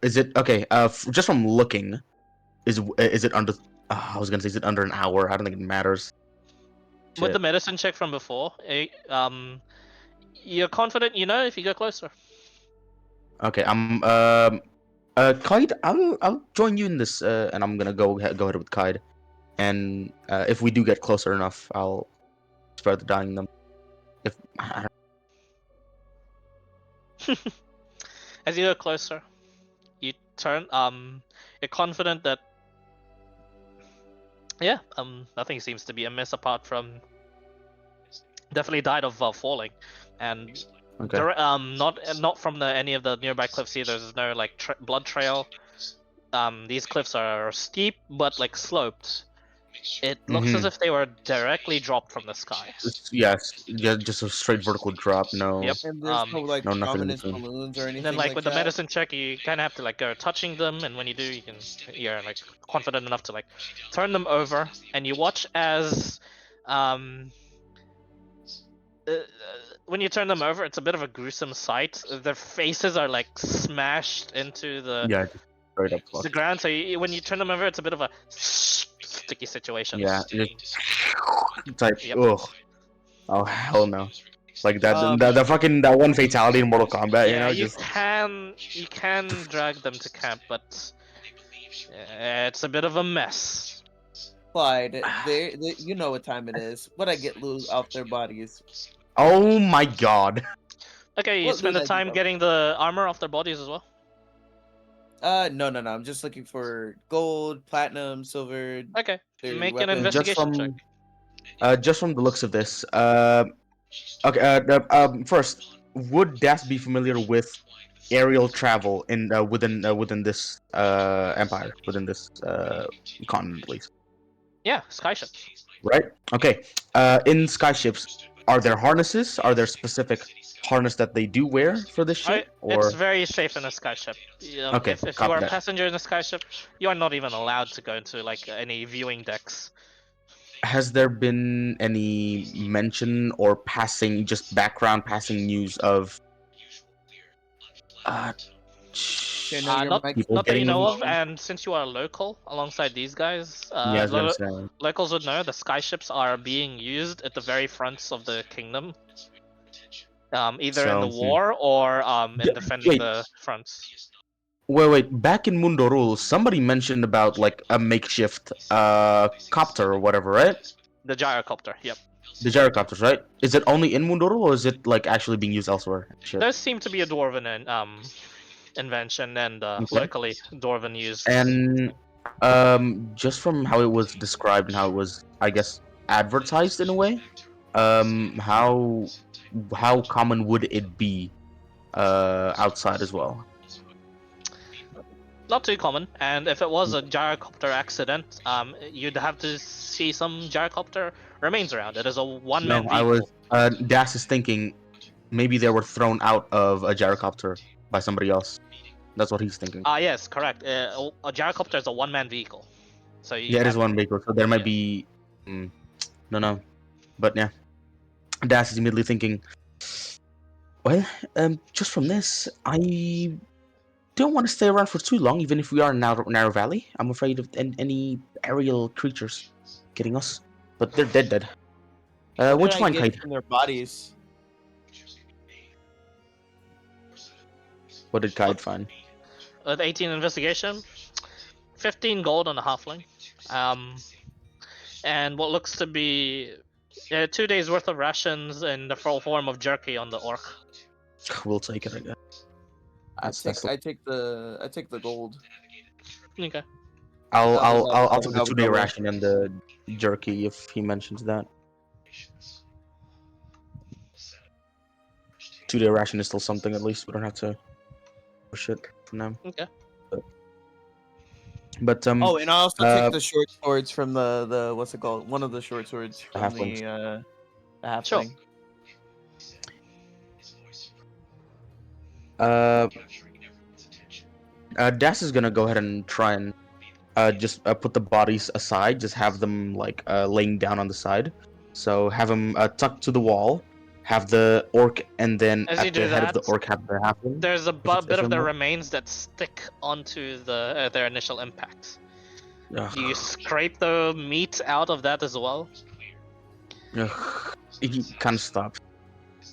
is it okay? Just from looking, is it under? I was gonna say, is it under an hour? I don't think it matters. with the Shit. medicine check from before, you're confident you know if you go closer. Okay, Kaid, I'll join you in this, and I'm gonna go ahead with Kaid, and if we do get closer enough, I'll spare the dying them. If I don't As you go closer, you turn. You're confident that. Yeah. Nothing seems to be amiss apart from. Definitely died of falling, and okay. not from any of the nearby cliffs either. There's no like blood trail. These cliffs are steep but like sloped. It looks as if they were directly dropped from the sky. Yes, yeah, just a straight vertical drop. No. Yep. And there's no like No, nothing in prominence between. balloons or anything And then like with the that. medicine check, you kind of have to like go touching them, and when you do, you're like confident enough to like turn them over, and you watch as when you turn them over, it's a bit of a gruesome sight. Their faces are like smashed into the Yeah, just straight up. the ground. So when you turn them over, it's a bit of a sticky situation. Yeah, it's like Yep. ugh. Oh hell no! Like that, Um, the fucking that one fatality in Mortal Kombat. Yeah, You know, you can drag them to camp, but it's a bit of a mess. Clyde, they you know what time it is. What I get loot off their bodies. Oh my god. Okay, you What spend the loot I time do? getting the armor off their bodies as well. No. I'm just looking for gold, platinum, silver. Okay, their make an weapons. investigation check. Just from the looks of this, okay. First, would Das be familiar with aerial travel in within this empire, within this continent, at least? Yeah, skyships. Right? Okay. In skyships, are there harnesses? Are there specific harness that they do wear for this shit? Or It's very safe in a skyship. Okay, If you copy are a that. passenger in a skyship, you are not even allowed to go into like any viewing decks. has there been any mention or passing, just background passing news of know your Not mic- people not that you getting know of, involved? and since you are local alongside these guys, Yeah, I was gonna say. locals would know the skyships are being used at the very fronts of the kingdom. Either in the So, war or in Yeah, defending wait. the fronts. Wait. Back in Mundo Rules, somebody mentioned about like a makeshift copter or whatever, right? The gyrocopter, yep. The gyrocopters, right? Is it only in Mundo Rule, or is it like actually being used elsewhere? Shit. Those seem to be a dwarven invention and Okay. locally dwarven used. And just from how it was described and how it was, I guess, advertised in a way, how common would it be outside as well? Not too common, and if it was a gyrocopter accident, you'd have to see some gyrocopter remains around. It is a one-man No, vehicle. I was. Das is thinking maybe they were thrown out of a gyrocopter by somebody else. That's what he's thinking. Yes, correct. A gyrocopter is a one-man vehicle, so you Yeah, it is have- one vehicle, so there might be. No, but yeah, Das is immediately thinking. Well, just from this, I don't want to stay around for too long, even if we are in narrow valley. I'm afraid of any aerial creatures getting us, but they're dead. What'd you did I find, get Kite? from their bodies? What did Kite find? With 18 investigation, 15 gold on the halfling, and what looks to be Yeah, 2 days worth of rations in the full form of jerky on the orc. We'll take it, I guess. I take the gold. Okay. I'll take the That would 2-day double. ration and the jerky if he mentions that. 2-day ration is still something. At least we don't have to push it for now. Okay. But Oh, and I also uh, take the short swords from the what's it called? One of the short swords The from halflings. the halfling. Das is gonna go ahead and try and just put the bodies aside. Just have them like laying down on the side. So have them tucked to the wall. Have the orc, and then As you at the do head of the that, orc have the halfling. There's a If bit of the more. remains that stick onto their initial impact. Ugh. You scrape the meat out of that as well. Ugh. He can't stop.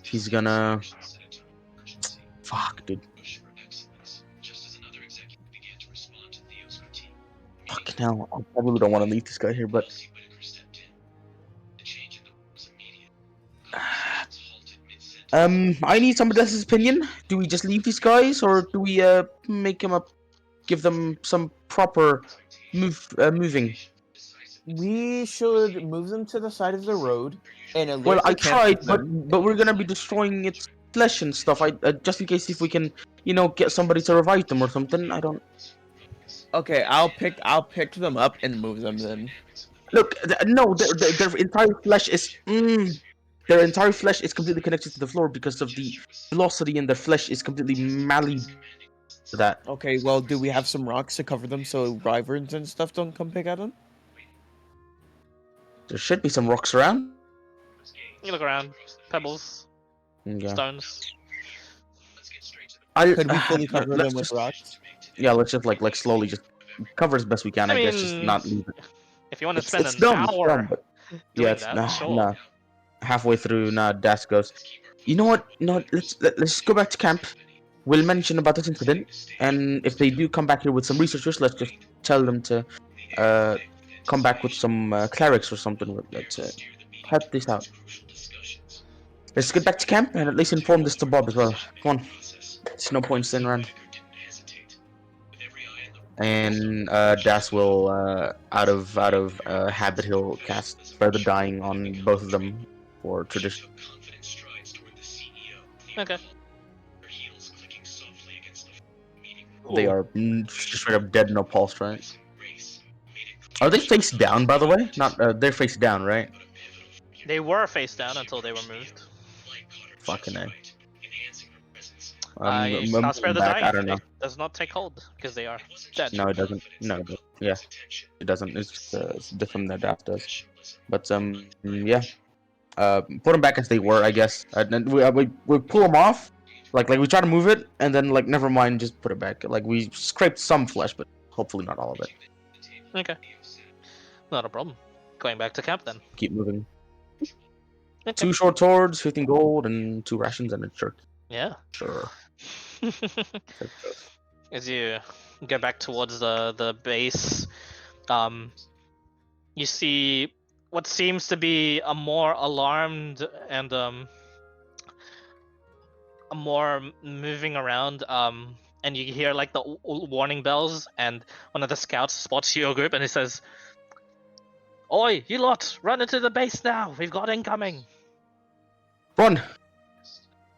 He's gonna. Fuck, dude. Fucking hell. I really don't want to leave this guy here, but. I need somebody else's opinion. Do we just leave these guys, or do we make them up, give them some proper moving? We should move them to the side of the road and alert Well, the I camp tried, with them. but we're gonna be destroying its flesh and stuff. I just in case if we can, get somebody to revive them or something. I don't. Okay, I'll pick them up and move them then. Look, no, their entire flesh is. Their entire flesh is completely connected to the floor because of the velocity, and their flesh is completely malleable to that. Okay, well, do we have some rocks to cover them so wyverns and stuff don't come pick at them? There should be some rocks around. You look around, pebbles, Yeah. stones. Could we fully cover them with rocks? Yeah, let's just like slowly just cover as best we can. I I guess just mean, not leave it. If you want to spend an dumb, hour but doing yeah, it's that, sure. nah. Halfway through, Das goes, you know what? No, let's just go back to camp. We'll mention about this incident, and if they do come back here with some researchers, let's just tell them to come back with some clerics or something. Let's help this out. Let's get back to camp and at least inform this to Bob as well. Come on. There's no point staying around. And Das will, out of habit, he'll cast Further Dying on both of them for tradition. Okay. They are straight up dead, no pulse, right? Are they face down, by the way? Not, they're face down, right? They were face down until they were moved. Fucking A. I'll spare the dying. I don't know. It does not take hold because they are dead. No, it doesn't. No, yeah, it doesn't. It's different than that does. But yeah. Put them back as they were, I guess. And we pull them off, like we try to move it, and then like never mind, just put it back. Like we scraped some flesh, but hopefully not all of it. Okay. Not a problem. Going back to camp then. Keep moving. Okay. 2 short swords, 15 gold, and 2 rations and a shirt. Yeah. Sure. As you get back towards the base, you see what seems to be a more alarmed and a more moving around, and you hear like the warning bells, and one of the scouts spots your group and he says, "Oi, you lot, run into the base now, we've got incoming." Run!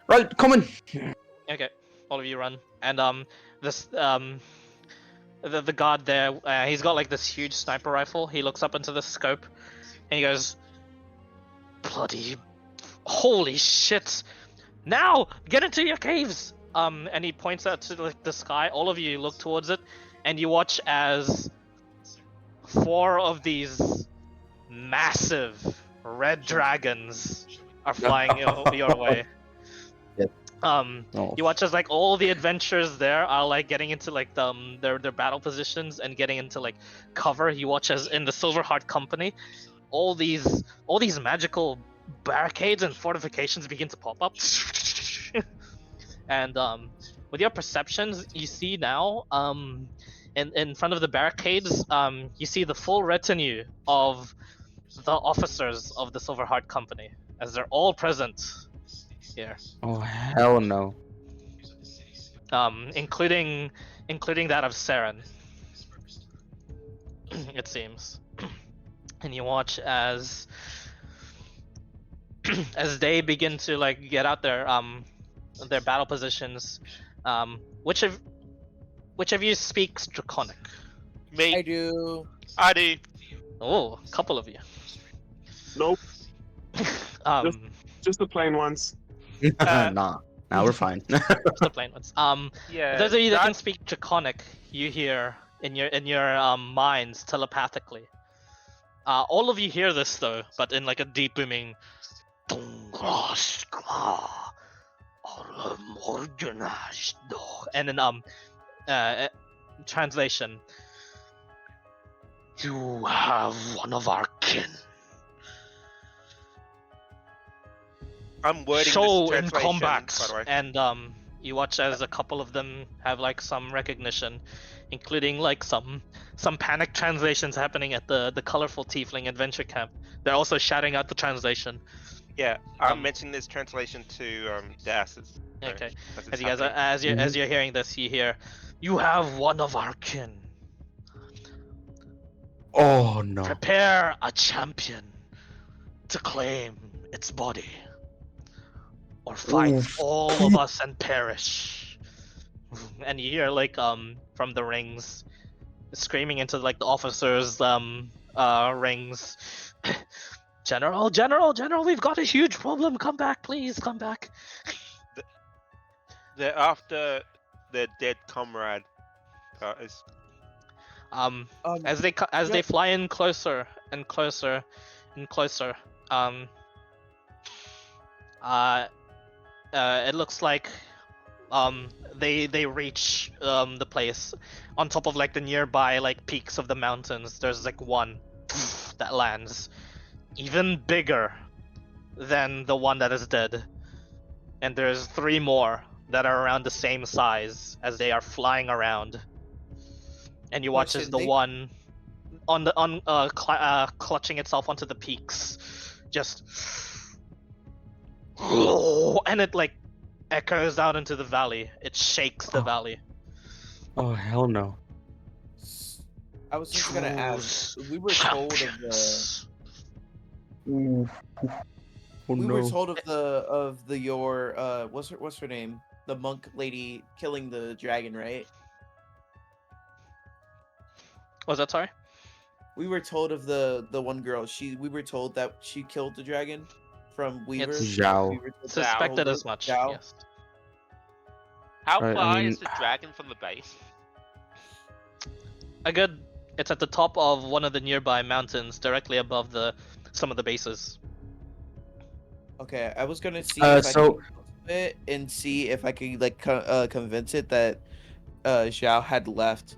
Right, coming! Okay, all of you run, and this the guard there, he's got like this huge sniper rifle. He looks up into the scope, and he goes, "Bloody, holy shit! Now get into your caves!" And he points out to like the sky. All of you look towards it, and you watch as 4 of these massive red dragons are flying your way. Yep. You watch as like all the adventurers there are like getting into like their battle positions and getting into like cover. You watch as in the Silverheart Company, all these magical barricades and fortifications begin to pop up. And with your perceptions, you see now in front of the barricades, you see the full retinue of the officers of the Silverheart Company, as they're all present here, Oh hell no. including that of Saren. It seems, and you watch as as they begin to like get out their battle positions. Which of you speaks Draconic? Me. I do. I do. Oh, a couple of you. Nope, um, just the plain ones. Nah, now we're fine. just the plain ones. Yeah. Those of you that can speak Draconic, you hear in your minds telepathically. All of you hear this though, but in like a deep booming. And then translation. You have one of our kin. I'm wording Show this in translation, combat, by the way. and you watch as a couple of them have like some recognition, including like some panic translations happening at the colorful tiefling adventure camp. They're also shouting out the translation. Yeah, I'm mentioning this translation to Das. Okay, as it's as you guys happening. as you're hearing this, you hear, "You have one of our kin. Oh no. Prepare a champion to claim its body, or fight Oof. all of us and perish." And you hear like from the rings, screaming into like the officers' rings. General, we've got a huge problem. Come back, please, come back. They're after their dead comrade. As they fly in closer and closer and closer, it looks like they reach the place on top of like the nearby like peaks of the mountains. There's like one that lands, even bigger than the one that is dead, and there's 3 more that are around the same size as they are flying around. And you watch as the one clutching itself onto the peaks just and it like echoes out into the valley. It shakes the valley. Oh hell no. I was just gonna ask. We were told of the. Ooh. Oh We no. were told of your what's her name? The monk lady killing the dragon, right? Was that sorry? We were told of the one girl. We were told that she killed the dragon from Weaver. It's Zhao. We were told that Suspected Zhao as much. Zhao. Yes. How Right, I far mean- is the dragon from the base? A good. It's at the top of one of the nearby mountains, directly above some of the bases. Okay, I was gonna see Uh, if I so- could it and see if I could like convince it that Zhao had left,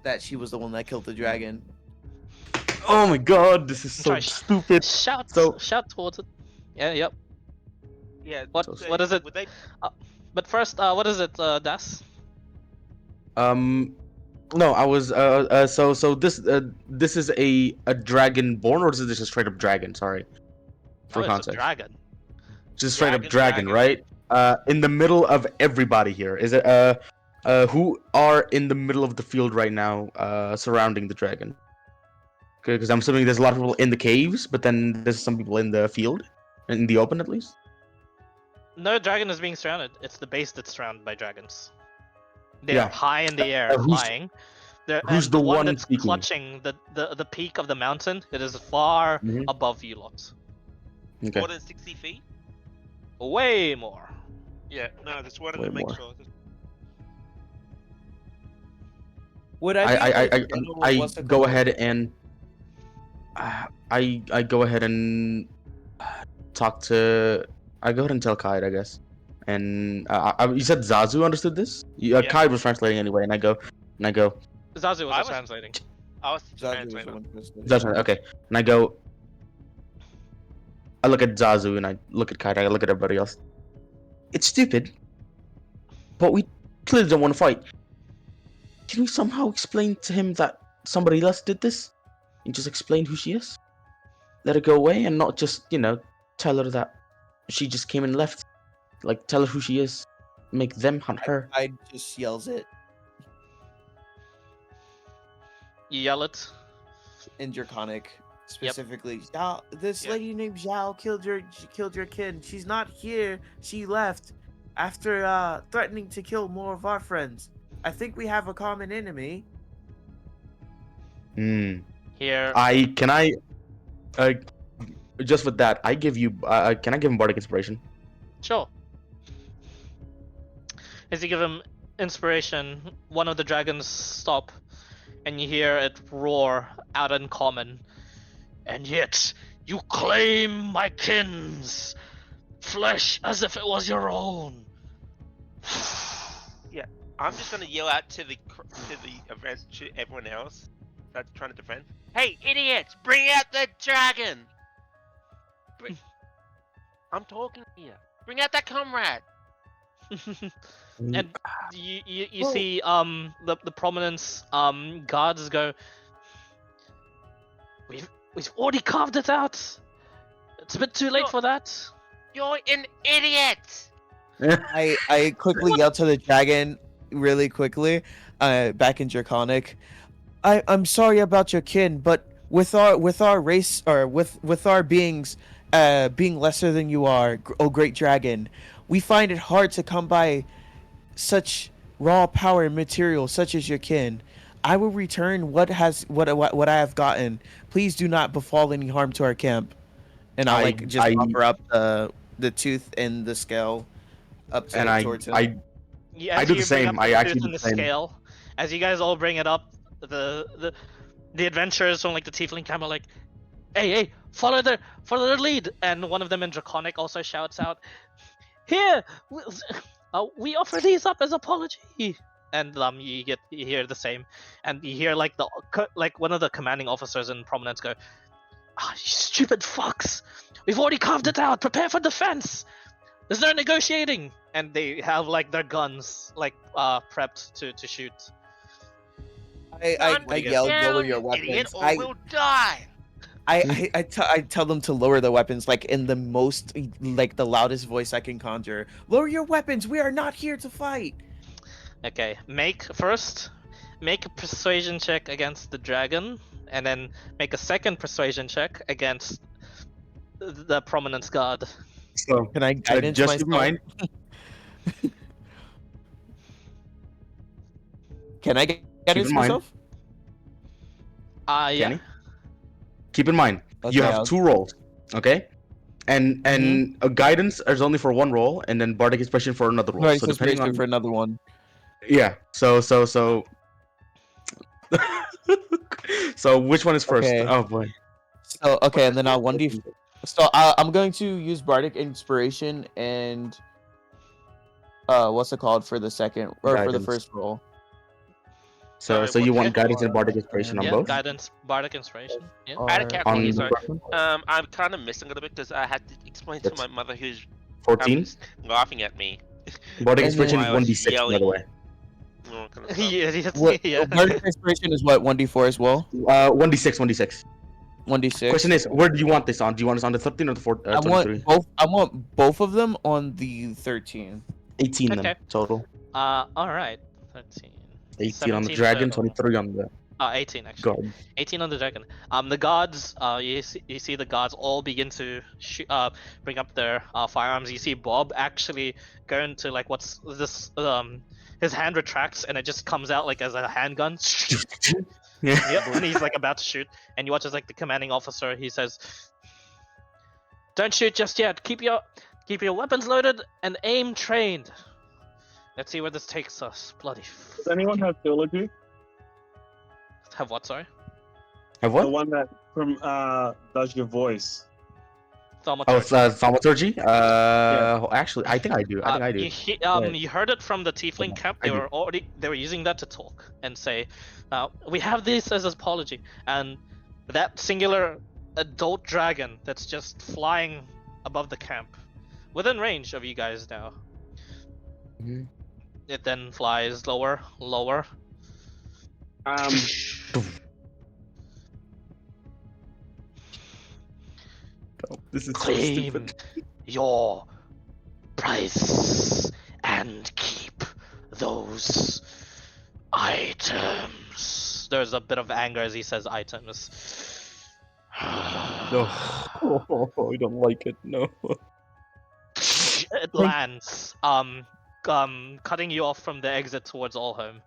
that she was the one that killed the dragon. Oh my god, this is so Sorry. stupid. Shout towards it. Yeah, yep. Yeah. What is it? Would they? But first, what is it, Das? No, I was so this is a dragonborn, or is this a straight up dragon? Sorry. For Oh, it's a context. dragon. Just straight up Dragon, dragon, right? In the middle of everybody here. Is it who are in the middle of the field right now, surrounding the dragon? Because I'm assuming there's a lot of people in the caves, but then there's some people in the field, in the open at least. No dragon is being surrounded. It's the base that's surrounded by dragons. They're Yeah. high in the air, who's- flying. who's And the one one that's speaking? clutching the peak of the mountain? It is far Mhm. above you lot. Okay. More than 60 feet? Way more. Yeah. No, just wanted Way to make more. sure. Would I? I go ahead and I go ahead and talk to. I go ahead and tell Kai, I guess. And you said Zazu understood this. Yeah. Kai was translating anyway, and I go. Zazu I was was- translating. I was Zazu was the translating. one translating. Zazu, okay, and I go. I look at Zazu and I look at Kai. I look at everybody else. It's stupid, but we clearly don't want to fight. Can we somehow explain to him that somebody else did this, and just explain who she is? let her go away and not just, tell her that she just came and left. Like, tell her who she is. Make them hunt her. I just yells it You yell it. in Draconic, specifically. Zhao, this lady named Zhao killed your kid. She's not here. She left after threatening to kill more of our friends. I think we have a common enemy. Hmm. Here. Just with that, I give you. Can I give him bardic inspiration? Sure. As you give him inspiration, one of the dragons stop, and you hear it roar out in common. And yet, you claim my kin's flesh as if it was your own. I'm just gonna yell out to everyone else that's trying to defend. Hey, idiots! Bring out the dragon! I'm talking here. Bring out that comrade. And you see the prominence guards go. We've already carved it out. It's a bit too late for that. You're an idiot. I quickly yell to the dragon, really quickly, back in Draconic. I'm sorry about your kin, but with our race, or with our beings being lesser than you are, oh great dragon, we find it hard to come by such raw power and material such as your kin. I will return what I have gotten. Please do not befall any harm to our camp. And I offer up the tooth and the scale up to towards him. I do the same. I actually do the same. Scale, as you guys all bring it up, the adventurers from like the Tiefling camp are like, hey, follow their lead, and one of them in Draconic also shouts out, "Here, we offer these up as apology." And you hear the same, and you hear like one of the commanding officers in Prominence go, "Ah, you stupid fucks! We've already carved it out. Prepare for defense. There's no negotiating." And they have like their guns like prepped to shoot. I yell, lower your weapons. Idiot, or we'll die. I tell them to lower the weapons, like in the most, like the loudest voice I can conjure. Lower your weapons. We are not here to fight. Okay, make a persuasion check against the dragon, and then make a second persuasion check against the Prominence guard. So can I guidance just myself? mind? Can I guidance myself? Yeah. Kenny? Keep in mind, Okay, you have 2 rolls, okay? And a guidance is only for 1 roll, and then bardic inspiration for another roll. Right, so so depending on for another one. Yeah. So so which one is first? Okay. Oh boy. So okay, and then I'll 1d. So I'm going to use bardic inspiration and what's it called for the second or Guidance. for the first roll? So Sorry, you what want the- guidance and bardic inspiration on Yeah, both? guidance, bardic inspiration. Yeah. Or- I had a On calculator, the sorry. weapon? I'm kind of missing a little bit because I had to explain to That's my mother who's 14. laughing at me. Bardic And inspiration is then- 1d6 by the Yelling. way. Oh, kind of Yeah, What, yeah. bardic inspiration is what, 1d4 as well? 1d6. 1d6. Question is, where do you want this on? Do you want this on the 13 or the 4, I 23? want both of them on the 13. 18 Okay. then total. All right. 13. 18 on the 17 dragon, total. 23 on the 18 actually. guard. 18 on the dragon. The guards, you see the guards all begin to bring up their firearms. You see Bob actually go into like what's this his hand retracts and it just comes out like as a handgun. Yeah. Yep, and he's like about to shoot, and you watch as like the commanding officer. He says, "Don't shoot just yet. Keep your weapons loaded and aim trained. Let's see where this takes us." Bloody. Does anyone have theology? Have what? Sorry. Have The what? one that from does your voice. Thaumaturgy. Oh, it's thaumaturgy? Actually, I think I do. I think I do. You heard it from the Tiefling camp. They I do. were using that to talk and say, "We have this as an apology." And that singular adult dragon that's just flying above the camp, within range of you guys now. Mhm. It then flies lower. This is so claim stupid. your prize and keep those items. There's a bit of anger as he says items. No. Oh, I don't like it. No. It lands, cutting you off from the exit towards Allhome,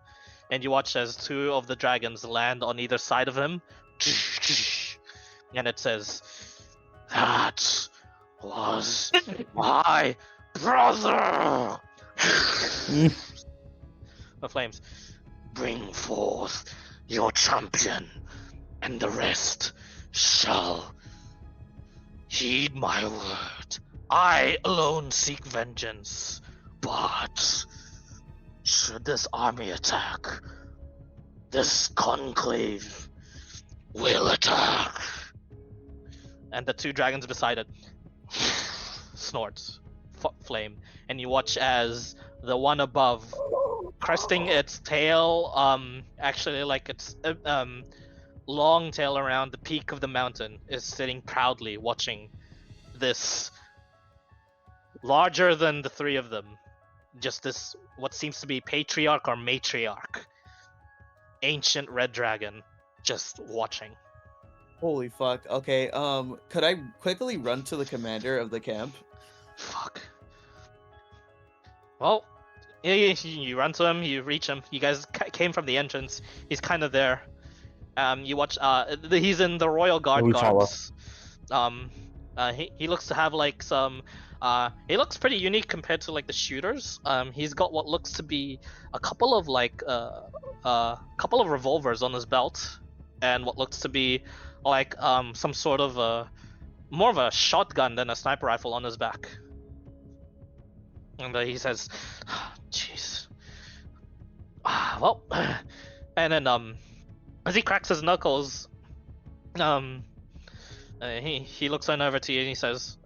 and you watch as two of the dragons land on either side of him, and it says, "That was my brother." The flames, bring forth your champion, and the rest shall heed my word. I alone seek vengeance, but should this army attack, this conclave will attack. And the two dragons beside it snorts flame, and you watch as the one above, cresting its tail, actually like its long tail around the peak of the mountain, is sitting proudly watching this larger than the three of them, just this what seems to be patriarch or matriarch, ancient red dragon, just watching. Holy fuck. Okay, could I quickly run to the commander of the camp? Fuck. Well, you run to him, you reach him. You guys came from the entrance. He's kind of there. You watch. He's in the royal guard We follow. guards. He looks to have like some. He looks pretty unique compared to like the shooters. He's got what looks to be a couple of like couple of revolvers on his belt, and what looks to be like some sort of more of a shotgun than a sniper rifle on his back. And he says, "Jeez." Well, and then as he cracks his knuckles, he looks on over to you and he says,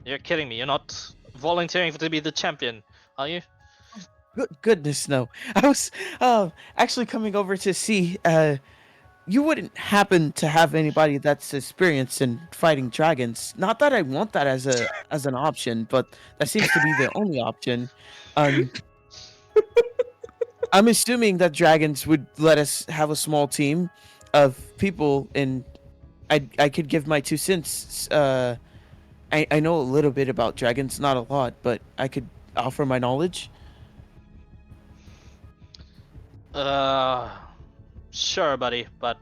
"You're kidding me. You're not volunteering to be the champion, are you?" Goodness, no. I was actually coming over to see. You wouldn't happen to have anybody that's experienced in fighting dragons. Not that I want that as an option, but that seems to be the only option. I'm assuming that dragons would let us have a small team of people, and I could give my 2 cents. I know a little bit about dragons, not a lot, but I could offer my knowledge. Sure, buddy, but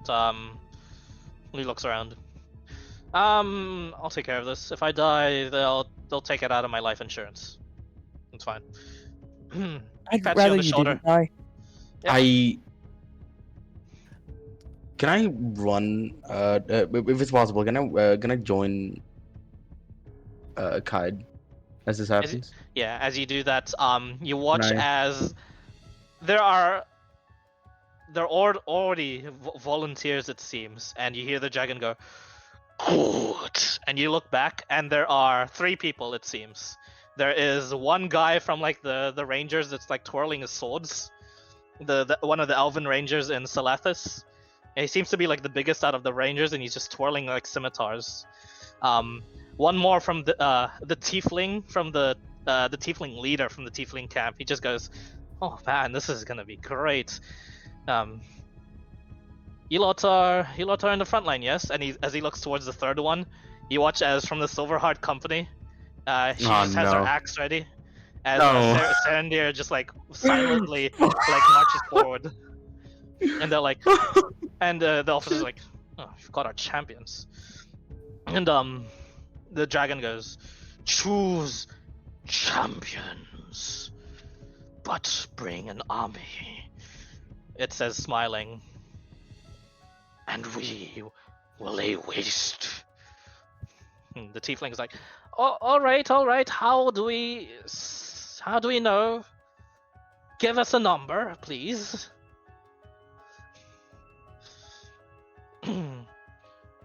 he looks around. I'll take care of this. If I die, they'll take it out of my life insurance. It's fine. I'd Pat rather on the you shoulder. didn't die. Yeah. Can I run? If it's possible, can I join? Kaid, as this happens. Yeah, as you do that, you watch Nice. as there are already volunteers, it seems, and you hear the dragon go, "Good," and you look back, and there are 3 people, it seems. There is one guy from like the rangers that's like twirling his swords, the one of the elven rangers in Salathis. And he seems to be like the biggest out of the rangers, and he's just twirling like scimitars. One more from the tiefling, from the tiefling leader from the tiefling camp. He just goes, "Oh man, this is gonna be great." You lot are in the front line, yes? And as he looks towards the third one, you watch as from the Silverheart Company, she just has her axe ready, as Sarandir just like silently like marches forward, and they're like, and the officer's like, "Oh, we've got our champions," and the dragon goes, "Choose champions, but bring an army." It says, smiling, "And we will lay waste." The tiefling is like, "Oh, all right. How do we know? Give us a number, please."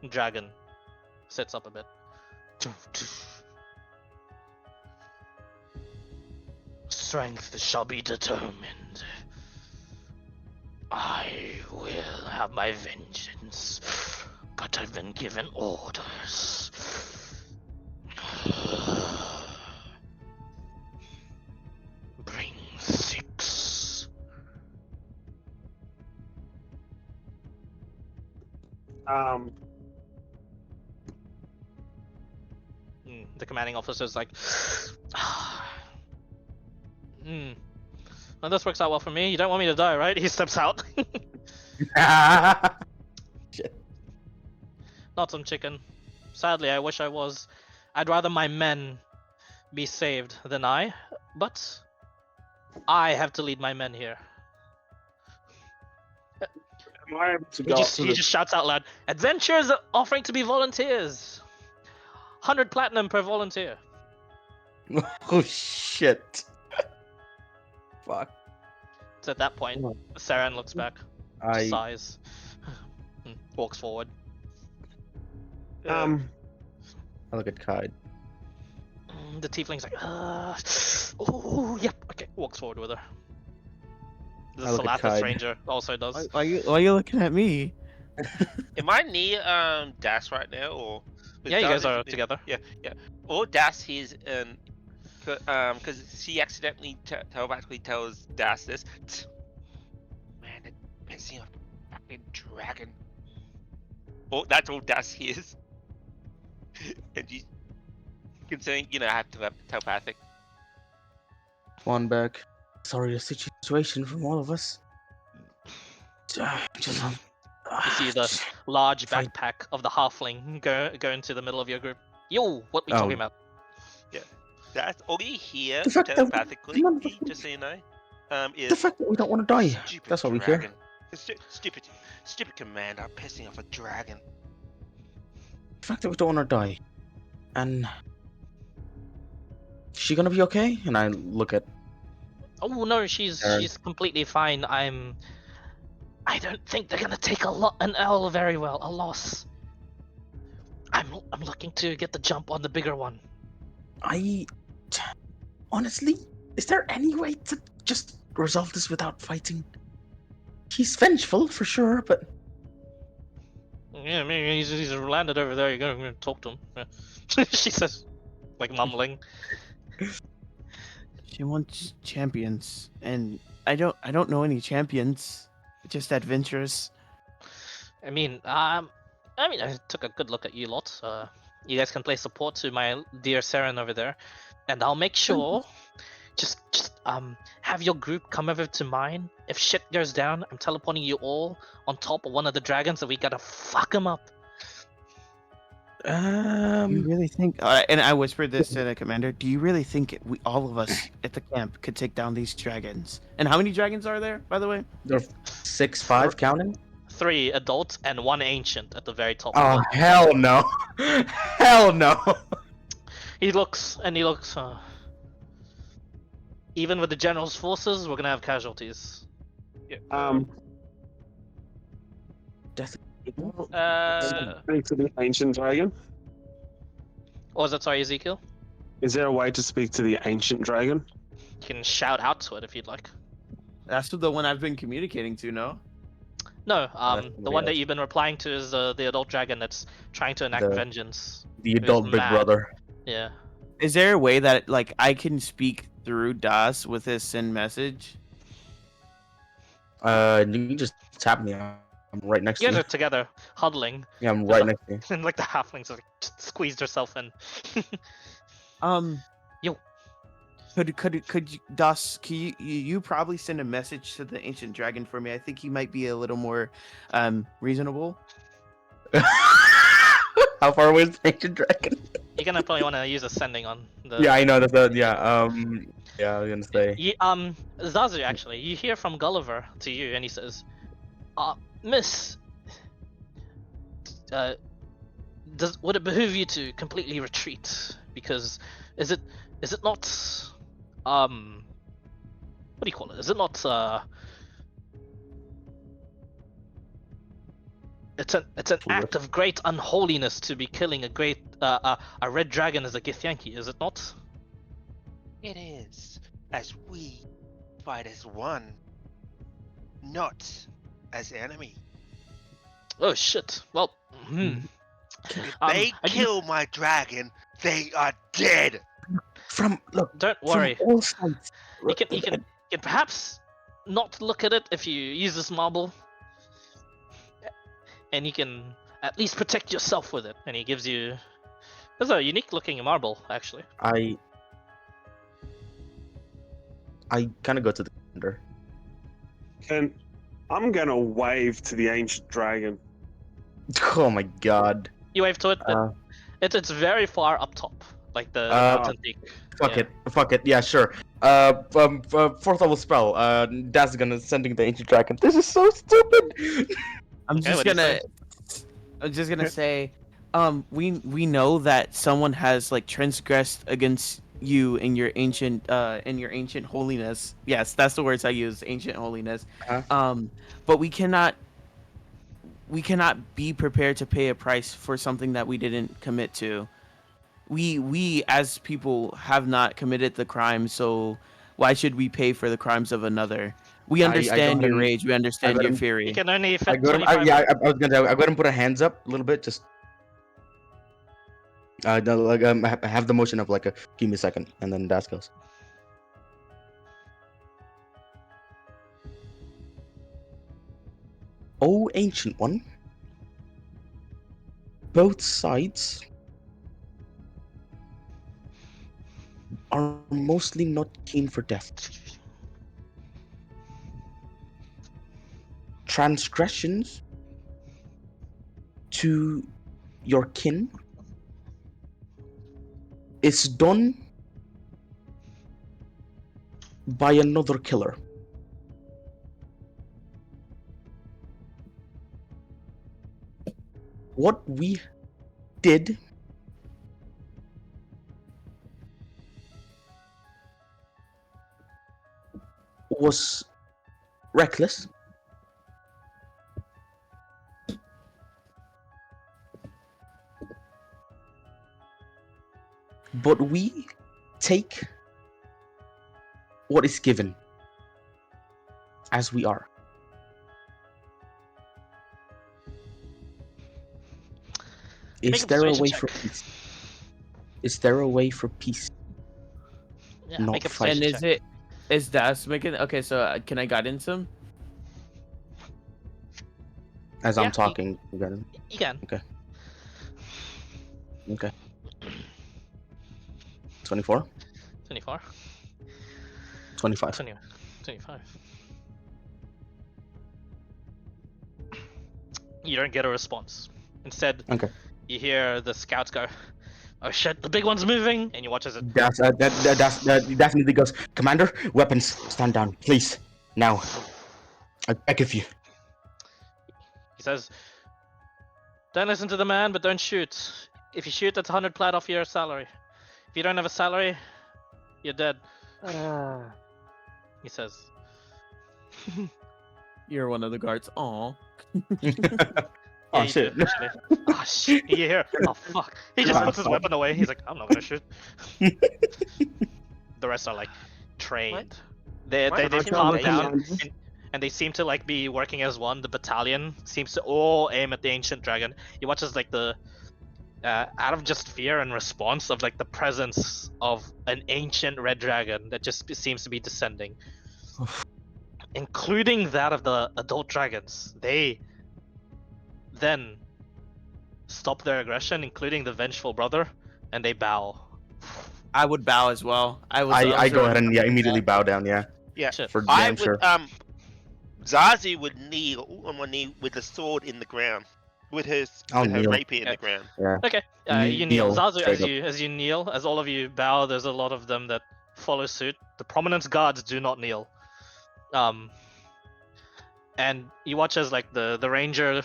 Dragon sits up a bit. "Strength shall be determined. I will have my vengeance but I've been given orders. Bring 6. The commanding officer's like, well, this works out well for me. You don't want me to die, right? He steps out. Not some chicken. Sadly, I wish I was. I'd rather my men be saved than I, but I have to lead my men here. Am I able to He go up just, to he just shouts out loud, "Adventurers are offering to be volunteers. 100 platinum per volunteer." Oh shit! Fuck. So at that point, Saren looks back, sighs, walks forward. I look at Kide. The tiefling's like, oh, yep, okay, walks forward with her. The I look at Salathis Kide. ranger also does. Why are you looking at me? Am I near Das right now, or? Yeah, you guys are together. Yeah. Or Das hears because she accidentally telepathically tells Das this. Man, it's pissing off a fucking dragon. Oh, that's all Das hears. And you, considering I have to have telepathic. One back. Sorry, a situation from all of us. Just, You see the large backpack of the halfling go into the middle of your group. Yo, what we talking about? Yeah, that's all you hear The fact that- telepathically. come on, Just so you know, is the fact that we don't want to die. stupid That's all we dragon. care. Stupid commander pissing off a dragon. The fact that we don't want to die. And is she gonna be okay? And I look at. Oh no, she's completely fine. I don't think they're gonna take an L very well. A loss. I'm looking to get the jump on the bigger one. Honestly, is there any way to just resolve this without fighting? He's vengeful for sure, but Yeah, I mean he's landed over there. You're gonna talk to him. Yeah. She says, like mumbling. She wants champions, and I don't know any champions. Just adventurers. I mean, I took a good look at you lot. You guys can play support to my dear Saren over there, and I'll make sure. Just have your group come over to mine. If shit goes down, I'm teleporting you all on top of one of the dragons, and we gotta fuck them up. You really think? And I whispered this to the commander. Do you really think we all of us at the camp could take down these dragons? And how many dragons are there, by the way? there are 6-5 counting. 3 adults and 1 ancient at the very top. Oh hell no! Hell no! He looks. Even with the general's forces, we're gonna have casualties. Death. Speak to the ancient dragon. Or is that sorry, Ezekiel? Is there a way to speak to the ancient dragon? You can shout out to it if you'd like. That's the one I've been communicating to. No. No, that's the somebody one that else. you've been replying to is the adult dragon that's trying to enact The- vengeance. The adult Who's big mad. brother. Yeah. Is there a way that like I can speak through Das with his send message? You can just tap me. I'm right next You to guys you. are together, huddling, Yeah, I'm right next to you. and like the halflings like just squeezed herself in. Yo. Could you, Das? Can you probably send a message to the ancient dragon for me? I think he might be a little more reasonable. How far away is the ancient dragon? You're gonna probably want to use ascending on the. Yeah, I know that's yeah. Yeah, I was gonna say. Zazu, actually, you hear from Gulliver to you, and he says, Miss, would it behoove you to completely retreat? Because is it not, what do you call it? Is it not, it's an act of great unholiness to be killing a red dragon as a Githyanki, is it not? It is, as we fight as one, not as enemy. Oh shit. Well, If they I can- kill my dragon, they are dead. don't worry. From all sides. You can perhaps not look at it if you use this marble, and you can at least protect yourself with it. And he gives you. It's a unique looking marble, actually. I kind of go to the commander. I'm gonna wave to the ancient dragon. Oh my god. You wave to it. Uh, It's very far up top, like the Uh, mountain peak. Fuck Yeah. it. Fuck it. Yeah, sure. Fourth level spell. That's gonna sending the ancient dragon. This is so stupid. I'm Okay, just what do you gonna. I'm just gonna say, we know that someone has like transgressed against you in your ancient holiness. Yes, that's the words I use, ancient holiness. Uh-huh. But we cannot be prepared to pay a price for something that we didn't commit to. We as people have not committed the crime, so why should we pay for the crimes of another? We I understand got your him- rage. We understand got your him- fury. You can only I fit got him. 25. I was gonna. I got him. Put a hands up a little bit. Just. I have the motion of like a. Give me a second, and then Das goes. Oh, ancient one. Both sides are mostly not keen for death. Transgressions to your kin is done by another killer. What we did was reckless. But we take what is given as we are. Is Make a there a persuasion way check. for peace? Is there a way for peace? Yeah, not make a fight. And persuasion check. is Das making? Okay, so can I guidance him? As Yeah, I'm he- talking, you got him. You can. Okay. 24, 24, 25. 20, 25. You don't get a response. Instead, Okay. you hear the scouts go, "Oh shit, the big one's moving!" And you watch as it. That definitely goes. Commander, weapons, stand down, please. Now, I beg of you. He says, "Don't listen to the man, but don't shoot. If you shoot, that's 100 plat off your salary. If you don't have a salary, you're dead." He says. You're one of the guards. Aw. Oh you shit. do, actually. Oh shit! You hear? Oh fuck! He just puts his weapon away. He's like, "I'm not gonna shoot." The rest are like trained. They've calmed down, and they seem to like be working as one. The battalion seems to all aim at the ancient dragon. You watch as like the out of just fear and response of like the presence of an ancient red dragon that just seems to be descending, including that of the adult dragons. They then stop their aggression, including the vengeful brother, and they bow. I would bow as well. I I go ahead and immediately bow down. Yeah. Yeah. Shit. For I damn would sure. Zazu would kneel on one knee with the sword in the ground, with her I'll with her kneel. rapier in the ground. Okay, you kneel. Kneel, Zazu, straight up. as you kneel, as all of you bow, there's a lot of them that follow suit. The prominent guards do not kneel. And you watch as like the ranger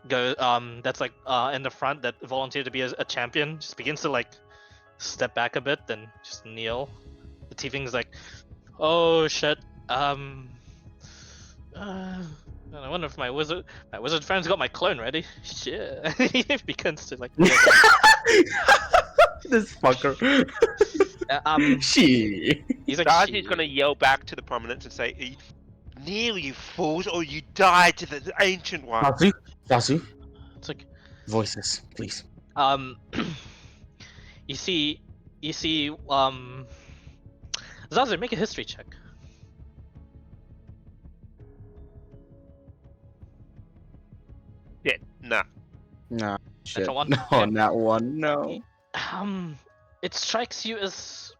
go that's like in the front that volunteered to be a champion just begins to like step back a bit, then just kneel. The tiefling's like, "Oh shit, I wonder if my wizard friend's got my clone ready." Shit. He begins to like kneel This fucker. down. She. He's like, Zazu's "Shit." gonna yell back to the prominents and say, "Kneel, you fools, or you die to the ancient one." Zazu, It's like voices, please. you see, Zazu, make a history check. Yeah, nah. Nah, shit. Natural one? No, Okay. not one. No. It strikes you as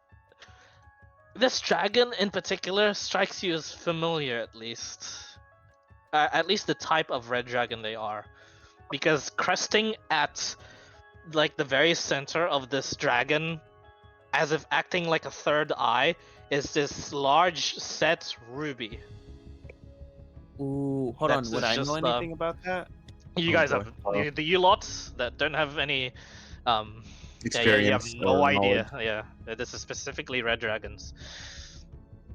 this dragon in particular strikes you as familiar, at least the type of red dragon they are, because cresting at like the very center of this dragon, as if acting like a third eye, is this large set ruby. Ooh, hold on. That's Would I know just, anything about that? You Oh, guys boy. have the you lots that don't have any yeah, you have Experience no or idea. knowledge. Yeah, this is specifically red dragons.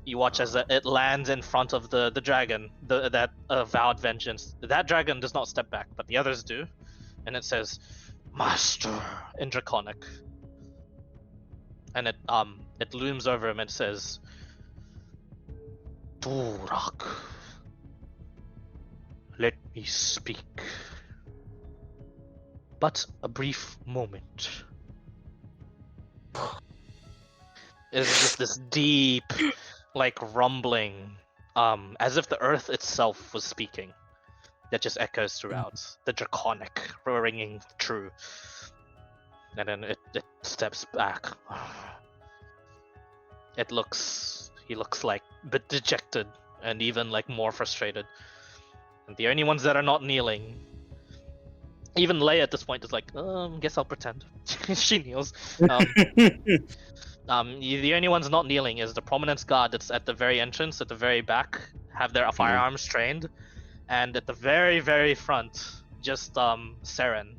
You watch as it lands in front of the dragon, that vowed vengeance. That dragon does not step back, but the others do, and it says, "Master," in Draconic, and it looms over him and says, "Durak, let me speak. But a brief moment." It's just this deep, like, rumbling, as if the earth itself was speaking, that just echoes throughout, the Draconic ringing true. And then it steps back. He looks like a bit dejected and even like more frustrated. And the only ones that are not kneeling, even Leia at this point is like, guess I'll pretend. She kneels. The only ones not kneeling is the Prominence Guard that's at the very entrance, at the very back, have their firearms trained, and at the very, very front, just Seren,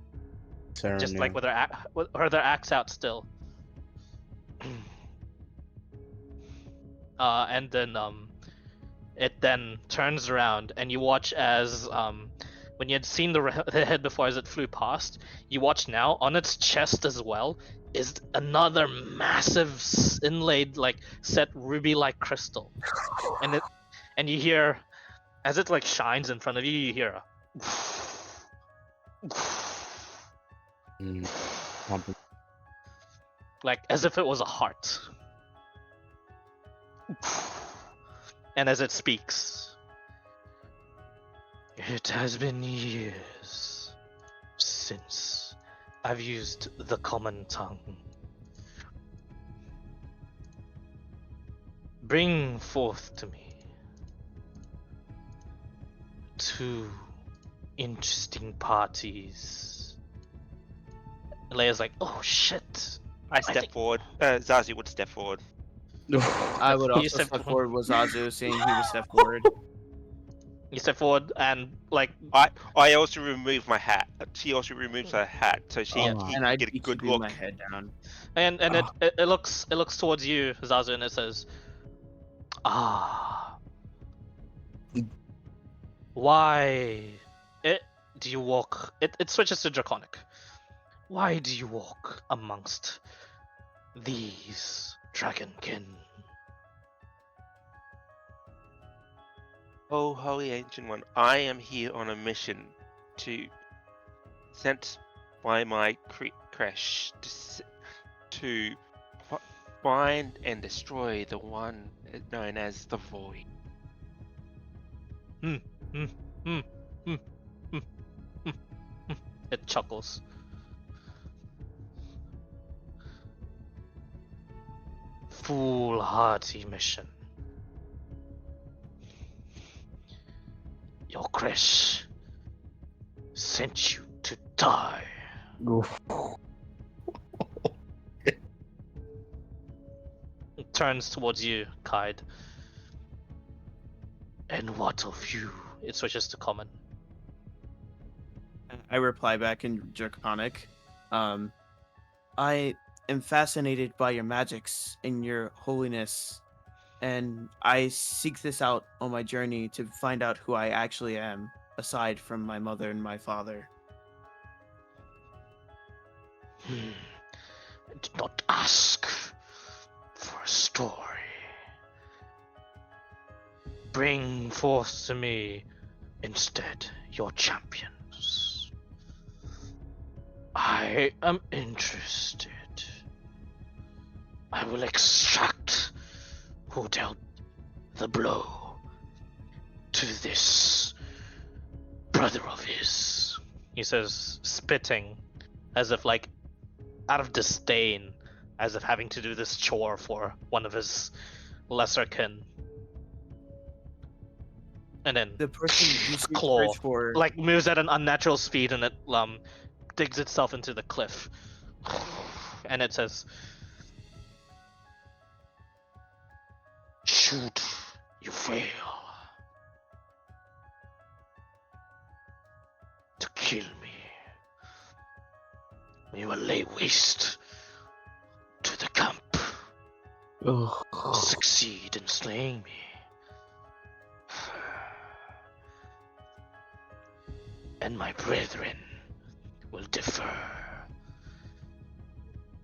just like with her axe out still. And then it then turns around, and you watch as when you had seen the head before as it flew past, you watch now on its chest as well is another massive inlaid, like, set ruby-like crystal, and you hear as it like shines in front of you, you hear a like as if it was a heart. And as it speaks, it has been years since I've used the common tongue. Bring forth to me 2 interesting parties. Leia's like, oh shit. I step forward. Zazie would step forward. I would You also step step forward with Zazu, seeing he would step forward. You step forward and like I also remove my hat. She also removes her hat, so he And can I'd get a be good keeping look. my head down. and it looks towards you, Zazu, and it says, why do you walk? It switches to Draconic. Why do you walk amongst these dragonkin? Oh, Holy Ancient One, I am here on a mission sent by my Kresh to find and destroy the one known as the Void. It chuckles. Foolhardy mission. Your Kresh sent you to die. It turns towards you, Kaid. And what of you? It switches to common. I reply back in Draconic. I am fascinated by your magics and your holiness, and I seek this out on my journey to find out who I actually am, aside from my mother and my father. I did not ask for a story. Bring forth to me instead your champions. I am interested. I will extract who dealt the blow to this brother of his. He says, spitting, as if like out of disdain, as if having to do this chore for one of his lesser kin. And then The person you seek claw search for. like moves at an unnatural speed, and it digs itself into the cliff. And it says, shoot, you fail. To kill me. You will lay waste to the camp. Succeed in slaying me. And my brethren will differ.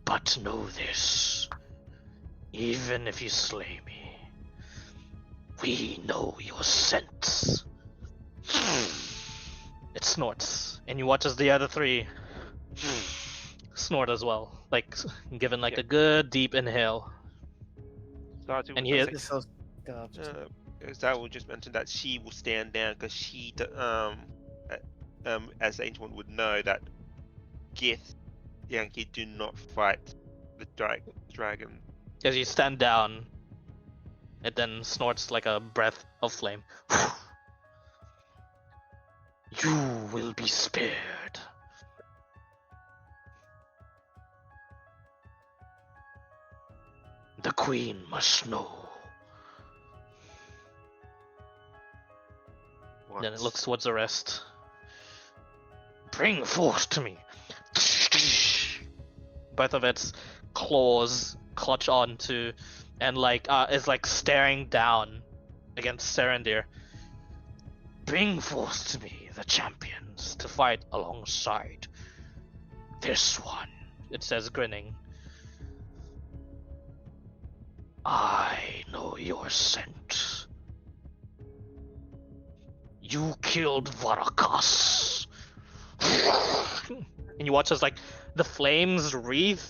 But know this, even if you slay me, we know your scent. It snorts, and you watch as the other three snort as well, like given like a good deep inhale. And he This is so stuffed. Zara will just mention that she will stand down because she, as the Ancient One would know, that Gith, Yankee do not fight the dragon. As you stand down, it then snorts like a breath of flame. You will be spared. The Queen must know. Then it looks towards the rest. Bring force to me. Both of its claws clutch onto, and like is like staring down against Serendir. Bring forth to me the champions to fight alongside this one. It says, grinning. I know your scent. You killed Varakas. And you watch as like the flames wreathe.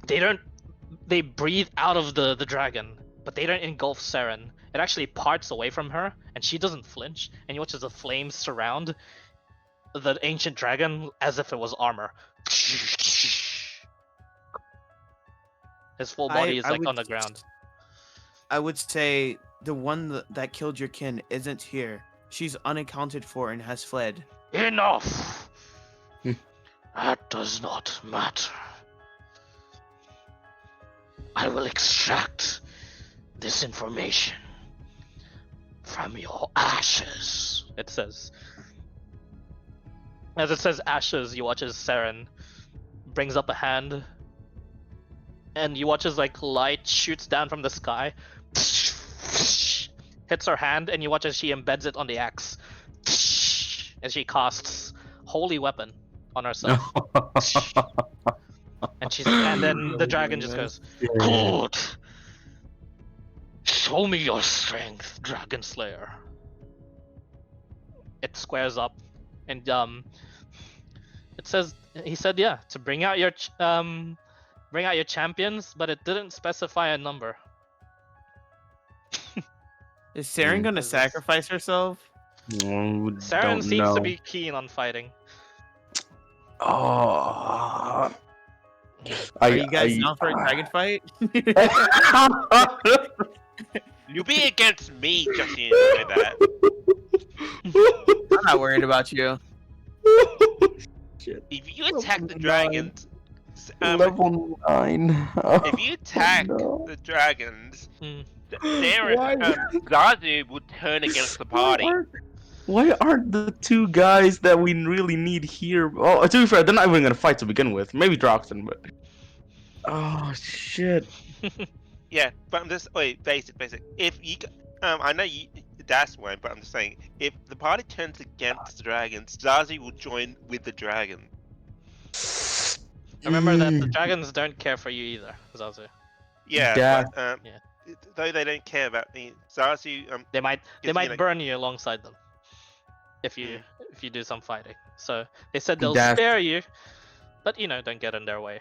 They breathe out of the dragon, but they don't engulf Seren. It actually parts away from her, and she doesn't flinch. And you watch as the flames surround the ancient dragon as if it was armor. His full body is like on the ground. I would say the one that killed your kin isn't here. She's unaccounted for and has fled. Enough! That does not matter. I will extract this information from your ashes. It says. As it says ashes, you watch as Seren brings up a hand, and you watch as like light shoots down from the sky, hits her hand, and you watch as she embeds it on the axe, as she casts holy weapon on herself. And then the dragon just goes, good. Show me your strength, Dragon Slayer. It squares up, and it says, he said, yeah, to bring out your champions, but it didn't specify a number. Is Saren gonna sacrifice herself? Saren seems to be keen on fighting. Oh. Are you guys down for a dragon fight? You'll be against me, just so you know that. I'm not worried about you. If you attack the dragons, level 9. if you attack the dragons, Zazu will turn against the party. Why aren't the two guys that we really need here? Oh, to be fair, they're not even gonna fight to begin with. Maybe Droxton, but oh shit. Yeah, but I'm just basic. If you, I know that's one, but I'm just saying, if the party turns against the dragons, Zazu will join with the dragon. Remember that the dragons don't care for you either, Zazu. Yeah. But, though they don't care about me, Zazu. They might burn you alongside them if you do some fighting. So they said they'll spare you, but don't get in their way.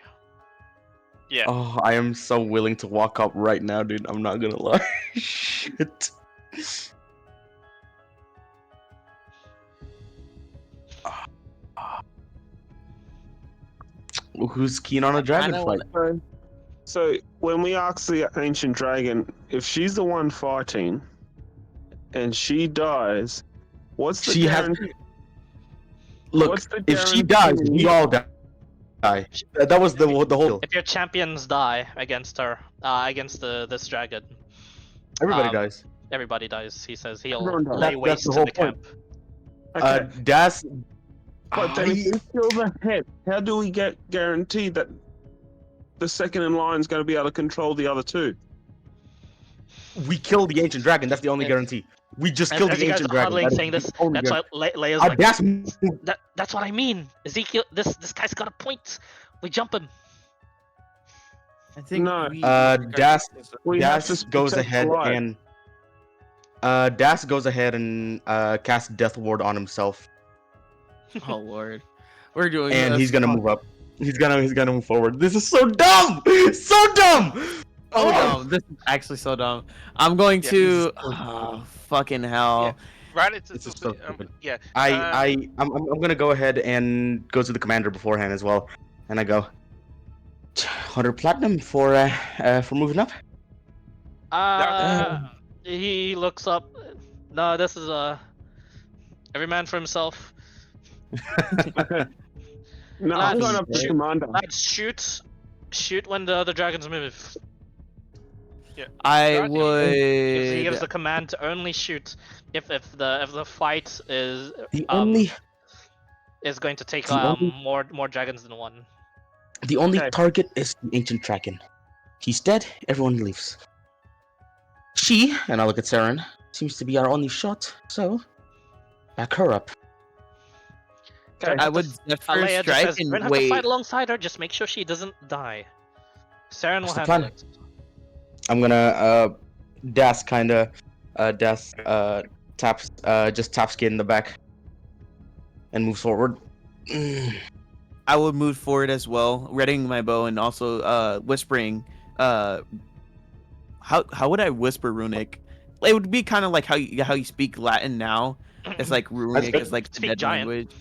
Yeah. Oh, I am so willing to walk up right now, dude. I'm not gonna lie. Shit. Who's keen on a dragon kinda fight? So when we ask the ancient dragon if she's the one fighting, and she dies, what's the She has. guarantee? Look, What's the if she dies, guarantee? we all die. That was the whole. If your champions die against her, against this dragon, Everybody um, dies. everybody dies. He says he'll Everyone dies. lay That's waste the to whole the point. camp. Okay. Das. But then if we kill the head, how do we get guaranteed that the second in line is going to be able to control the other two? We kill the ancient dragon. That's the only Yeah. guarantee. We just As, killed as the you guys ancient are dragon. huddling That is saying the this, only that's why guarantee. Leia's like, Das. that's what I mean. Ezekiel, this guy's got a point. We jump him. I think No. Das. We have Das to goes protect ahead life. and. Das goes ahead and casts Death Ward on himself, Oh lord, we're doing. and this. he's gonna move up. He's gonna move forward. This is so dumb. So dumb. Oh no, this is actually so dumb. I'm going Yeah, to. this is so Oh, fucking hell. Right. It's This is so stupid. yeah. I'm gonna go ahead and go to the commander beforehand as well, and I go 100 platinum for moving up. He looks up. No, this is every man for himself. No, I'm Lads, going up to commander. Lads, shoot when the other dragons move. I Right, He gives would. the command to only shoot if the fight is The only going to take The only- more dragons than one. Okay. target is the ancient dragon. He's dead. Everyone leaves. She, and I look at Saren, seems to be our only shot. So back her up. I would Zephyr Leia just strike says, "We're and gonna have to wait. fight alongside her. Just make sure she doesn't die." Saren will What's the handle plan? it. I'm gonna Das kinda taps just taps Skid in the back and moves forward. I would move forward as well, readying my bow and also whispering. How would I whisper runic? It would be kind of like how you speak Latin now. It's like runic is like the speak dead giant. language.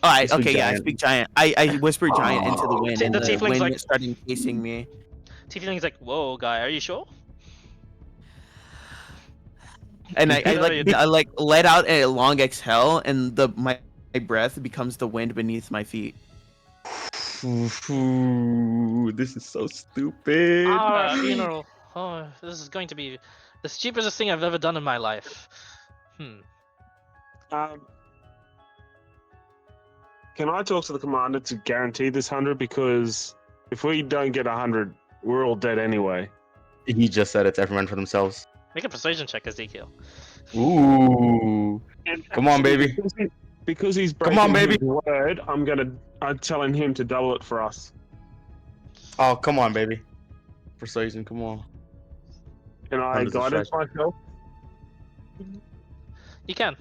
Oh, I Speak okay, yeah, I giant. speak giant. I whisper giant into the wind, The and the tiefling's wind like- started chasing me. Tiefling's like, "Whoa, guy, are you sure?" And I Yeah, like let out a long exhale, and my breath becomes the wind beneath my feet. This is so stupid. Our funeral. Oh, this is going to be the stupidest thing I've ever done in my life. Can I talk to the commander to guarantee this 100? Because if we don't get 100, we're all dead anyway. He just said it's everyone for themselves. Make a persuasion check, Ezekiel. Ooh. Come on, baby. Because he's Come breaking on, baby. his word, I'm telling him to double it for us. Oh, come on, baby. Persuasion, come on. Can I Under the guidance stretch. myself? You can.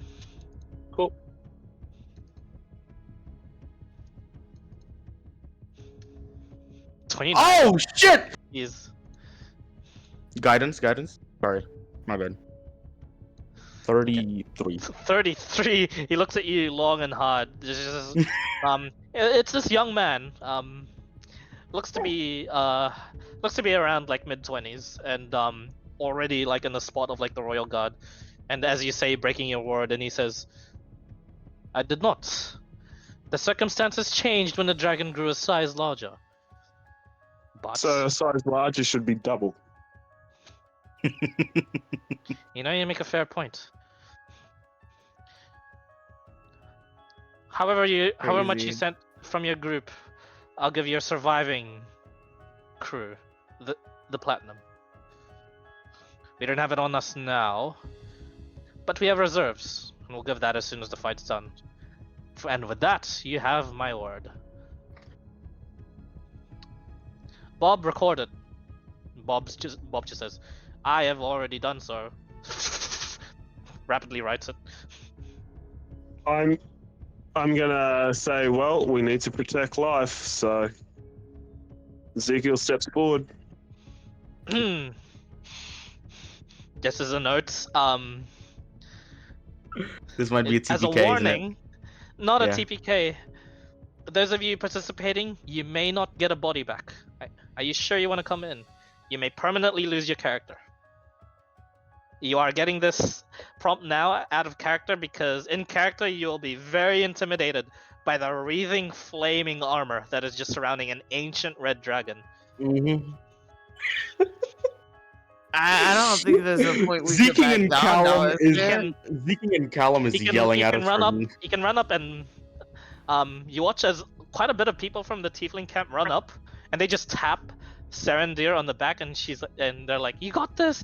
Cool. Oh, shit! He's Guidance. Sorry, my bad. 33. 33. He looks at you long and hard. It's this young man. Looks to be around like mid-20s and already like in the spot of like the royal guard. And as you say, breaking your word, and he says, "I did not. The circumstances changed when the dragon grew a size larger. But So a size larger should be double. you make a fair point. However much you Crazy. sent from your group, I'll give your surviving crew the platinum. We don't have it on us now, but we have reserves, and we'll give that as soon as the fight's done. And with that, you have my word." Bob recorded. Bob just says, "I have already done so." Rapidly writes it. I'm I'm gonna say, well, we need to protect life, so Ezekiel steps forward. Just as a note, This might be a as a TPK, isn't it? warning, not a Yeah. TPK. Those of you participating, you may not get a body back. Are you sure you want to come in? You may permanently lose your character. You are getting this prompt now out of character because in character you will be very intimidated by the wreathing flaming armor that is just surrounding an ancient red dragon. Mm-hmm. I don't think there's a point we should Zeking back and down. Callum Now, is can- Zeking and Callum is yelling at us. He can run up and you watch as quite a bit of people from the Tiefling camp run up and they just tap Sarendir on the back and they're like, "You got this.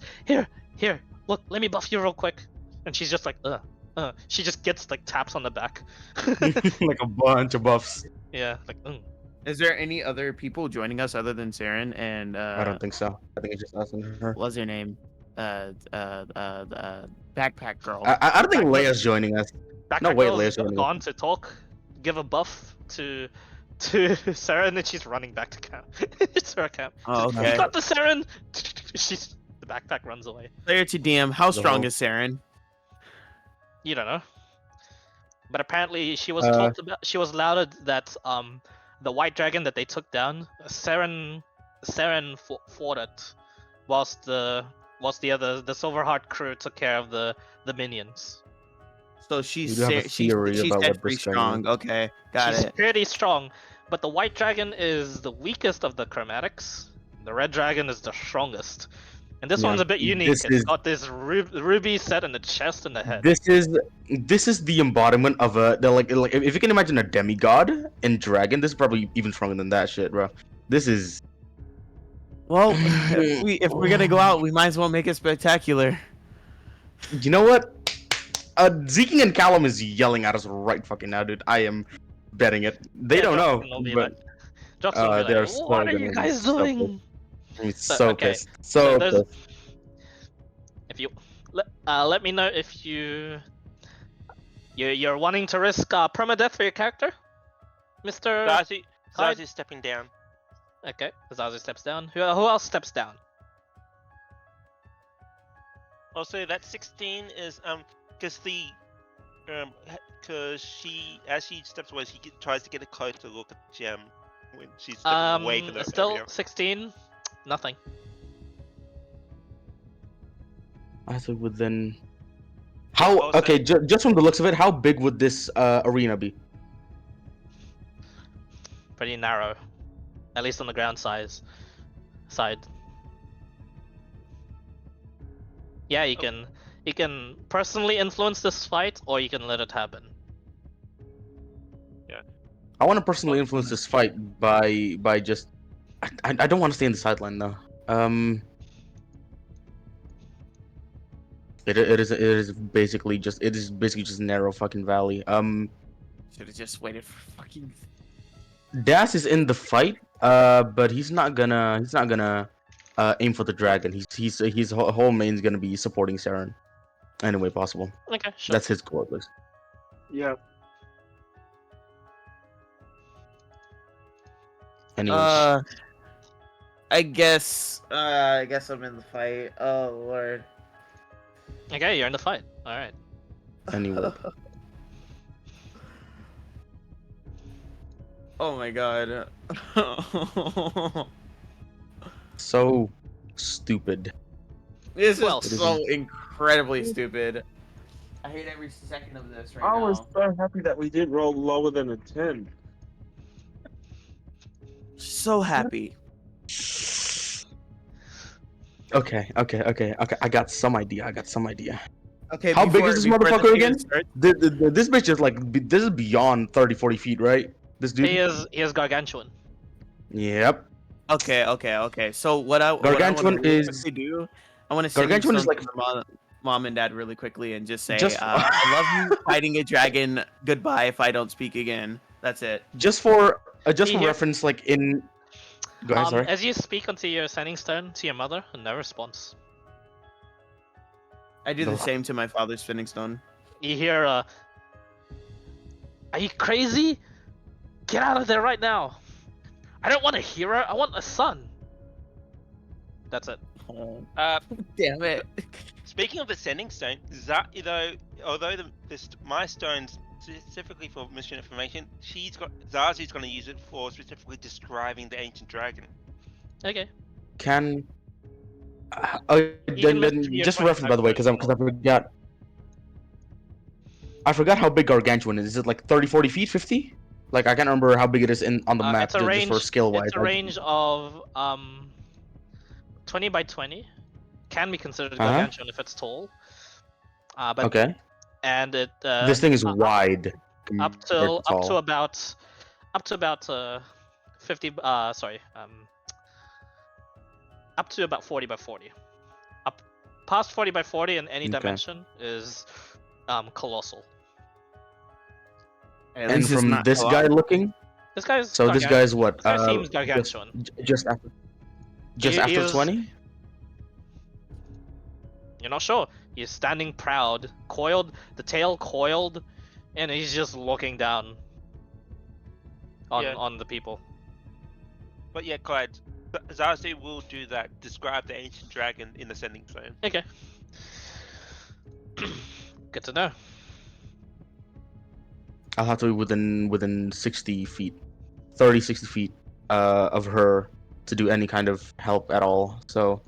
Here, look, let me buff you real quick." And she's just like, she just gets like taps on the back. Like a bunch of buffs. Yeah, like, Is there any other people joining us other than Saren and I don't think so. I think it's just us and her. what's her name? Backpack girl. I don't think Leia's joining us. Backpack No, wait, Girl's Leia's joining us. gone to talk, give a buff to Saren, and then she's running back to camp. It's her camp. Oh, You okay. got the Saren. The backpack runs away. Player to DM. How strong No. is Saren? You don't know. But apparently she was Uh, she was lauded that the white dragon that they took down, Saren fought it, whilst the Silverheart crew took care of the minions. So she's do have a theory she's about dead what pretty this dragon strong. Okay, got She's it. pretty strong, but the white dragon is the weakest of the chromatics. The red dragon is the strongest. And this Yeah, one's a bit unique. this It's is- got this ruby set in the chest and the head. This is the embodiment of like if you can imagine a demigod in dragon, this is probably even stronger than that shit, bro. This is Well, if we're gonna go out, we might as well make it spectacular. you know what? Zeking and Callum is yelling at us right fucking now, dude. I am betting it. They Yeah, don't Jocelyn will know, be but Jocelyn will be they're like, so what are gonna you be guys so doing? I'm So, so okay. pissed. So there's- pissed. If you let me know if you're wanting to risk permadeath for your character, Mr. Zazie, Hyde? Zazie's stepping down. Okay, Zazu steps down. Who else steps down? Also, that 16 is because as she steps away, tries to get a closer look at the gem when she's stepping away from the Still area. 16, nothing. I think within how Also- okay, just from the looks of it, how big would this arena be? Pretty narrow, at least on the ground side. Yeah, you can personally influence this fight, or you can let it happen. I want to personally influence this fight by just I don't want to stay in the sideline though. It is basically just narrow fucking valley. Should have just waited for fucking. Das is in the fight, but he's not gonna aim for the dragon. His whole main's gonna be supporting Saren, any way possible. Okay, sure. That's his goal, at least. Yeah. Anyways, I guess I'm in the fight. Oh lord. Okay, you're in the fight. All right. anyway. Oh my god. So stupid. This is Well, so incredibly stupid. I hate every second of this right I was now. so happy that we did roll lower than a 10. So happy. Okay. I got some idea. Okay. How big is this before the motherfucker video again? starts- This bitch is this is beyond 30-40 feet, right? This dude. He is gargantuan. Yep. Okay. So what I Gargantuan wanna really is- quickly do? I want to send Gargantuan is some like- to mom and dad really quickly and just say, Just- I love you fighting a dragon. Goodbye if I don't speak again. That's it. Just for Here. reference, like in. Go ahead, sorry. As you speak onto your sending stone to your mother, no response. I do the No. same to my father's spinning stone. You hear Are you crazy? Get out of there right now. I don't want a hero. I want a son. That's it. Damn it. Speaking of the sending stone, although my stones specifically for mission information, Zazu's going to use it for specifically describing the ancient dragon. Okay. Can You can then list your just for reference, by the way, because I forgot how big Gargantuan is. Is it like 30, 40 feet, 50? Like I can't remember how big it is on the map, It's a just range. for skill wise. It's a range of 20 by 20. Can be considered gargantuan if it's tall. But Okay. and it This thing is wide. up to about 50. Up to about 40 by 40. Up past 40 by 40 in any dimension is colossal. And from this guy looking, this guy's this guy's what? This guy seems gargantuan. Just after 20. You're not sure. He's standing proud, coiled, the tail coiled, and he's just looking down on the people. But yeah, Clyde, Zazu will do that. Describe the ancient dragon in the sending stone. Okay. Good to know. I'll have to be within 60 feet, 30, 60 feet of her to do any kind of help at all. So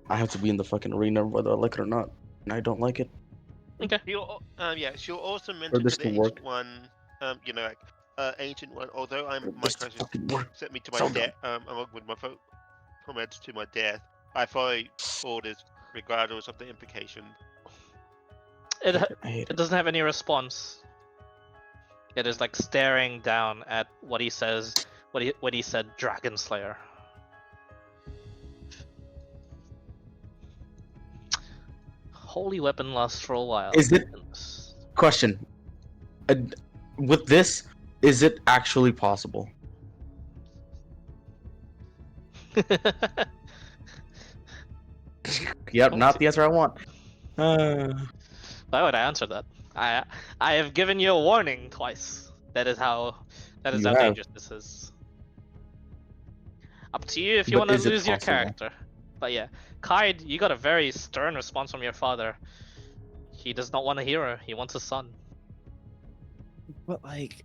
I have to be in the fucking arena whether I like it or not, and I don't like it. Okay. She'll also mention to the ancient one, ancient one. Although my cousin sent me to my death, along with my comments to my death, I follow orders regardless of the implication. It doesn't have any response. It is like staring down at what he says. What he said, Dragon Slayer. Holy weapon lasts for a while. Is it? Question. With this, is it actually possible? Yep, not the answer I want. Why would I answer that? I have given you a warning twice. That is how dangerous this is. Up to you if you want to lose your character. But yeah, Kaid, you got a very stern response from your father. He does not want a hero. He wants a son. But like,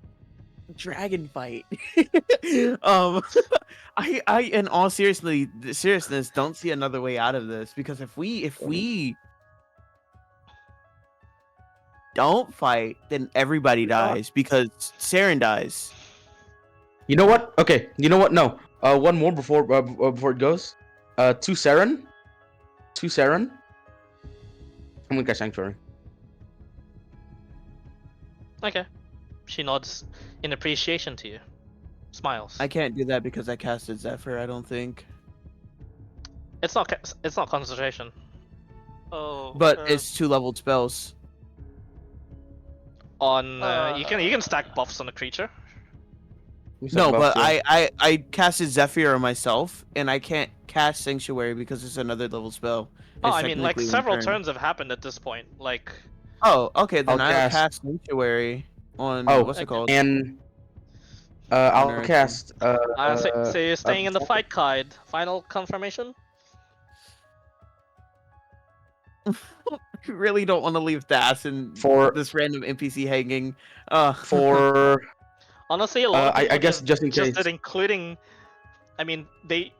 dragon fight. I in all seriousness don't see another way out of this, because if we don't fight, then everybody dies, because Saren dies. You know what? Okay. You know what? No. One more before it goes. To Saren. I'm gonna get Sanctuary. Okay. She nods in appreciation to you. Smiles. I can't do that because I casted Zephyr, I don't think. It's not concentration. Oh. But it's 2-leveled spells. You can stack buffs on a creature. No, but I casted Zephyr on myself, and I can't cast Sanctuary because it's another level spell. Oh, I mean, like several turns have happened at this point. Like. Oh, okay. Then I'll cast Sanctuary on what's it called? And I'll cast. So you're staying in the fight, Kaid. Final confirmation. I really don't want to leave Das and for this random NPC hanging. For. Honestly, a lot of I guess just in case. Including, I mean, they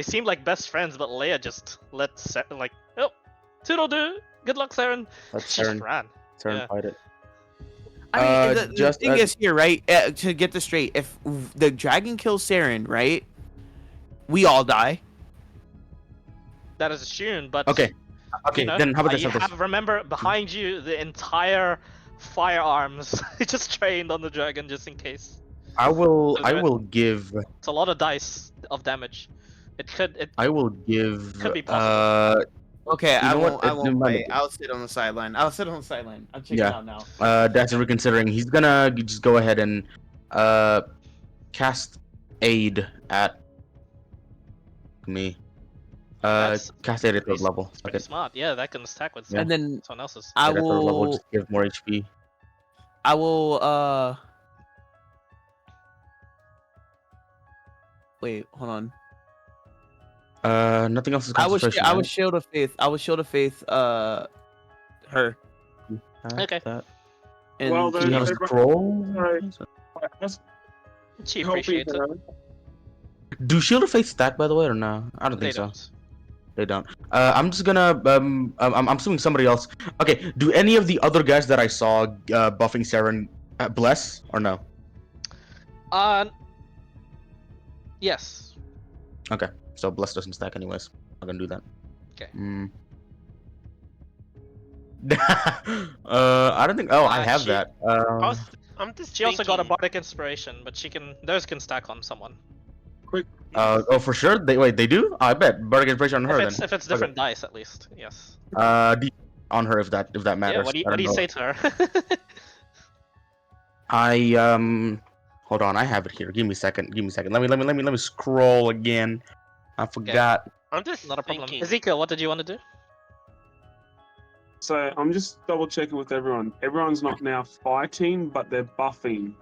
seem like best friends, but Leia just let toodle-doo, good luck, Saren. Saren ran. Saren fight it. I mean, the thing is here, right? To get this straight, if the dragon kills Saren, right, we all die. That is assumed, but okay. Then how about this? Remember, behind you, the entire firearms just trained on the dragon, just in case. I will give. It's a lot of dice of damage. I will give. Could be possible. Okay, I won't play. I'll sit on the sideline. I'm checking out now. That's reconsidering. He's gonna just go ahead and cast aid at me. Cast aid at third level. It's pretty smart. Yeah, that can stack with and then someone else's. I will will just give more HP. I will. Wait, hold on. Nothing else is I was concentration. I was shield of faith. I was shield of faith. Her. Okay. That. And Well, Do then you have a everyone- scroll? Sorry. That's She helping appreciates it. her. Do Shield of Faith stack, by the way, or no? I don't They think so. don't. They don't. I'm just gonna I'm assuming somebody else. Okay. Do any of the other guys that I saw buffing Saren bless or no? Yes. So bless doesn't stack anyways. I'm gonna do that. Okay. I don't think. Oh, I have she- that. I'm just She also got a thinking- bardic inspiration, but those can stack on someone. Quick. Oh, for sure. They do. I bet bardic inspiration on her then. If it's different dice, at least. Yes. On her if that matters. Yeah. What do you say to her? I hold on, I have it here. Give me a second. Let me scroll again. I forgot. I'm just Not a problem. thinking. Ezekiel, what did you want to do? So I'm just double checking with everyone. Everyone's not now fighting, but they're buffing.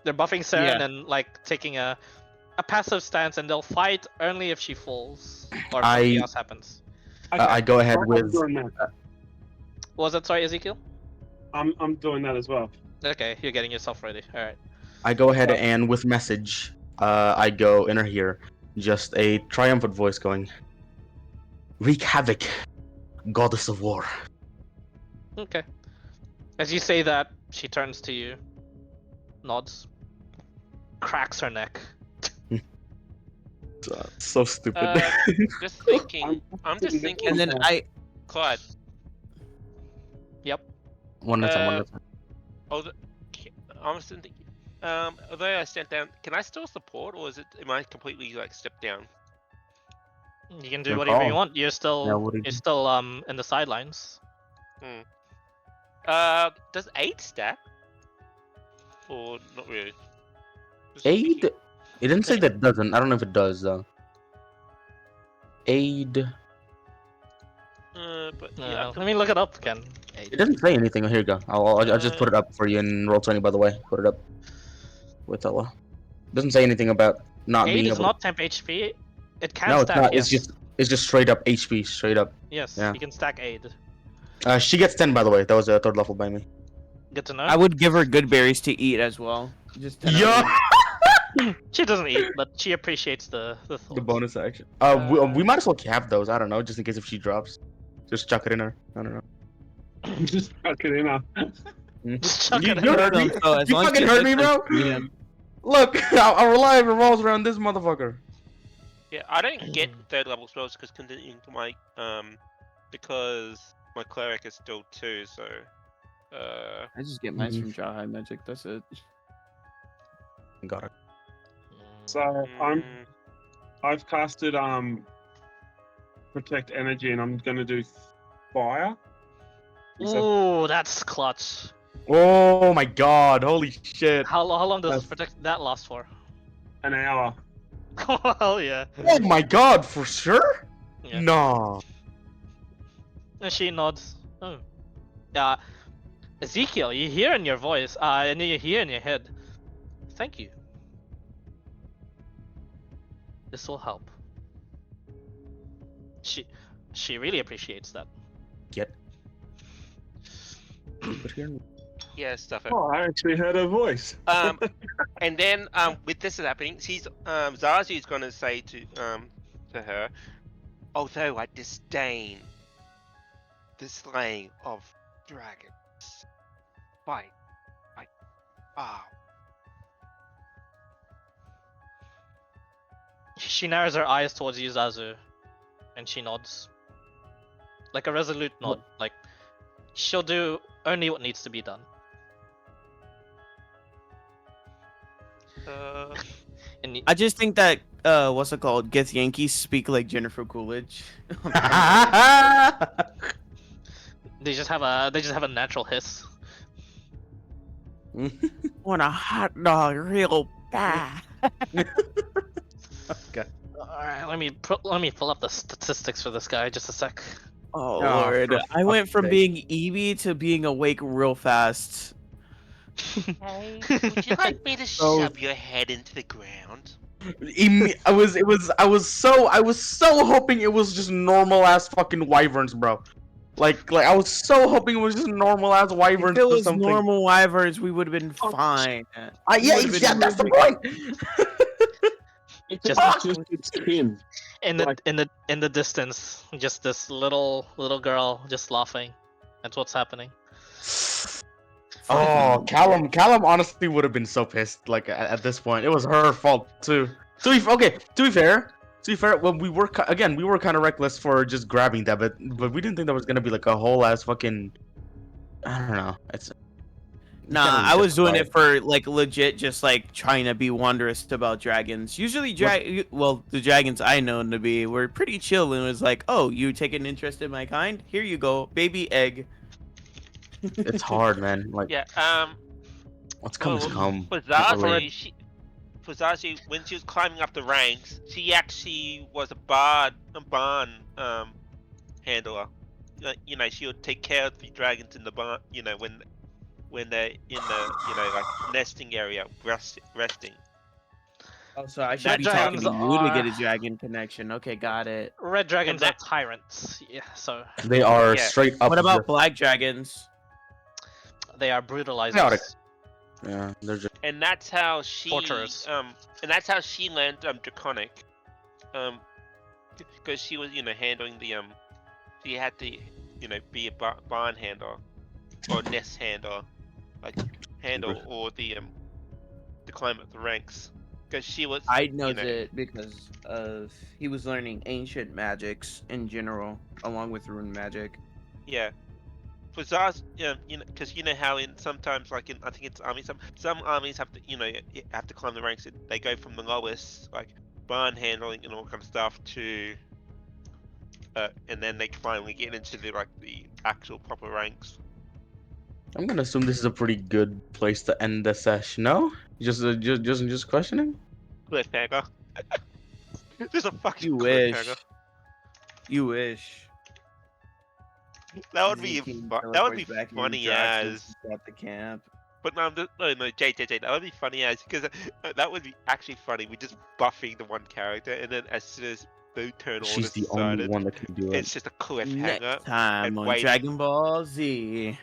They're buffing Saren Yeah. and like taking a passive stance, and they'll fight only if she falls or I- something else happens. I go ahead I'm with. doing that. What was that? Sorry, Ezekiel. I'm doing that as well. Okay, you're getting yourself ready. All right. I go ahead and with message. I go enter here. Just a triumphant voice going. Wreak havoc, goddess of war. Okay. As you say that, she turns to you, nods, cracks her neck. So stupid. Just thinking. I'm just thinking. and then Clyde. Yep. one at a time. One at a time. I'm just thinking. Although I stepped down, can I still support, or am I completely like stepped down? You can do Good whatever you call. want. You're still Yeah, what do you you're do? still in the sidelines. Does 8 stack? Or not really? Just Aid. thinking. It didn't say that it doesn't. I don't know if it does though. Aid. But yeah, Let me look it up again. It doesn't say anything. Oh, here you go. I'll just put it up for you in Roll20, by the way. Put it up with Ella. Doesn't say anything about not Aid being is able. not temp HP. It can No, it's stack. not. Yes. It's just straight up HP. Straight up. Yes, yeah. you can stack aid. She gets 10, by the way. That was a third level by me. Good to know. I would give her good berries to eat as well. Just 10 out of 10. She doesn't eat, but she appreciates the The thought. bonus action. We might as well have those. I don't know, just in case if she drops. Just chuck it in her. I don't know. Just fuck it in her. Just chuck You- it you in. heard me. So as You long as fucking she heard me, hits bro? them, yeah. Look, our life revolves around this motherfucker. Yeah, I don't get third level spells because because my cleric is still 2, so I just get mine from Dry High Magic. That's it. Got it. So mm, I've casted protect energy, and I'm gonna do fire. Ooh, that's clutch. Oh my god! Holy shit! How long does That's- protect that last for? An hour. Oh hell yeah. Oh my god! For sure? Yeah. No. And she nods. Oh. Yeah. Ezekiel, you hear in your voice, and you hear in your head. Thank you. This will help. She really appreciates that. Get. But here. yeah, stuff. Oh, I actually heard her voice. And then with this happening, Zazu is gonna say to her, although I disdain the slaying of dragons, fight, wow. She narrows her eyes towards you, Zazu, and she nods. Like a resolute nod. Like, she'll do only what needs to be done. And I just think that what's it called? Gets Yankees speak like Jennifer Coolidge. they just have a natural hiss. Want a hot dog real bad. Okay. Alright, let me pull up the statistics for this guy. Just a sec. Oh Oh, lord! for I went fuck's from sake. being Eevee to being awake real fast. Hey, would you like me to So- shove your head into the ground? I was so hoping it was just normal ass fucking wyverns, bro. Like I was so hoping it was just normal ass wyverns If it or was something. normal wyverns, we would have been fine. Yeah, would've been yeah, that's the really- point. Just- It's just its skin. In the Like- in the distance, just this little girl just laughing. That's what's happening. Oh, Callum honestly would have been so pissed. Like at this point, it was her fault too. To be fair, when we were we were kind of reckless for just grabbing that, but we didn't think that was gonna be like a whole ass fucking. I don't know. It's. Nah, kinda I was doing justified. it for like legit, just like trying to be wondrous about dragons. Usually, the dragons I known to be were pretty chill, and it was like, oh, you take an interest in my kind? Here you go, baby egg. It's hard, man. Like Yeah. what's come to come. For Literally. Zazie, when she was climbing up the ranks, she actually was a barn handler. You know, she would take care of the dragons in the barn. You know, when they're in the like nesting area, resting. Also, I should Red be talking to dragons you to get a are- dragon connection. Okay, got it. Red dragons are that- tyrants. Yeah, so They are Yeah. straight up. What about just- black dragons? they are brutalizers. Chaotic. Yeah, they're just. And that's how she Torturers. and that's how she learned draconic, because she was handling the she had to be a barn handler or nest handler, like handle all the climb up the ranks, because she was I knows know- it because of he was learning ancient magics in general, along with rune magic. yeah. For Zaz, because how in sometimes like in I think it's armies, some armies have to have to climb the ranks. They go from the lowest like barn handling and all kind of stuff to, and then they finally get into the actual proper ranks. I'm gonna assume this is a pretty good place to end the session. No, just questioning. Cliffhanger. There's a fucking You wish. cliffhanger. You wish. That would be King that would be teleports back and funny drags as. us at the camp. But no, Jay, that would be funny as because that would be actually funny. We're just buffing the one character, and then as soon as the turn order She's the only decided, one that can do it. it's just a cliffhanger. Next time and on waiting. Dragon Ball Z.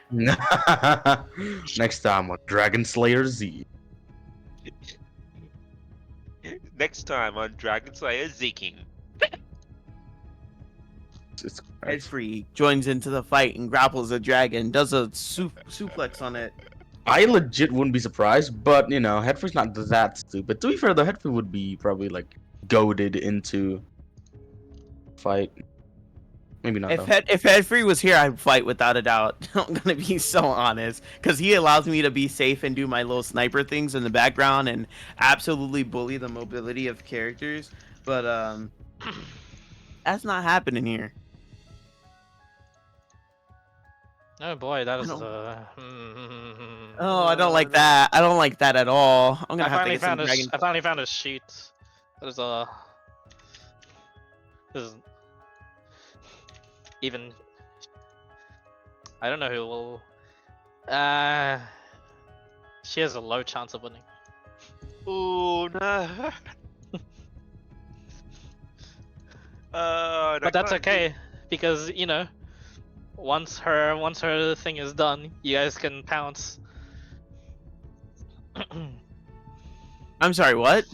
Next time on Dragon Slayer Z. Next time on Dragon Slayer Zeking. It's Head Free joins into the fight and grapples a dragon, does a suplex on it. I legit wouldn't be surprised, but Headfree's not that stupid. To be fair, though, Headfree would be probably like goaded into fight. Maybe not. Though. If Head Free was here, I'd fight without a doubt. I'm gonna be so honest, because he allows me to be safe and do my little sniper things in the background and absolutely bully the mobility of characters. But that's not happening here. Oh boy, that is don't- Oh, I don't like that. I don't like that at all. I'm I gonna have to finally get some found a dragon. I finally found a sheet. There's a. There's even. I don't know who will. She has a low chance of winning. Oh no. But that's okay because once her thing is done, you guys can pounce. I'm sorry, what?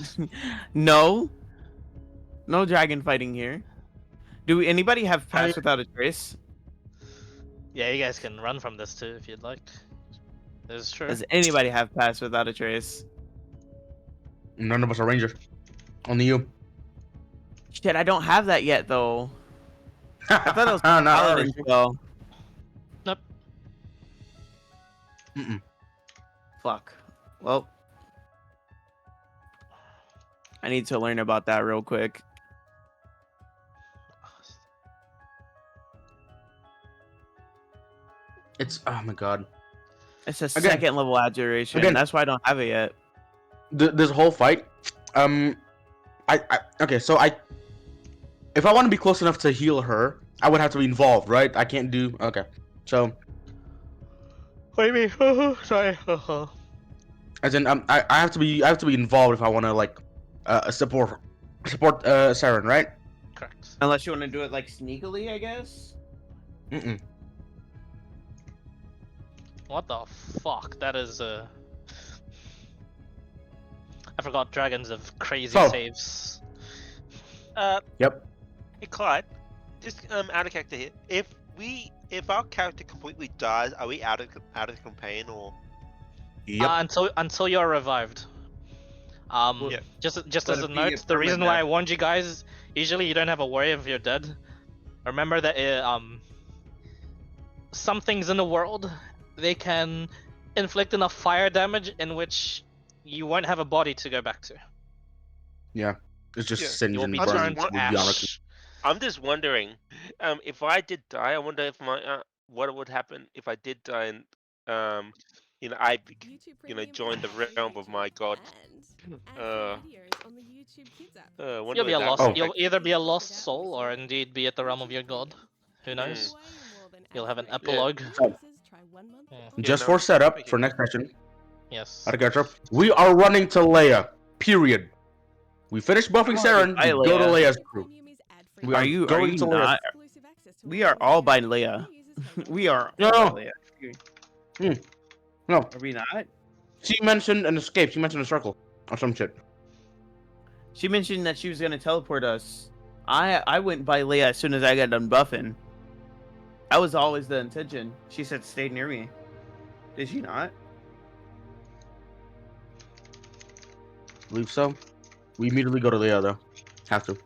No dragon fighting here. Do anybody have pass without a trace? Yeah, you guys can run from this too if you'd like. This is true. Does anybody have pass without a trace? None of us are rangers. Only you. Shit, I don't have that yet though. I thought it was Not paladin ours. spell. Nope. Mm-mm. Fuck. Well, I need to learn about that real quick. It's oh my god. It's a Again- second level adjuration. again- That's why I don't have it yet. This whole fight, okay, so if I want to be close enough to heal her, I would have to be involved, right? I can't do, okay, so, What do you mean? Sorry. As in, I have to be involved if I want to like support Saren, right? Correct. Unless you want to do it like sneakily, I guess. Mm-mm. What the fuck? That is I forgot dragons have crazy Oh. saves. Yep. Hey Clyde, just out of character here. If our character completely dies, are we out of the campaign or? Yep. Until you're revived. Yeah. Just But as a if you note, get the reason why I permadeath- warned you guys, usually you don't have a worry if you're dead. Remember that some things in the world, they can inflict enough fire damage in which you won't have a body to go back to. It's just Yeah. singed You'll and be I'm just turned burns. to Would be honest. ash. I'm just wondering, if I did die, I wonder if my what would happen if I did die and I joined the realm of my god. Wonder You'll be a if that lost. would Oh. You'll affect- either be a lost soul or indeed be at the realm of your god. Who knows? You'll have an epilogue. So, Yeah. just no, for setup okay. for next session, Yes. we are running to Leia. Period. We finished buffing Oh, Saren. by We go to Leia. Leia's crew. We Are you going to Leia's not? We are all by Leia. We are No. all by Leia. No, Are we not? she mentioned an escape. She mentioned a circle or some shit. She mentioned that she was gonna teleport us. I went by Leia as soon as I got done buffing. That was always the intention. She said stay near me. Did she not? Believe so. We immediately go to Leia though. Have to.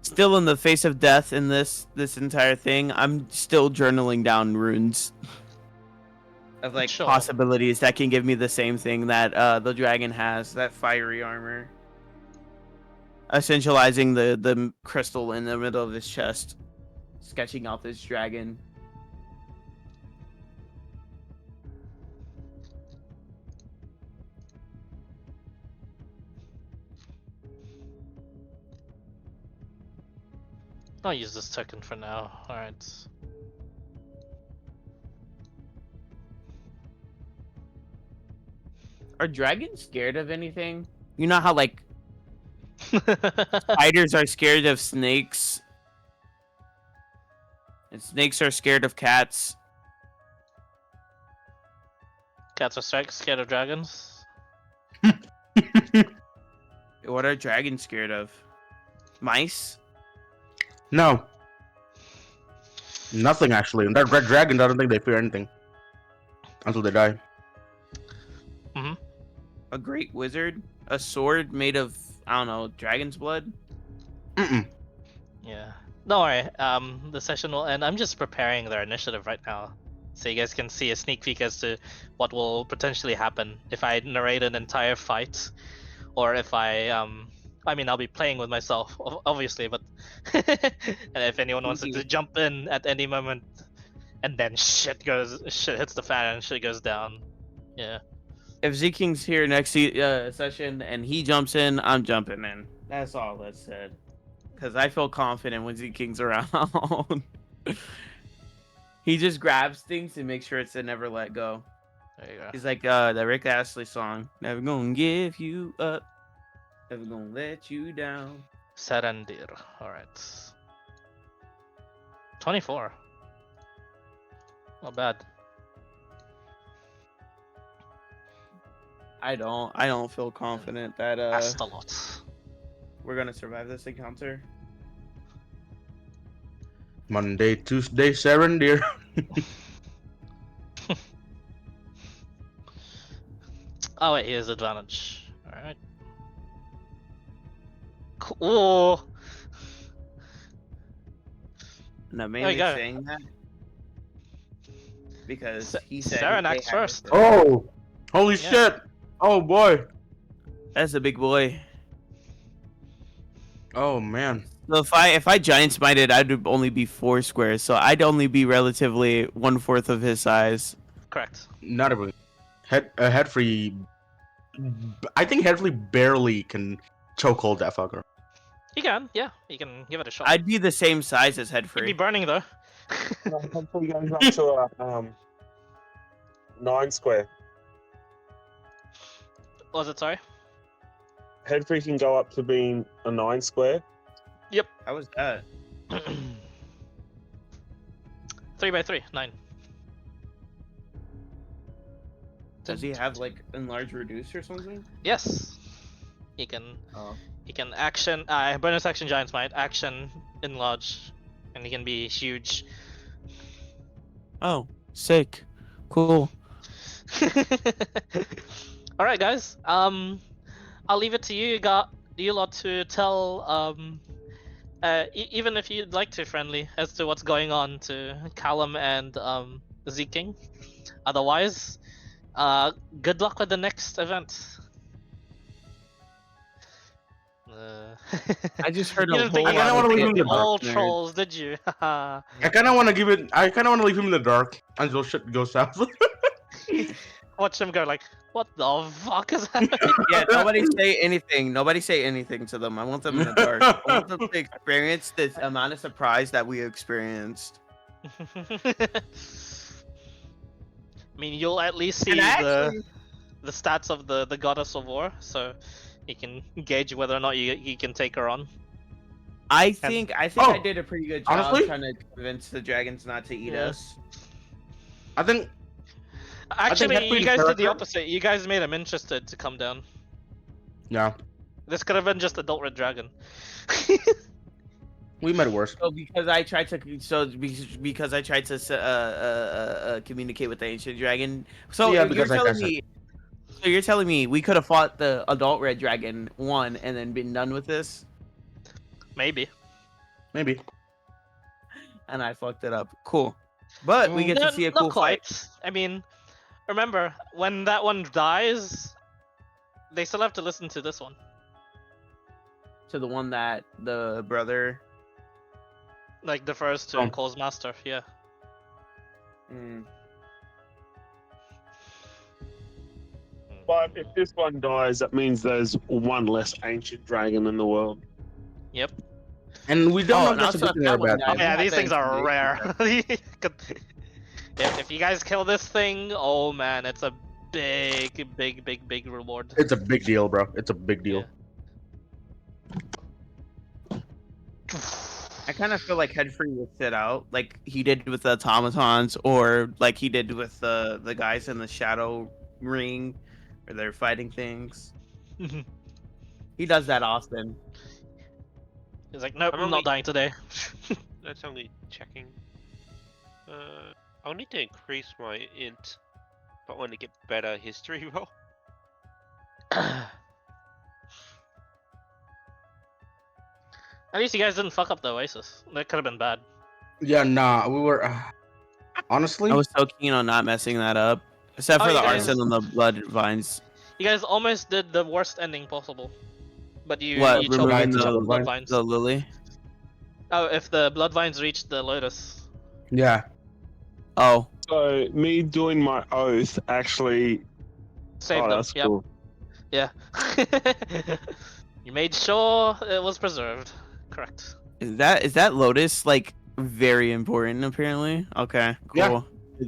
Still in the face of death in this entire thing, I'm still journaling down runes of like Sure. possibilities that can give me the same thing that the dragon has, that fiery armor. Essentializing the crystal in the middle of his chest, sketching out this dragon. I'll use this token for now. Alright. Are dragons scared of anything? You know how like spiders are scared of snakes, and snakes are scared of cats. Cats are scared of dragons. What are dragons scared of? Mice? No. Nothing actually. And that red dragon, I don't think they fear anything until they die. A great wizard? A sword made of, I don't know, dragon's blood? Mm-mm. Yeah. Don't worry. The session will end. I'm just preparing their initiative right now, so you guys can see a sneak peek as to what will potentially happen if I narrate an entire fight, or if I mean, I'll be playing with myself, obviously, but and if anyone wants to jump in at any moment, and then shit hits the fan and shit goes down. Yeah. If Z-King's here next session and he jumps in, I'm jumping in. That's all that's said. Because I feel confident when Z-King's around. He just grabs things to make sure it's a never let go. There you go. He's like the Rick Astley song. Never gonna give you up. Never gonna let you down. Sarandir. Alright. 24. Not bad. I don't feel confident that That's a lot. we're gonna survive this encounter. Monday, Tuesday, Saren, dear. Oh wait, he has advantage. Alright. Cool. And I'm There you mainly go. saying that because Sa- he said Saren they acts had first. it. Oh, holy Yeah. shit! Oh boy! That's a big boy. Oh man! So if I giant smited, I'd only be 4 squares. So I'd only be relatively 1/4 of his size. Correct. Not even Headfree. I think Headfree barely can chokehold that fucker. You can, yeah, you can give it a shot. I'd be the same size as You'd be Headfree. burning though. Hopefully goes up to a 9 square. Was it sorry? Headfree can go up to being a 9 square. How was that? 3x3, 9. Does he have like enlarge reduce or something? Yes. He can. Oh. He can action. Bonus action Giant's Might, action enlarge, and he can be huge. Oh, sick. Cool. All right, guys. I'll leave it to you. You lot to tell. Even if you'd like to, friendly, as to what's going on to Callum and Zeking. Otherwise, good luck with the next event. I just heard You a didn't think whole you I guys wanna would leave get him the in the all dark, nerd. trolls, did you? I kind of want to leave him in the dark until shit goes south. Watch them go like, what the fuck is happening? Yeah, nobody say anything. Nobody say anything to them. I want them in the dark. I want them to experience the amount of surprise that we experienced. I mean, you'll at least see And actually, the stats of the goddess of war, so you can gauge whether or not you can take her on. I think I Oh, did a pretty good job honestly? trying to convince the dragons not to eat Yeah. us. I think Actually, Headfree's you guys did the character- opposite. You guys made him interested to come down. yeah, This could have been just adult red dragon. we made it worse. So because I tried to communicate with the ancient dragon. So Yeah, you're because like I telling said- me. So you're telling me we could have fought the adult red dragon one and then been done with this, Maybe. Maybe. and I fucked it up. Cool, but we get to see a cool not quite. fight. I mean, remember when that one dies, they still have to listen to this one. To the one that the brother. Like the first to Oh. Cole's master. Yeah. Mm. But if this one dies, that means there's one less ancient dragon in the world. Yep. And we don't Oh, know and if that's a also good thing that or a one bad died. Oh thing. yeah, had these the things are intimidation rare. If you guys kill this thing, oh man, it's a big reward. It's a big deal, bro. It's a big deal. I kind of feel like Headfree would sit out, like he did with the automatons, or like he did with the guys in the Shadow Ring, where they're fighting things. He does that often. He's like, nope, I'm I'm only- not dying today. That's only checking. I'll need to increase my int, but I want to get better history roll. At least you guys didn't fuck up the Oasis. That could have been bad. Yeah, nah, we were. Honestly, I was so keen on not messing that up, except Oh, for you the guys- arson and the blood vines. You guys almost did the worst ending possible. But you What, choked removing the the blood vine- vines. The lily? Oh, if the blood vines reached the lotus. yeah. Oh, So me doing my oath actually. Saved Oh, them. that's Yep. cool. Yeah. You made sure it was preserved. Correct. is that lotus like very important? Apparently. Okay. Cool. Yeah.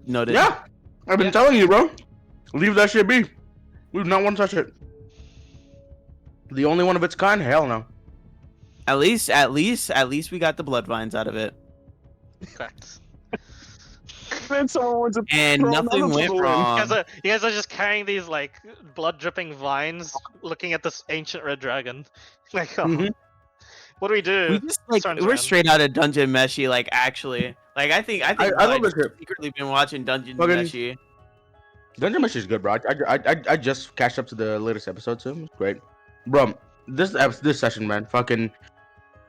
Noted. Yeah. I've been telling you, bro. Leave that shit be. We do not want to touch it. The only one of its kind? Hell no. At least we got the blood vines out of it, Correct. Then someone wants to and throw nothing another went bubble in. wrong. You guys are just carrying these like blood dripping vines, looking at this ancient red dragon. Like, oh, Mhm. what do we do? We just like Turns we're around. straight out of Dungeon Meshi. Like actually, like I think I love I've this shit. secretly been watching Dungeon Fucking- Meshi. Dungeon Mesh is good, bro. I just catched up to the latest episode too. It's great, bro. This session, man. Fucking.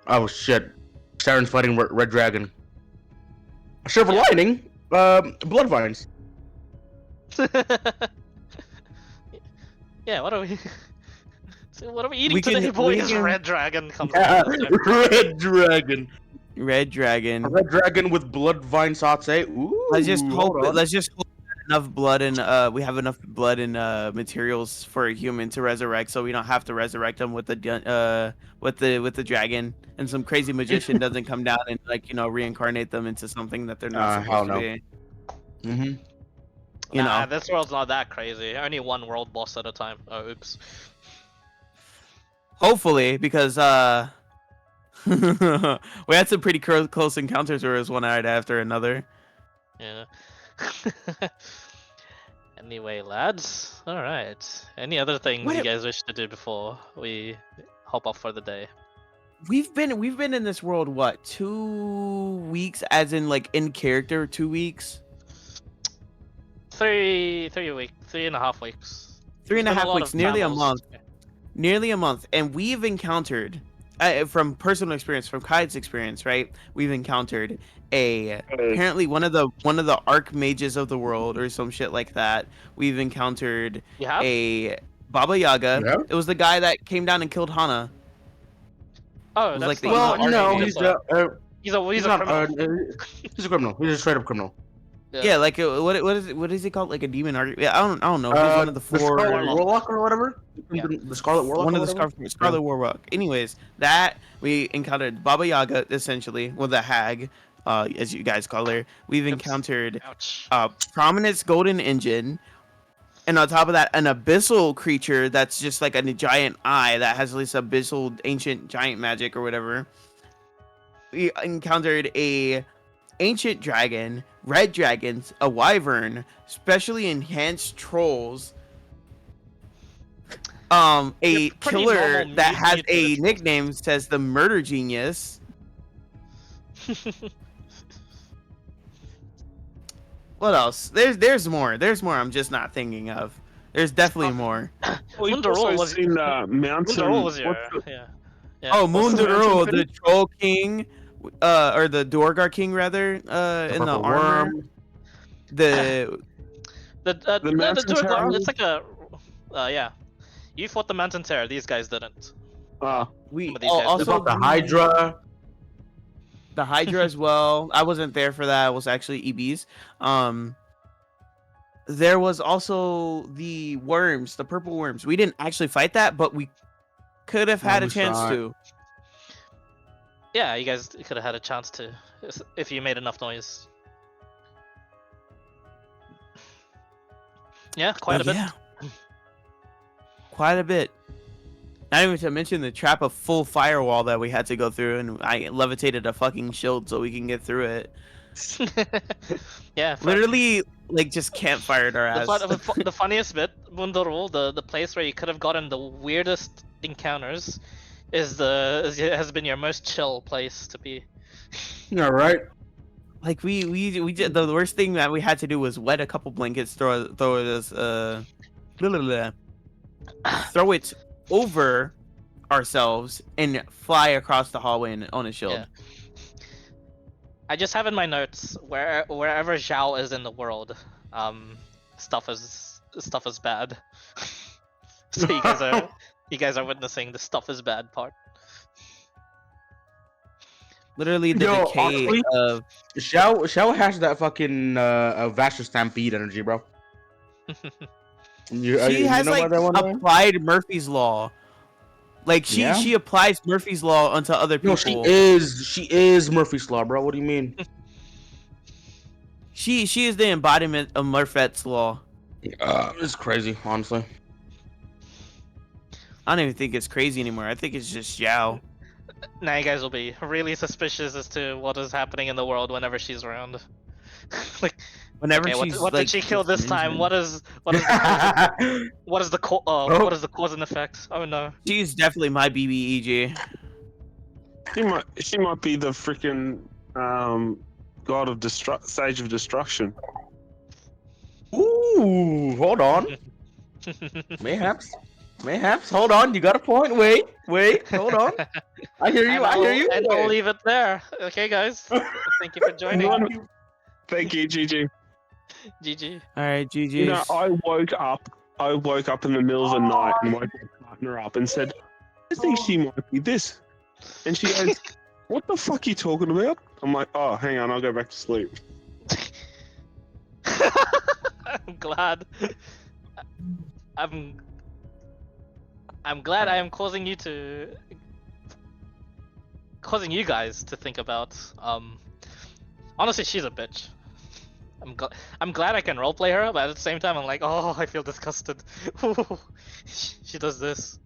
Oh shit. Saren's fighting Red Dragon. Silver Lining. Blood vines. Yeah, what are we? So what are we eating We can- today, we boys? can- Red dragon comes. Yeah, out. Red Dragon. Red Dragon. Red Dragon with blood vine satay. Ooh. Let's just hope. hold on. Let's just hope that enough blood and we have enough blood and materials for a human to resurrect, so we don't have to resurrect them with the dragon, and some crazy magician doesn't come down and like reincarnate them into something that they're not hell supposed to no. be. Mm-hmm. Nah, this world's not that crazy. Only one world boss at a time. Oh, oops. Hopefully, because we had some pretty close encounters where it was one right after another. Yeah. Anyway, lads. All right. Any other things you guys wish to do before we hop off for the day? We've been in this world what 2 weeks, as in like in character 2 weeks. 3.5 weeks. 3.5 weeks, nearly a month. Nearly a month, and we've encountered, from personal experience, from Kai's experience, right? We've encountered apparently one of the archmages of the world or some shit like that. We've encountered a Baba Yaga. Yeah. It was the guy that came down and killed Hana. Oh, was that's like the Well, evil no, archmage. he's a he's a criminal. he's a criminal. He's a straight up criminal. Yeah, like what is he called? Like a demon archmage? Yeah, I don't know. He's one of the four. Scarlet Warlock or whatever. Yeah. The Scarlet Warlock. One of or the whatever? Scarlet Warlock. Anyways, that we encountered Baba Yaga, essentially, well, the hag, as you guys call her. We've encountered Ouch. Prominence Golden Engine, and on top of that, an abyssal creature that's just like a giant eye that has this abyssal ancient giant magic or whatever. We encountered a ancient dragon, red dragons, a wyvern, specially enhanced trolls, a Pretty killer normal that has a mutated nickname says the Murder Genius. What else? There's more. There's more I'm just not thinking of. There's definitely more. We've Wunderul also was- seen Mountain. Wunderul was your, what's the- yeah. Oh, what's the Moondarul, mountain the Troll King, or the Dorgar King rather, in the Purple armor. Worm. The The Mountain Durgar, Terror? it's like a, yeah. You fought the Mountain Terror. These guys didn't. we Some of these guys also About the Hydra. the Hydra as well. I wasn't there for that. It was actually EBs. There was also the worms, the purple worms. We didn't actually fight that, but we could have had a we chance saw it. to. Yeah, you guys could have had a chance to, if you made enough noise. Yeah, quite a bit. Yeah. Quite a bit. Not even to mention the trap of full firewall that we had to go through, and I levitated a fucking shield so we can get through it. Yeah, Literally, like, just campfired our ass. the funniest bit, Wunderul, the place where you could have gotten the weirdest encounters, has been your most chill place to be. Yeah, right. Like we did the worst thing that we had to do was wet a couple blankets, throw this throw it over ourselves and fly across the hallway on a shield. Yeah. I just have in my notes wherever Zhao is in the world, stuff is bad. So you guys are witnessing the stuff is bad part. Literally the Yo, decay honestly, of Xiao has that fucking Vaster Stampede energy, bro. she has know like about that one, Ryan? applied Murphy's law. Like Yeah? she applies Murphy's law onto other people. No, she is Murphy's Law, bro. What do you mean? She is the embodiment of Murphet's law. It's crazy, honestly. I don't even think it's crazy anymore. I think it's just Zhao. Now you guys will be really suspicious as to what is happening in the world whenever she's around. Like, Whenever okay, she's what like, did she kill this time? mentioned. What is the cause and effect? Oh no. She's definitely my BBEG. She might be the freaking god of sage of destruction. Ooh, hold on. Mayhaps. Hold on. You got a point. Wait. Hold on. I hear you. And I'll leave it there. Okay, guys. Thank you for joining. Thank you, GG. GG. All right, GG. You know, I woke up in the middle of the night and woke my partner up and said, I think she might be this. And she goes, what the fuck are you talking about? I'm like, oh, hang on, I'll go back to sleep. I'm glad. I'm glad I am causing you guys to think about. Honestly, she's a bitch. I'm glad I can roleplay her, but at the same time, I'm like, oh, I feel disgusted. She does this,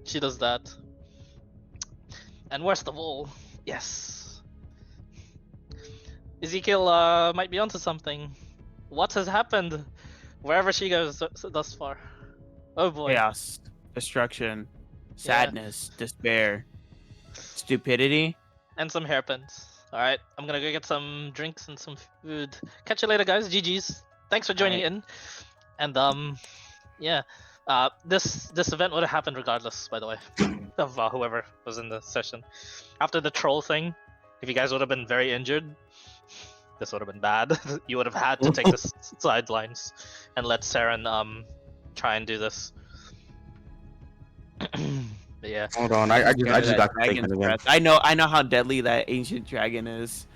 she does that, and worst of all, yes, Ezekiel might be onto something. What has happened wherever she goes thus far? Oh boy. Chaos, destruction, sadness, despair, stupidity. And some hairpins. Alright, I'm gonna go get some drinks and some food. Catch you later, guys. GG's. Thanks for joining in. And yeah. This event would have happened regardless, by the way, of whoever was in the session. After the troll thing, if you guys would have been very injured, this would have been bad. You would have had to take the sidelines and let Saren try and do this. But yeah. Hold on, I just got taken again. I know how deadly that ancient dragon is.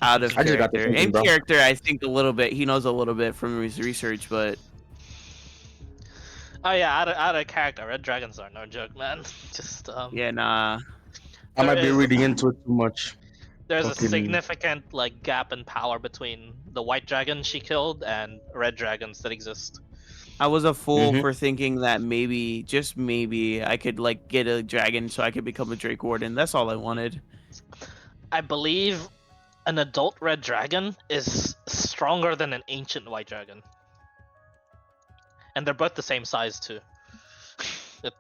Out of character. In character, I think a little bit. He knows a little bit from his research, but. Oh yeah, out of character, red dragons are no joke, man. Just Yeah, nah. I might be reading into it too much. There's a significant like gap in power between the white dragon she killed and red dragons that exist. I was a fool for thinking that maybe, just maybe, I could like get a dragon so I could become a Drake Warden. That's all I wanted. I believe an adult red dragon is stronger than an ancient white dragon. And they're both the same size too.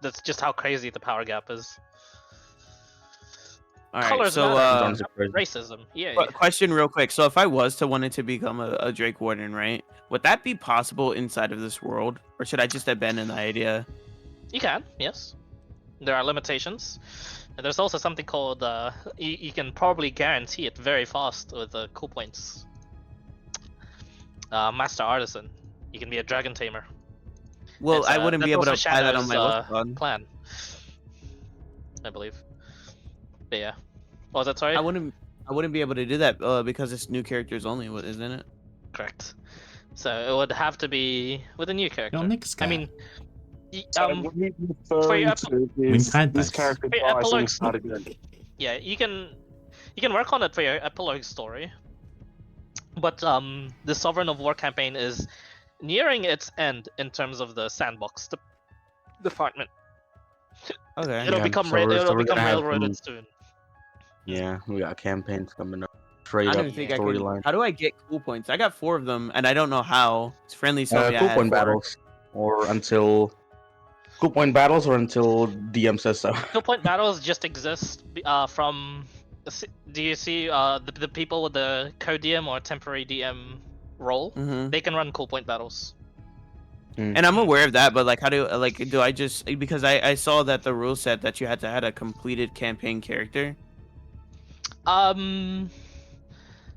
That's just how crazy the power gap is. All right, Colors so matter. Racism. Yeah. Question real quick. So if I was to wanted to become a Drake Warden, right? Would that be possible inside of this world? Or should I just abandon the idea? You can, yes. There are limitations. And there's also something called, you can probably guarantee it very fast with cool points. Master Artisan. You can be a Dragon Tamer. Well, I wouldn't be able to apply that on my clan, I believe. But yeah. Oh, is that sorry? I wouldn't be able to do that because it's new characters only, isn't it? Correct. So it would have to be with a new character. Yo, next guy. I mean, for your epilogue story. Yeah, you can work on it for your epilogue story. But the Sovereign of War campaign is nearing its end in terms of the sandbox department. Okay. It'll become railroaded soon. Yeah, we got campaigns coming up. I don't even think I can. How do I get cool points? I got 4 of them, and I don't know how. It's friendly, so cool point battles, or until DM says so. Cool point battles just exist from. Do you see the people with the co-DM or temporary DM role? They can run cool point battles. And I'm aware of that, but like, how do I just, because I saw that the rule set that you had to have a completed campaign character.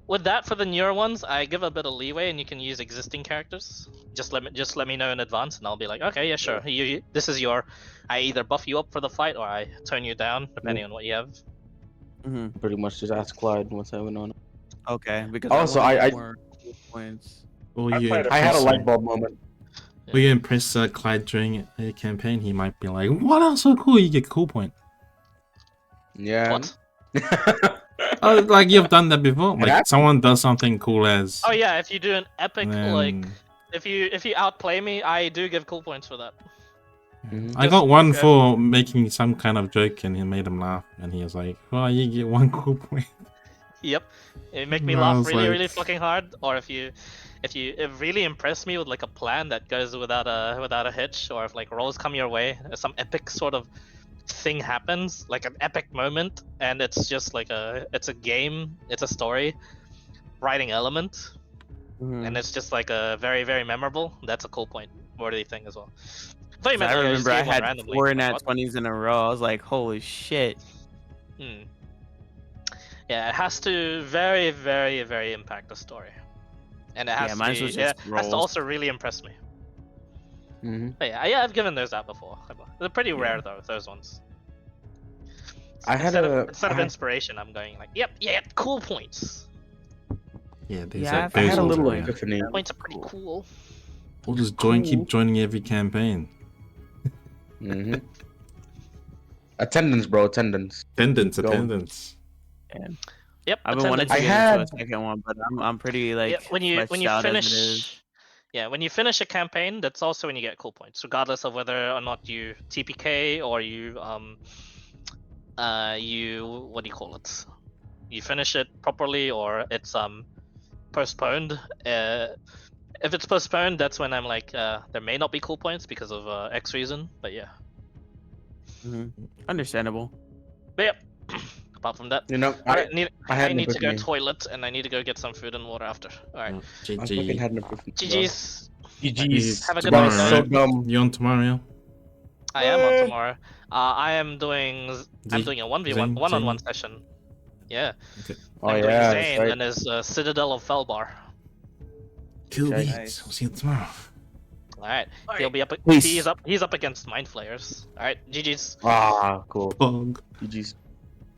With that, for the newer ones, I give a bit of leeway, and you can use existing characters. Just let me know in advance, and I'll be like, okay, yeah, sure. This is your. I either buff you up for the fight, or I tone you down, depending on what you have. Pretty much just ask Clyde what's going on. Okay, because also I points. I had a light bulb moment. Will you impress Clyde during a campaign? He might be like, "What else so cool? You get cool point." Yeah. What? Like you've done that before. Like someone does something cool as. Oh yeah, if you do an epic like, if you outplay me, I do give cool points for that. I got one for making some kind of joke, and he made him laugh, and he was like, "Well, you get 1 cool point." Yep, it make me laugh really fucking hard. Or if you really impress me with like a plan that goes without a hitch, or if like rolls come your way, some epic sort of thing happens, like an epic moment, and it's just like it's a game, it's a story writing element, and it's just like a very, very memorable. That's a cool point worthy thing as well. I remember I had 4 nat 20s in a row. I was like, holy shit. Yeah, it has to very, very, very impact the story, and it has to also really impress me. But yeah, I've given those out before. They're pretty rare though, those ones. So instead of inspiration, I'm going like, yep, cool points. Yeah, there's Yeah, like I those had a ones little are, yeah. epiphany. Points are pretty cool. We'll just Cool. keep joining every campaign. Hmm Attendance, bro. Attendance. Attendance. Yep. I've been wanting attendance. to I get had- into a second one, but I'm pretty like Yeah, when you fleshed out as it is. finish, yeah, when you finish a campaign, that's also when you get cool points, regardless of whether or not you TPK or you you what do you call it? You finish it properly or it's postponed. If it's postponed, that's when I'm like there may not be cool points because of X reason, but yeah. Understandable. But yep. Apart from that, You know, I had an need to go epiphany. toilet and I need to go get some food and water after. All right. I fucking GG. had an epiphany. bro. GG's. GG's. Have a good That night, was guys. so dumb. You on tomorrow? Yeah? I am on tomorrow. I'm doing a Zane, 1v1 one-on-one session. Yeah. Okay. Oh I'm yeah, doing that's Zane right. and his Citadel of Felbar. Cool Okay. beats. Nice. We'll see you tomorrow. All right. He'll be up. Peace. He's up against Mind Flayers. All right. GG's. Ah, cool. Bog. GG's.